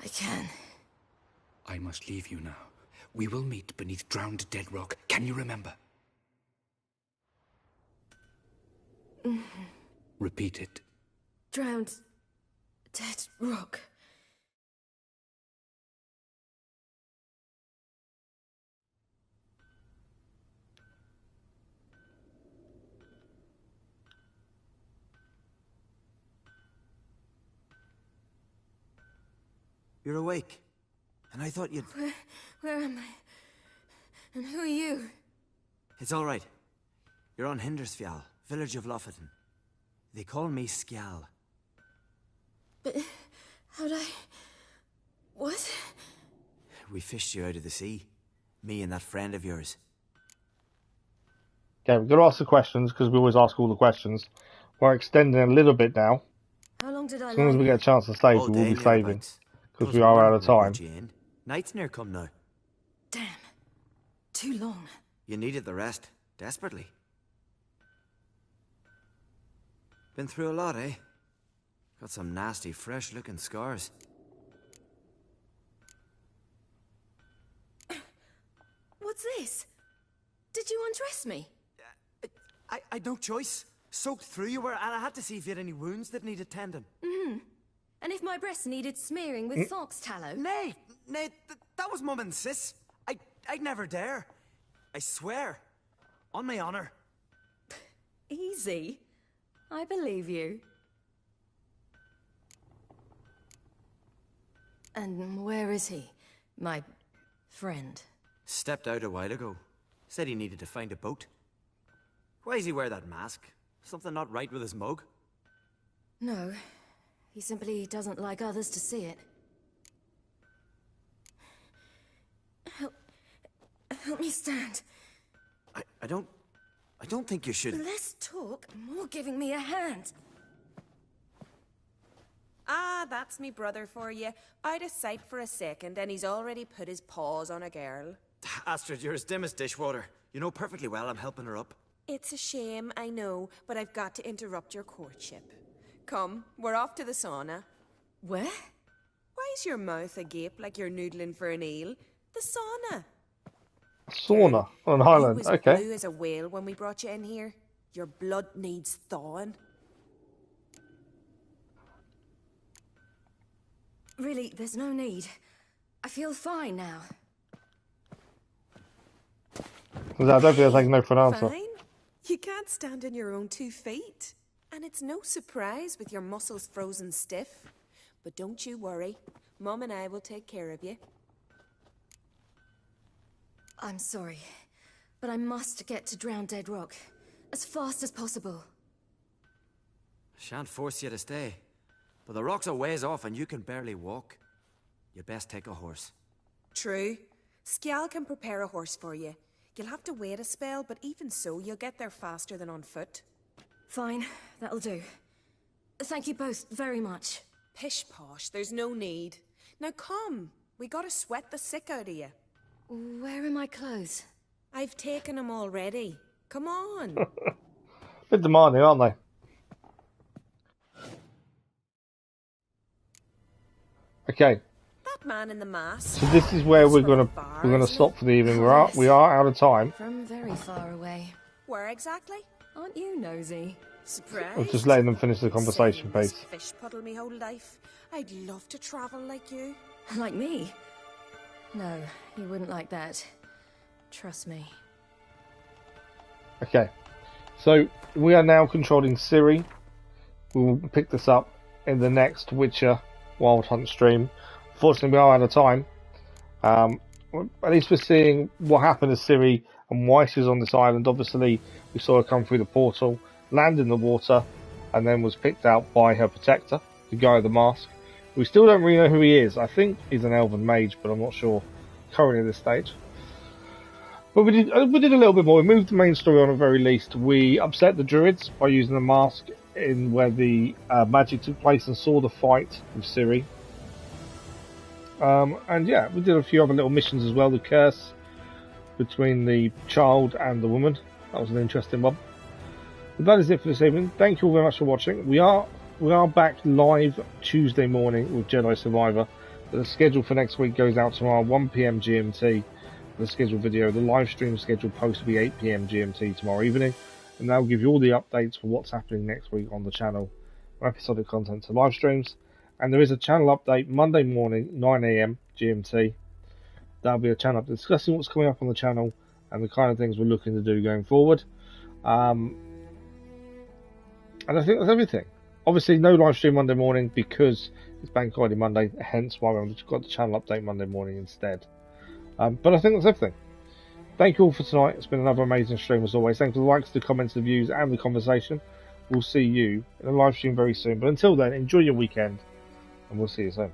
I can. I must leave you now. We will meet beneath drowned dead rock. Can you remember? Repeat it. Drowned. Dead rock. You're awake. And I thought you'd... Where am I? And who are you? It's all right. You're on Hindersfjall, village of Lofoten. They call me Skjall. But how'd I... What? We fished you out of the sea. Me and that friend of yours. Okay, we've got to ask the questions because we always ask all the questions. We're extending a little bit now. How long did I As long as we get a chance to save, we will be saving. Because we are out of time. Night's near come now. Damn. Too long. You needed the rest. Desperately. Been through a lot, eh? Got some nasty, fresh-looking scars. What's this? Did you undress me? I'd no choice. Soaked through you were, and I had to see if you had any wounds that needed tending. Mm-hmm. And if my breasts needed smearing with fox tallow? Nay, that was Mum and Sis. I'd never dare. I swear. On my honor. Easy. I believe you. And where is he? My friend? Stepped out a while ago. Said he needed to find a boat. Why does he wear that mask? Something not right with his mug? No. He simply doesn't like others to see it. Help me stand. I don't think you should. Less talk, more giving me a hand. Ah, that's me brother for you. Out of sight for a second, and he's already put his paws on a girl. Astrid, you're as dim as dishwater. You know perfectly well I'm helping her up. It's a shame, I know, but I've got to interrupt your courtship. Come, we're off to the sauna. Where? Why is your mouth agape like you're noodling for an eel? The sauna. Sauna on an island. You was Okay. blue as a whale when we brought you in here. Your blood needs thawing. Really, there's no need. I feel fine now. I don't think that's taking no for an answer. Fine? You can't stand on your own 2 feet. And it's no surprise with your muscles frozen stiff. But don't you worry. Mum and I will take care of you. I'm sorry, but I must get to Drowned Dead Rock as fast as possible. Shan't force you to stay. But the rock's a ways off and you can barely walk. You'd best take a horse. True. Skjal can prepare a horse for you. You'll have to wait a spell, but even so, you'll get there faster than on foot. Fine, that'll do. Thank you both very much. Pish posh, there's no need. Now come, we gotta sweat the sick out of you. Where are my clothes? I've taken them already. Come on. Bit demanding, aren't they? Okay. That man in the mask. So this is where we're gonna stop for the evening. We are out of time. From very far away. Where exactly? Aren't you nosy? Surprised? I'm just letting them finish the conversation, please. Fish puddle me whole life. I'd love to travel like you. Like me? No, you wouldn't like that. Trust me. Okay. So we are now controlling Ciri. We will pick this up in the next Witcher Wild Hunt stream. Unfortunately, we are out of time. At least we're seeing what happened to Ciri and why she's on this island. Obviously, we saw her come through the portal, land in the water, and then was picked out by her protector, the guy with the mask. We still don't really know who he is. I think he's an elven mage, but I'm not sure currently at this stage. But we did a little bit more. We moved the main story on at very least. We upset the druids by using the mask in where the magic took place and saw the fight with Ciri. And yeah, we did a few other little missions as well. The curse between the child and the woman. That was an interesting one. But that is it for this evening. Thank you all very much for watching. We are back live Tuesday morning with Jedi Survivor. The schedule for next week goes out tomorrow 1 PM GMT. The scheduled video, the live stream scheduled post will be 8 PM GMT tomorrow evening, and that'll give you all the updates for what's happening next week on the channel, from episodic content to live streams. And there is a channel update Monday morning 9 AM GMT. That'll be a channel update discussing what's coming up on the channel and the kind of things we're looking to do going forward. And I think that's everything. Obviously no live stream Monday morning because it's Bank Holiday Monday, hence why we've got the channel update Monday morning instead. But I think that's everything. Thank you all for tonight. It's been another amazing stream as always. Thanks for the likes, the comments, the views, and the conversation. We'll see you in a live stream very soon. But until then, enjoy your weekend, and we'll see you soon.